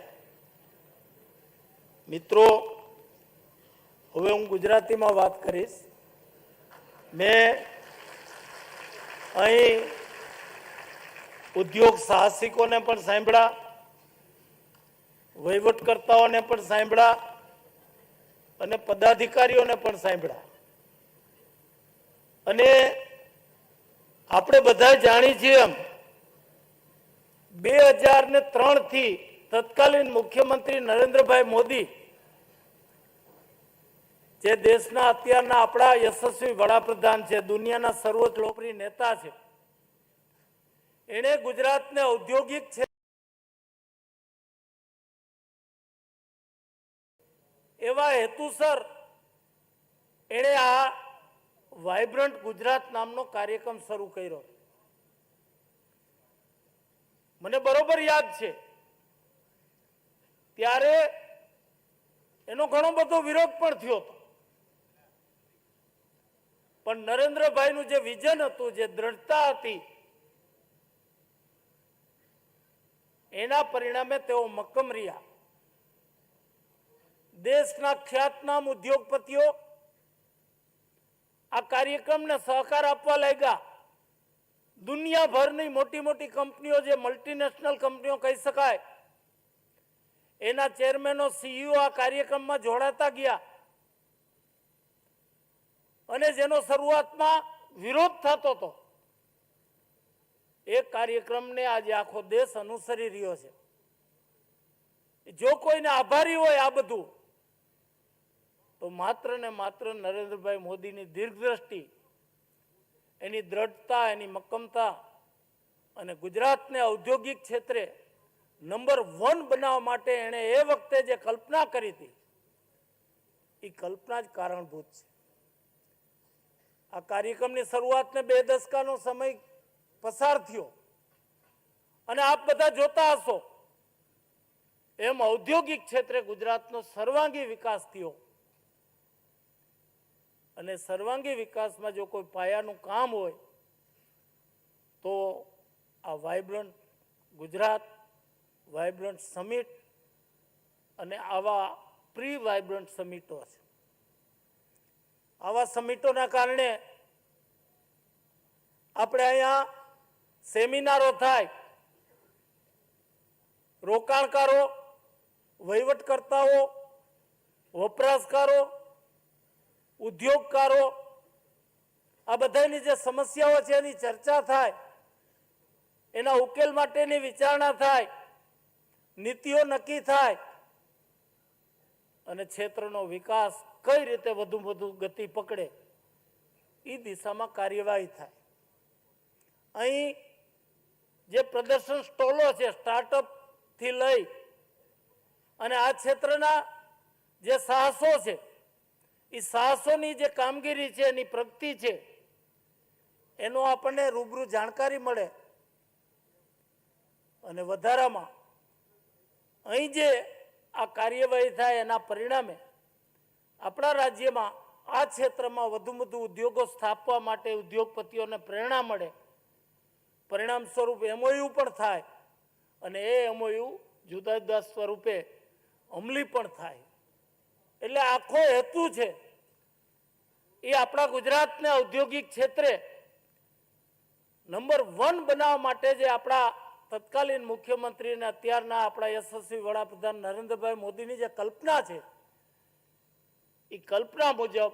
मित्रों, હવે હું ગુજરાતીમાં વાત કરીશ। मैं અહીં ઉદ્યોગ સાહસિકોને પણ સાંભળ્યા, વહીવટકર્તાઓને પણ સાંભળ્યા અને પદાધિકારીઓને પણ સાંભળ્યા અને આપણે બધા જાણી છીએ એમ 2003 થી તત્કાલીન મુખ્યમંત્રી નરેન્દ્રભાઈ મોદી જે દેશના અત્યારના આપણા યશસ્વી વડાપ્રધાન છે, દુનિયાના સર્વોચ્ચ લોકપ્રિય નેતા છે, એણે ગુજરાતને ઔદ્યોગિક છે એવા હેતુસર એણે આ વાઇબ્રન્ટ ગુજરાત નામનો કાર્યક્રમ શરૂ કર્યો। મને બરોબર યાદ છે ત્યારે એનો ઘણો બધો વિરોધ પણ થયો હતો, પણ નરેન્દ્રભાઈનું જે વિઝન હતું, જે દ્રઢતા હતી, એના પરિણામે તેઓ મક્કમ રહ્યા। દેશના ખ્યાતનામ ઉદ્યોગપતિઓ આ કાર્યક્રમને સહકાર આપવા લાગ્યા। દુનિયાભરની મોટી મોટી કંપનીઓ, જે મલ્ટીનેશનલ કંપનીઓ કહી શકાય, એના ચેરમેનો, સીઈઓ આ કાર્યક્રમમાં જોડાતા ગયા અને જેનો શરૂઆતમાં વિરોધ થતો હતો, એ કાર્યક્રમને આજે આખો દેશ અનુસરી રહ્યો છે। જો કોઈને આભારી હોય આ બધું, તો માત્ર ને માત્ર નરેન્દ્રભાઈ મોદીની દીર્ઘદ્રષ્ટિ, એની દ્રઢતા, એની મક્કમતા અને ગુજરાતને ઔદ્યોગિક ક્ષેત્રે નંબર 1 બનાવવા માટે એણે એ વખતે જે કલ્પના કરી હતી, એ કલ્પના જ કારણભૂત છે। આ કાર્યક્રમની શરૂઆતને 2 દશકાનો સમય પસાર થયો અને આપ બધા જોતા હશો એમ ઔદ્યોગિક ક્ષેત્રે ગુજરાતનો સર્વાંગી વિકાસ થયો અને સર્વાંગી વિકાસમાં જો કોઈ પાયાનું કામ હોય તો આ વાઇબ્રન્ટ ગુજરાત, વાઇબ્રન્ટ સમિટ અને આવા પ્રી વાઇબ્રન્ટ સમિટો છે। આવા સમિટોના કારણે આપણે અહીંયા સેમિનારો થાય, રોકાણકારો, વહીવટકર્તાઓ, વપરાશકારો, ઉદ્યોગકારો, આ બધાની જે સમસ્યાઓ છે એની ચર્ચા થાય, એના ઉકેલ માટેની વિચારણા થાય, નીતિઓ નક્કી થાય અને ક્ષેત્રનો વિકાસ કઈ રીતે વધુ ગતિ પકડે એ દિશામાં કાર્યવાહી થાય। અહીં જે પ્રદર્શન સ્ટોલો છે, સ્ટાર્ટઅપ થી લઈ અને આ ક્ષેત્રના જે સાહસો છે, એ સાહસોની જે કામગીરી છે, એની પ્રગતિ છે, એનો આપણને રૂબરૂ જાણકારી મળે અને વધારામાં અહીં જે આ કાર્યવાહી થાય એના પરિણામે આપણા રાજ્યમાં આ ક્ષેત્રમાં વધુ ઉદ્યોગો સ્થાપવા માટે ઉદ્યોગપતિઓને પ્રેરણા મળે। પરિણામ સ્વરૂપ MOU પણ થાય અને એ MOU જુદા જુદા સ્વરૂપે અમલી પણ થાય। એટલે આખો હેતુ છે એ આપણા ગુજરાતને ઔદ્યોગિક ક્ષેત્રે નંબર 1 બનાવવા માટે જે આપણા તત્કાલીન મુખ્યમંત્રી અને અત્યારના આપણા યશસ્વી વડાપ્રધાન નરેન્દ્રભાઈ મોદીની જે કલ્પના છે, એ કલ્પના મુજબ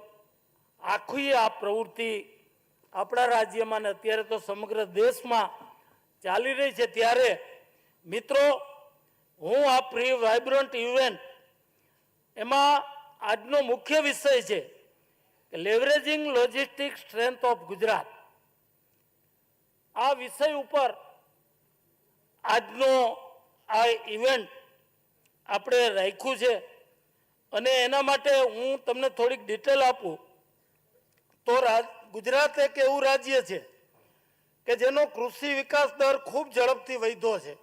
આખી આ પ્રવૃત્તિ આપણા રાજ્યમાં ને અત્યારે તો સમગ્ર દેશમાં ચાલી રહી છે. ત્યારે મિત્રો, હું આ પ્રી વાઇબ્રન્ટ ઇવેન્ટ એમાં આજનો મુખ્ય વિષય છે લેવરેજિંગ લોજિસ્ટિક સ્ટ્રેન્થ ઓફ ગુજરાત. આ વિષય ઉપર આજનો આ ઇવેન્ટ આપણે રાખ્યું છે અને એના માટે હું તમને થોડીક ડિટેલ આપું તો ગુજરાત એક એવું રાજ્ય છે કે જેનો કૃષિ વિકાસ દર ખૂબ ઝડપથી વધ્યો છે.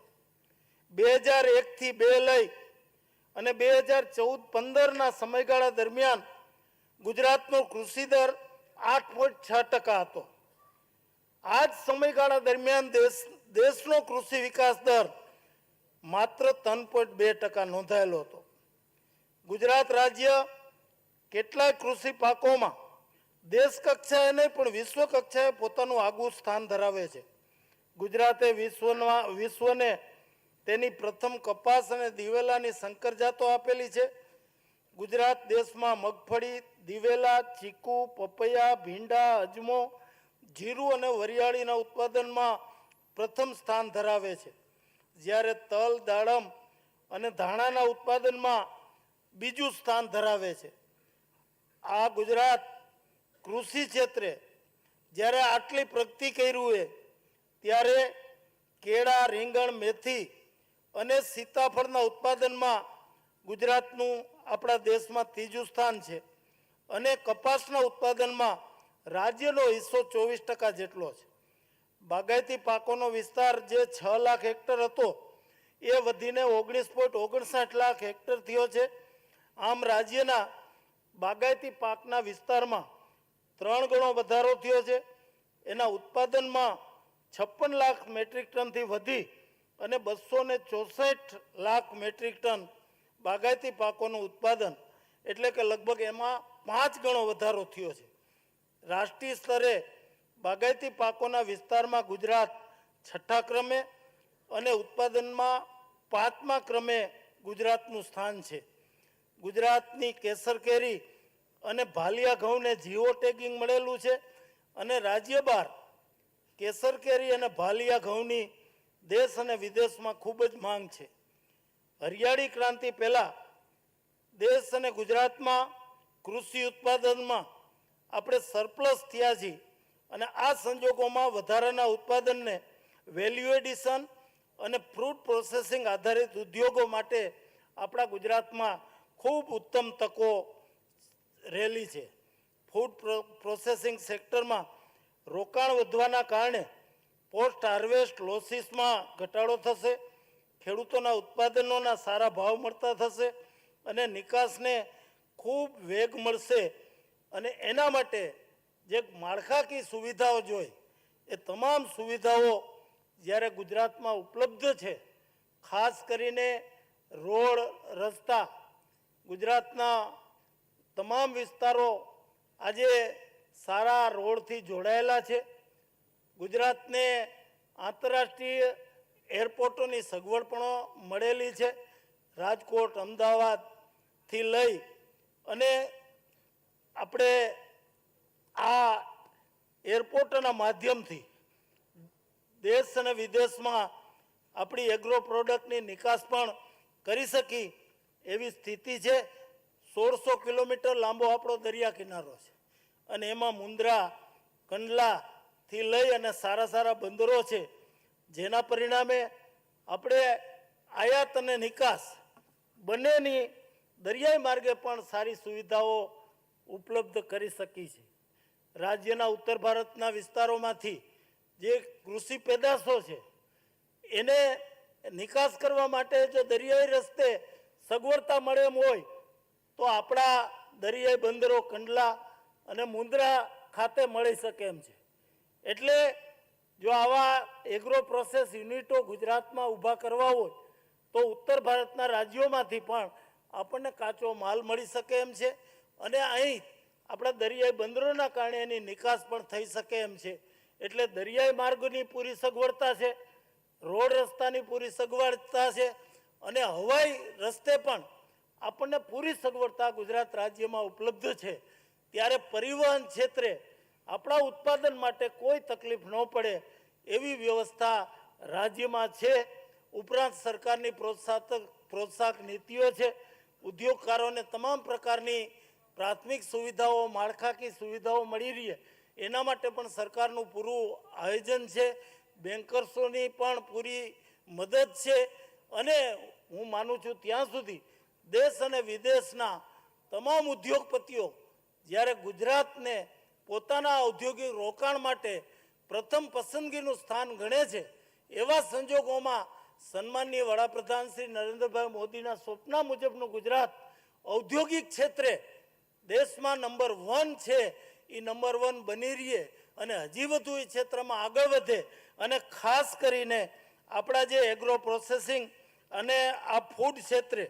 2001 થી 2 લઈ અને 2014-15ના સમયગાળા દરમિયાન ગુજરાતનો કૃષિ દર 8.6% હતો. આ જ સમયગાળા દરમિયાન દેશનો કૃષિ વિકાસ દર માત્ર 3.2% નોંધાયેલો હતો. ગુજરાત રાજ્ય કેટલાય કૃષિ પાકોમાં દેશ કક્ષાએ નહીં પણ વિશ્વ કક્ષાએ પોતાનું આગવું સ્થાન ધરાવે છે. ગુજરાતે વિશ્વને તેની પ્રથમ કપાસ અને દિવેલાની સંકર જાતો આપેલી છે. ગુજરાત દેશમાં મગફળી, દિવેલા, ચીકુ, પપૈયા, ભીંડા, અજમો, જીરું અને વરિયાળીના ઉત્પાદનમાં પ્રથમ સ્થાન ધરાવે છે, જ્યારે તલ, દાડમ અને ધાણાના ઉત્પાદનમાં બીજું સ્થાન ધરાવે છે. આ ગુજરાત કૃષિ ક્ષેત્રે જ્યારે આટલી પ્રગતિ કર્યું હોય ત્યારે કેળા, રીંગણ, મેથી અને સીતાફળના ઉત્પાદનમાં ગુજરાતનું આપણા દેશમાં ત્રીજું સ્થાન છે અને કપાસના ઉત્પાદનમાં રાજ્યનો હિસ્સો 24% જેટલો છે. બાગાયતી પાકોનો વિસ્તાર જે 6 લાખ હેક્ટર હતો એ વધીને 19.59 લાખ હેક્ટર થયો છે. આમ રાજ્યના બાગાયતી પાકના વિસ્તારમાં 3 ગણો વધારો થયો છે. એના ઉત્પાદનમાં 56 લાખ મેટ્રિક ટનથી વધી અને 264 લાખ મેટ્રિક ટન બાગાયતી પાકોનું ઉત્પાદન, એટલે કે લગભગ એમાં 5 ગણો વધારો થયો છે. રાષ્ટ્રીય સ્તરે બાગાયતી પાકોના વિસ્તારમાં ગુજરાત 6ઠ્ઠા ક્રમે અને ઉત્પાદનમાં 5મા ક્રમે ગુજરાતનું સ્થાન છે. ગુજરાતની કેસર કેરી અને ભાલિયા ઘઉંને જીઓ ટેગિંગ મળેલું છે અને રાજ્ય બહાર કેસર કેરી અને ભાલિયા ઘઉંની દેશ અને વિદેશમાં ખૂબ જ માંગ છે. હરિયાળી ક્રાંતિ પહેલા દેશ અને ગુજરાતમાં કૃષિ ઉત્પાદનમાં આપણે સરપ્લસ થયા છીએ અને આ સંજોગોમાં વધારાના ઉત્પાદનને વેલ્યુ એડિશન અને ફ્રૂટ પ્રોસેસિંગ આધારિત ઉદ્યોગો માટે આપણા ગુજરાતમાં ખૂબ ઉત્તમ તકો રહેલી છે. ફૂડ પ્રોસેસિંગ સેક્ટરમાં રોકાણ વધવાના કારણે પોસ્ટ હાર્વેસ્ટ લોસીસમાં ઘટાડો થશે, ખેડૂતોના ઉત્પાદનોના સારા ભાવ મળતા થશે અને નિકાસને ખૂબ વેગ મળશે. અને એના માટે જે માળખાકીય સુવિધાઓ જોઈએ એ તમામ સુવિધાઓ જ્યારે ગુજરાતમાં ઉપલબ્ધ છે, ખાસ કરીને રોડ, રસ્તા, ગુજરાતના તમામ વિસ્તારો આજે સારા રોડથી જોડાયેલા છે. ગુજરાતને આંતરરાષ્ટ્રીય એરપોર્ટોની સગવડ પણ મળેલી છે. રાજકોટ, અમદાવાદથી લઈ અને આપણે આ એરપોર્ટના માધ્યમથી દેશ અને વિદેશમાં આપણી એગ્રો પ્રોડક્ટની નિકાસ પણ કરી શકી એવી સ્થિતિ છે. 1600 કિલોમીટર લાંબો આપણો દરિયા કિનારો છે અને એમાં મુન્દ્રા, કંડલાથી લઈ અને સારા સારા બંદરો છે, જેના પરિણામે આપણે આયાત અને નિકાસ બંનેની દરિયાઈ માર્ગે પણ સારી સુવિધાઓ ઉપલબ્ધ કરી શકી છે. રાજ્યના ઉત્તર ભારતના વિસ્તારોમાંથી જે કૃષિ પેદાશો છે એને નિકાસ કરવા માટે જો દરિયાઈ રસ્તે સગવડતા મળે એમ હોય તો આપણા દરિયાઈ બંદરો કંડલા અને મુન્દ્રા ખાતે મળી શકે એમ છે. એટલે જો આવા એગ્રો પ્રોસેસ યુનિટો ગુજરાતમાં ઊભા કરવા હોય તો ઉત્તર ભારતના રાજ્યોમાંથી પણ આપણને કાચો માલ મળી શકે એમ છે અને અહીં આપણા દરિયાઈ બંદરોના કારણે એની નિકાસ પણ થઈ શકે એમ છે. એટલે દરિયાઈ માર્ગની પૂરી સગવડતા છે, રોડ રસ્તાની પૂરી સગવડતા છે અને હવાઈ રસ્તે પણ આપણને પૂરી સગવડતા ગુજરાત રાજ્યમાં ઉપલબ્ધ છે. ત્યારે પરિવહન ક્ષેત્રે આપણા ઉત્પાદન માટે કોઈ તકલીફ ન પડે એવી વ્યવસ્થા રાજ્યમાં છે. ઉપરાંત સરકારની પ્રોત્સાહક નીતિઓ છે. ઉદ્યોગકારોને તમામ પ્રકારની પ્રાથમિક સુવિધાઓ, માળખાકીય સુવિધાઓ મળી રહે એના માટે પણ સરકારનું પૂરું આયોજન છે. બેન્કર્સોની પણ પૂરી મદદ છે અને હું માનું છું ત્યાં સુધી દેશ અને વિદેશના તમામ ઉદ્યોગપતિઓ જ્યારે ગુજરાતને પોતાના ઔદ્યોગિક રોકાણ માટે પ્રથમ પસંદગીનું સ્થાન ગણે છે એવા સંજોગોમાં સન્માનીય વડાપ્રધાન શ્રી નરેન્દ્રભાઈ મોદીના સ્વપ્ન મુજબનું ગુજરાત ઔદ્યોગિક ક્ષેત્રે દેશમાં નંબર 1 છે એ નંબર 1 બની રહીએ અને હજી વધુ એ ક્ષેત્રમાં આગળ વધે અને ખાસ કરીને આપણા જે એગ્રો પ્રોસેસિંગ અને આ ફૂડ ક્ષેત્રે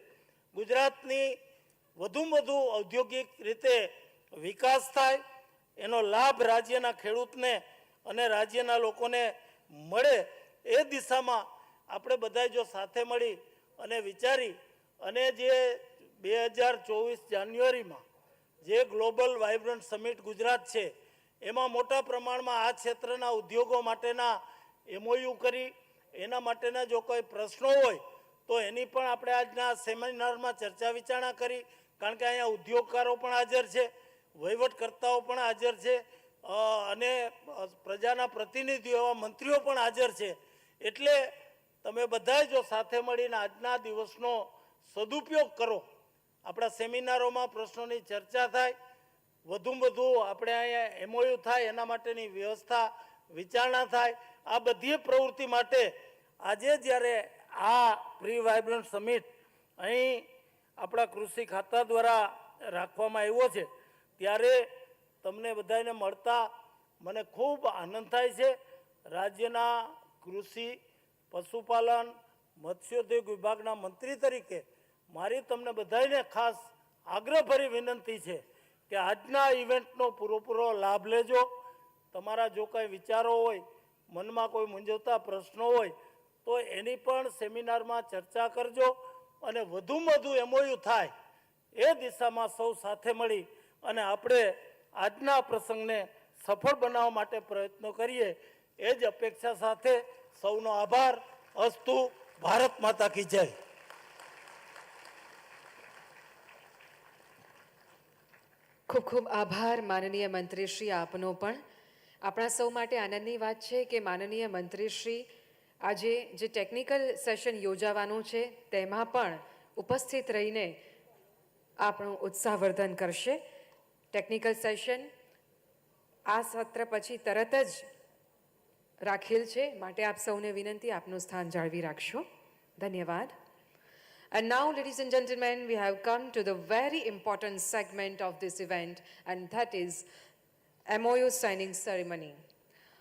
ગુજરાતની વધુમાં વધુ ઔદ્યોગિક રીતે વિકાસ થાય, એનો લાભ રાજ્યના ખેડૂતને અને રાજ્યના લોકોને મળે એ દિશામાં આપણે બધા જો સાથે મળી અને વિચારી અને જે 2024 જાન્યુઆરીમાં જે ગ્લોબલ વાઇબ્રન્ટ સમિટ ગુજરાત છે એમાં મોટા પ્રમાણમાં આ ક્ષેત્રના ઉદ્યોગો માટેના MOU કરી એના માટેના જો કોઈ પ્રશ્નો હોય તો એની પણ આપણે આજના સેમિનારમાં ચર્ચા વિચારણા કરી. કારણ કે અહીંયા ઉદ્યોગકારો પણ હાજર છે, વહીવટકર્તાઓ પણ હાજર છે અને પ્રજાના પ્રતિનિધિઓ એવા મંત્રીઓ પણ હાજર છે. એટલે તમે બધાએ જો સાથે મળીને આજના દિવસનો સદુપયોગ કરો, આપણા સેમિનારોમાં પ્રશ્નોની ચર્ચા થાય, વધુમાં વધુ આપણે અહીંયા MOU થાય એના માટેની વ્યવસ્થા વિચારણા થાય. આ બધી પ્રવૃત્તિ માટે આજે જ્યારે આ પ્રી વાઇબ્રન્ટ સમિટ અહીં આપણા કૃષિ ખાતા દ્વારા રાખવામાં આવ્યો છે ત્યારે તમને બધાને મળતા મને ખૂબ આનંદ થાય છે. રાજ્યના કૃષિ, પશુપાલન, મત્સ્યોદ્યોગ વિભાગના મંત્રી તરીકે મારી તમને બધાને ખાસ આગ્રહભરી વિનંતી છે કે આજના ઇવેન્ટનો પૂરેપૂરો લાભ લેજો. તમારા જો કંઈ વિચારો હોય, મનમાં કોઈ મૂંઝવતા પ્રશ્નો હોય તો એની પણ સેમિનારમાં ચર્ચા કરજો અને વધુમાં વધુ MOU થાય એ દિશામાં સૌ સાથે મળી અને આપણે આજના પ્રસંગને સફળ બનાવવા માટે પ્રયત્નો કરીએ એ જ અપેક્ષા સાથે સૌનો આભાર. અસ્તુ. ભારત માતા કી જય. ખૂબ ખૂબ આભાર માનનીય મંત્રીશ્રી આપનો પણ. આપણા સૌ માટે આનંદની વાત છે કે માનનીય મંત્રીશ્રી આજે જે ટેકનિકલ સેશન યોજાવાનું છે તેમાં પણ ઉપસ્થિત રહીને આપણું ઉત્સાહવર્ધન કરશે. ટેકનિકલ સેશન આ સત્ર પછી તરત જ રાખેલ છે, માટે આપ સૌને વિનંતી આપનું સ્થાન જાળવી રાખશો. ધન્યવાદ. And now, ladies and gentlemen, we have come to the very important segment of this event, and that is MOU signing ceremony.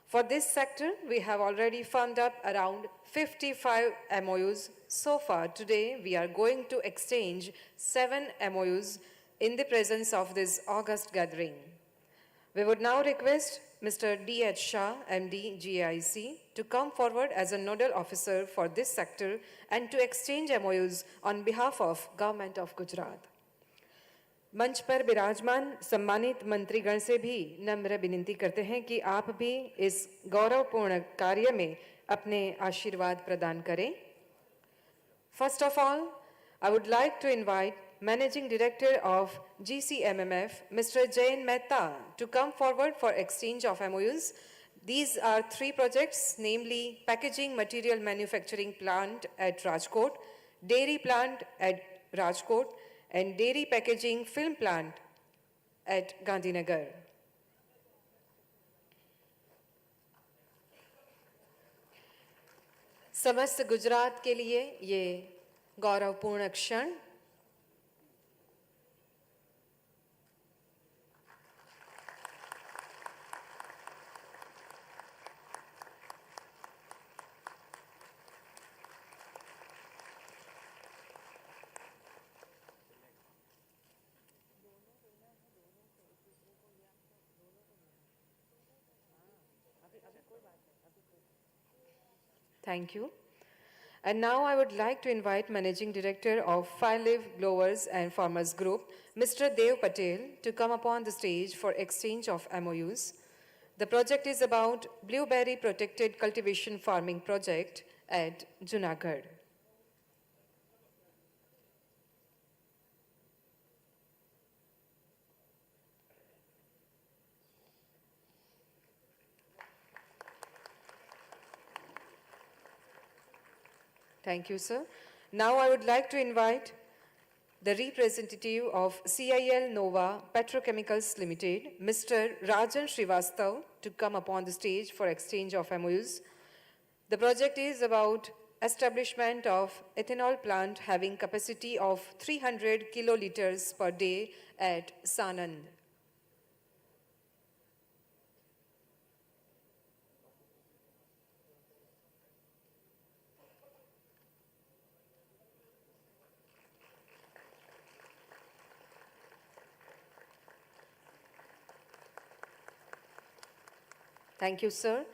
For this sector, we have already firmed up around 55 MOUs. So far, today, we are going to exchange 7 MOUs in the presence of this August gathering. We would now request Mr. D.H. Shah, MD, GIC, to come forward as a nodal officer for this sector and to exchange MOUs on behalf of Government of Gujarat. मंच पर विराजमान सम्मानित मंत्रीगण से भी नम्र विनती करते हैं कि आप भी इस गौरवपूर्ण कार्य में अपने आशीर्वाद प्रदान करें. First of all, I would like to invite Managing Director of GCMMF, Mr. Jain Mehta, to come forward for exchange of MOUs. These are 3 projects, namely Packaging Material Manufacturing Plant at Rajkot, Dairy Plant at Rajkot, and Dairy Packaging Film Plant at Gandhinagar. समस्त गुजरात के लिए ये गौरवपूर्ण क्षण. Thank you. And now I would like to invite Managing Director of Firelive Growers and Farmers Group, Mr. Dev Patel, to come upon the stage for exchange of MOUs. The project is about Blueberry Protected Cultivation Farming Project at Junagadh. Thank you, sir. Now I would like to invite the representative of CIL Nova Petrochemicals Limited, Mr. Rajan Srivastav, to come upon the stage for exchange of MOUs. The project is about establishment of ethanol plant having capacity of 300 kiloliters per day at Sanand. Thank you, sir.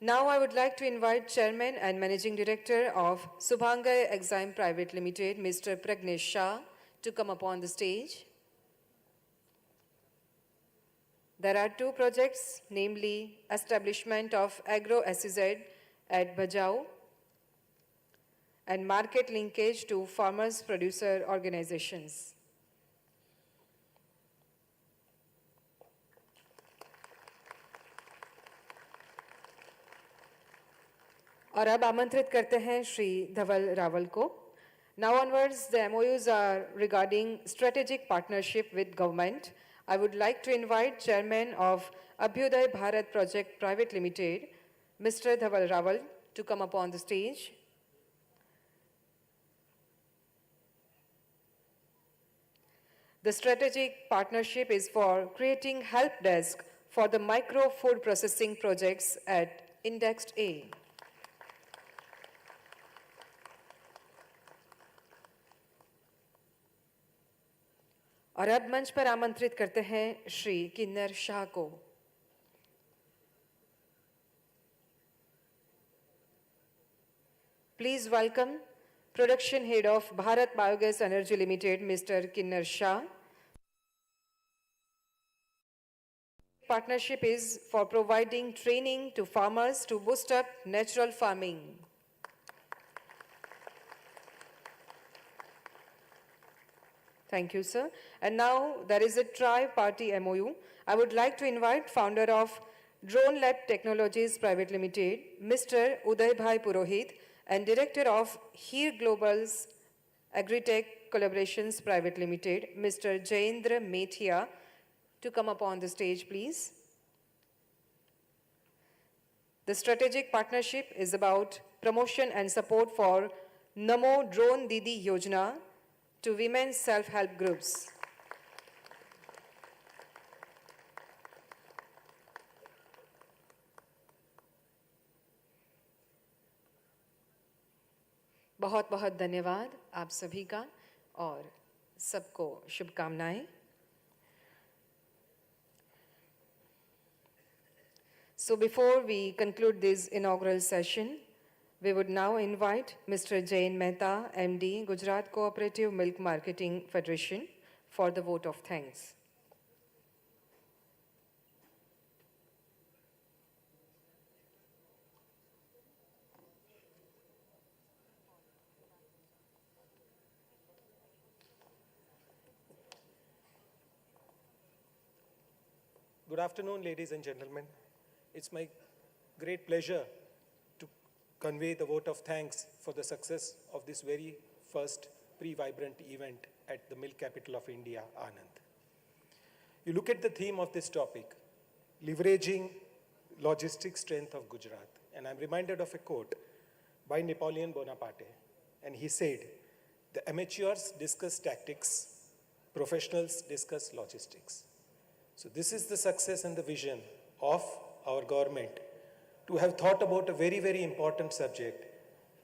Now I would like to invite Chairman and Managing Director of Subhangai Exime Private Limited, Mr. Pragnesh Shah, to come upon the stage. There are two projects, namely establishment of Agro SEZ at Bajau and market linkage to farmers producer organizations. और अब आमंत्रित करते हैं श्री धवल रावल को. Now onwards, the MOUs are regarding strategic partnership with government. I would like to invite Chairman of Abhyuday Bharat Project Private Limited, Mr. Dhaval Rawal, to come upon the stage. The strategic partnership is for creating help desk for the micro food processing projects at Indexed A. और अब मंच पर आमंत्रित करते हैं श्री किन्नर शाह को. Please welcome Production Head of Bharat Biogas Energy Limited, Mr. Kinnar Shah. Partnership is for providing training to farmers to boost up natural farming. Thank you, sir. And now there is a tri-party MOU. I would like to invite founder of Drone Lab Technologies Private Limited, Mr. Uday Bhai Purohit, and director of Here Global's Agritech Collaborations Private Limited, Mr. Jayendra Methia, to come upon the stage, please. The strategic partnership is about promotion and support for Namo Drone Didi Yojana to women's self-help groups. बहुत बहुत धन्यवाद आप सभी का और सबको शुभकामनाएं. So before we conclude this inaugural session, we would now invite Mr. Jain Mehta, MD, Gujarat Cooperative Milk Marketing Federation, for the vote of thanks. Good afternoon, ladies and gentlemen. It's my great pleasure to convey the vote of thanks for the success of this very first pre-vibrant event at the milk capital of India, Anand. You look at the theme of this topic, leveraging logistic strength of Gujarat, and I'm reminded of a quote by Napoleon Bonaparte, and he said, "The amateurs discuss tactics, professionals discuss logistics." So this is the success and the vision of our government to have thought about a very, very important subject,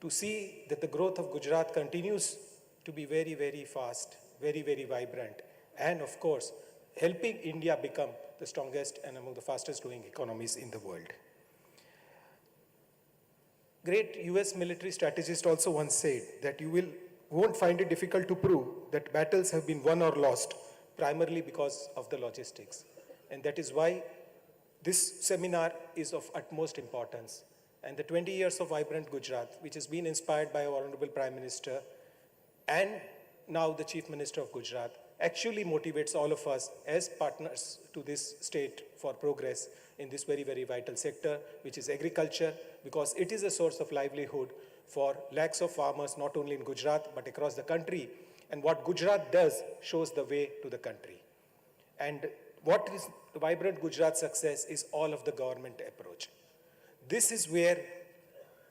to see that the growth of Gujarat continues to be very, very fast, very, very vibrant, and of course, helping India become the strongest and among the fastest growing economies in the world. great US military strategist also once said that you won't find it difficult to prove that battles have been won or lost primarily because of the logistics. And that is why this seminar is of utmost importance. And the 20 years of Vibrant Gujarat, which has been inspired by our Honorable Prime Minister and now the Chief Minister of Gujarat, actually motivates all of us as partners to this state for progress in this very, very vital sector, which is agriculture, because it is a source of livelihood for lakhs of farmers, not only in Gujarat, but across the country. And what Gujarat does shows the way to the country. And what is the Vibrant Gujarat success is all of the government approach. This is where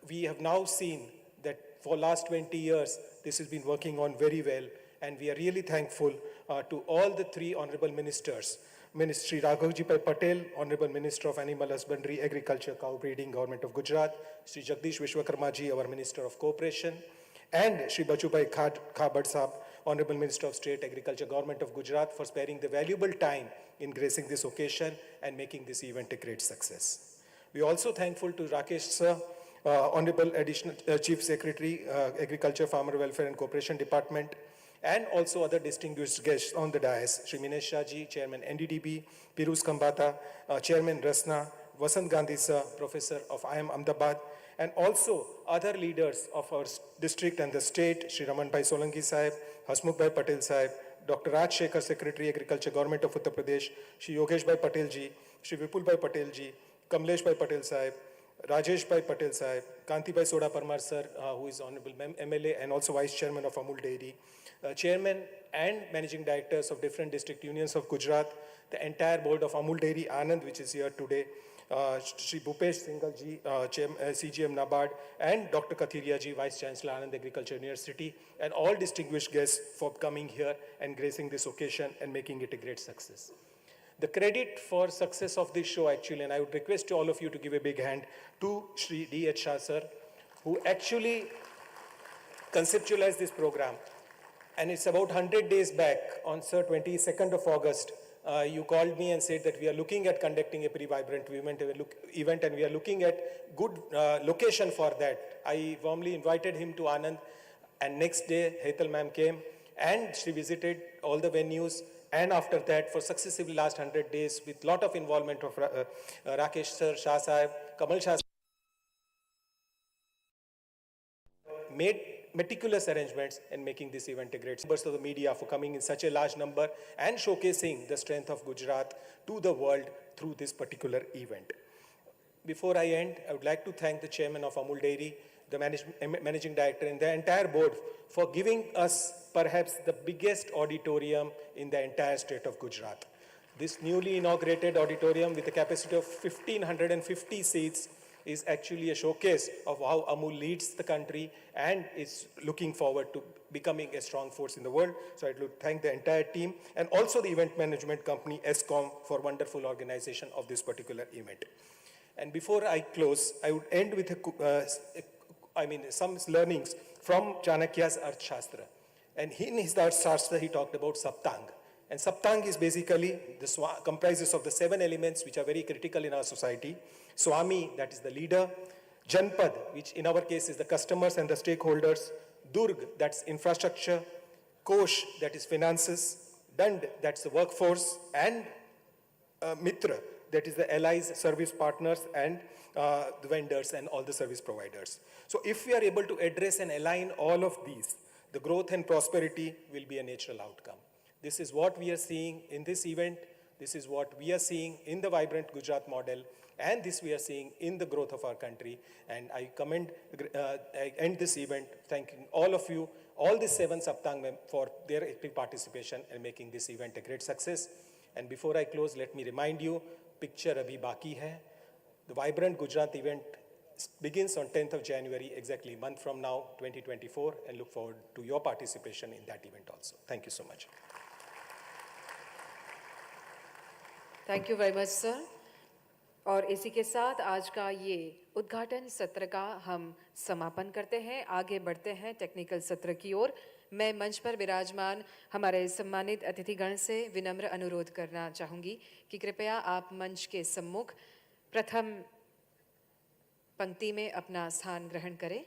we have now seen that for last 20 years, this has been working on very well. And we are really thankful to all the three honorable ministers, Ministry Raghavji Bhai Patel, Honorable Minister of Animal Husbandry, Agriculture, Cow Breeding, Government of Gujarat, Shri Jagdish Vishwakarmaji, our Minister of Cooperation, and Shri Bachubhai Khabad Sahab, Honorable Minister of State Agriculture, Government of Gujarat, for sparing the valuable time in gracing this occasion and making this event a great success. We are also thankful to Rakesh Sir, Honorable Additional Chief Secretary, Agriculture, Farmer Welfare and Cooperation Department, and also other distinguished guests on the dais, Shri Minesh Shahji, Chairman NDDB, Piruz Khambata, Chairman Rasna, Vasant Gandhi Sir, Professor of IIM Ahmedabad, and also other leaders of our district and the state, Shri Raman Bhai Solanki Sahib, Hasmukh Bhai Patel Sahib, Dr. Raj Shekhar, Secretary Agriculture, Government of Uttar Pradesh, Shri Yogesh Bhai Patel Ji, Shri Vipul Bhai Patel Ji, Kamlesh Bhai Patel Sahib, Rajesh Bhai Patel Sahib, Kanti Bhai Soda Parmar Sir, who is Honorable M.l.a. and also Vice Chairman of Amul Dairy, Chairman and Managing Directors of different district unions of Gujarat, the entire board of Amul Dairy Anand, which is here today, Shri Bhupesh Singhal Ji, CGM NABARD, and Dr. Kathiria Ji, Vice Chancellor Anand Agriculture University, and all distinguished guests for coming here and gracing this occasion and making it a great success. The credit for success of this show actually, and I would request all of you to give a big hand to Shri D.H. Shah Sir, who actually conceptualized this program. And it's about 100 days back, on 22nd of August, you called me and said that we are looking at conducting a pre-vibrant event and we are looking at good location for that. I warmly invited him to Anand, and next day, Hetal ma'am came and she visited all the venues. And after that, for successively last 100 days, with lot of involvement of Rakesh Sir, Shah Sahib, Kamal Shah Sahib, made meticulous arrangements in making this event a great success. Members of the media for coming in such a large number and showcasing the strength of Gujarat to the world through this particular event. Before I end, I would like to thank the chairman of Amul Dairy, the managing director, and the entire board for giving us perhaps the biggest auditorium in the entire state of Gujarat. This newly inaugurated auditorium with a capacity of 1,550 seats is actually a showcase of how Amul leads the country and is looking forward to becoming a strong force in the world. So I'd like to thank the entire team and also the event management company ESCOM for wonderful organization of this particular event. And before I close, I would end with some learnings from Chanakya's Arthashastra. And in his Arthashastra, he talked about Saptang. And Saptang is basically, comprises of the 7 elements which are very critical in our society. Swami, that is the leader. Janpad, which in our case is the customers and the stakeholders. Durg, that's infrastructure. Kosh, that is finances. Dand, that's the workforce. And Mitra, that is the allies, service partners, and the vendors and all the service providers. So if we are able to address and align all of these, the growth and prosperity will be a natural outcome. This is what we are seeing in this event. This is what we are seeing in the Vibrant Gujarat model. And this we are seeing in the growth of our country. And I end this event thanking all of you, all the 7 Saptang for their active participation and making this event a great success. And before I close, let me remind you, picture abhi baki hai. The Vibrant Gujarat event begins on 10th of January, exactly a month from now, 2024, and look forward to your participation in that event also. Thank you so much. Thank you very much sir. और इसी के साथ आज का ये उद्घाटन सत्र का हम समापन करते हैं, आगे बढ़ते हैं टेक्निकल सत्र की ओर। मैं मंच पर विराजमान हमारे सम्मानित अतिथिगण से विनम्र अनुरोध करना चाहूँगी कि कृपया आप मंच के सम्मुख प्रथम पंक्ति में अपना स्थान ग्रहण करें।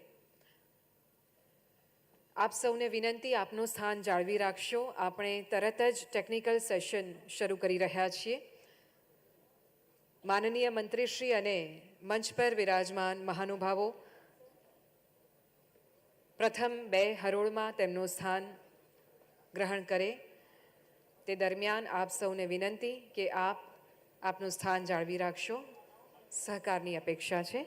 आप સૌને વિનંતી, આપનું સ્થાન જાળવી રાખશો। આપણે તરત જ ટેકનિકલ સેશન શરૂ કરી રહ્યા છીએ। માનનીય મંત્રીશ્રી અને મંચ પર વિરાજમાન મહાનુભાવો પ્રથમ 2 હરોળમાં તેમનું સ્થાન ગ્રહણ કરે તે દરમિયાન આપ સૌને વિનંતી કે આપનું સ્થાન જાળવી રાખશો। સહકારની અપેક્ષા છે।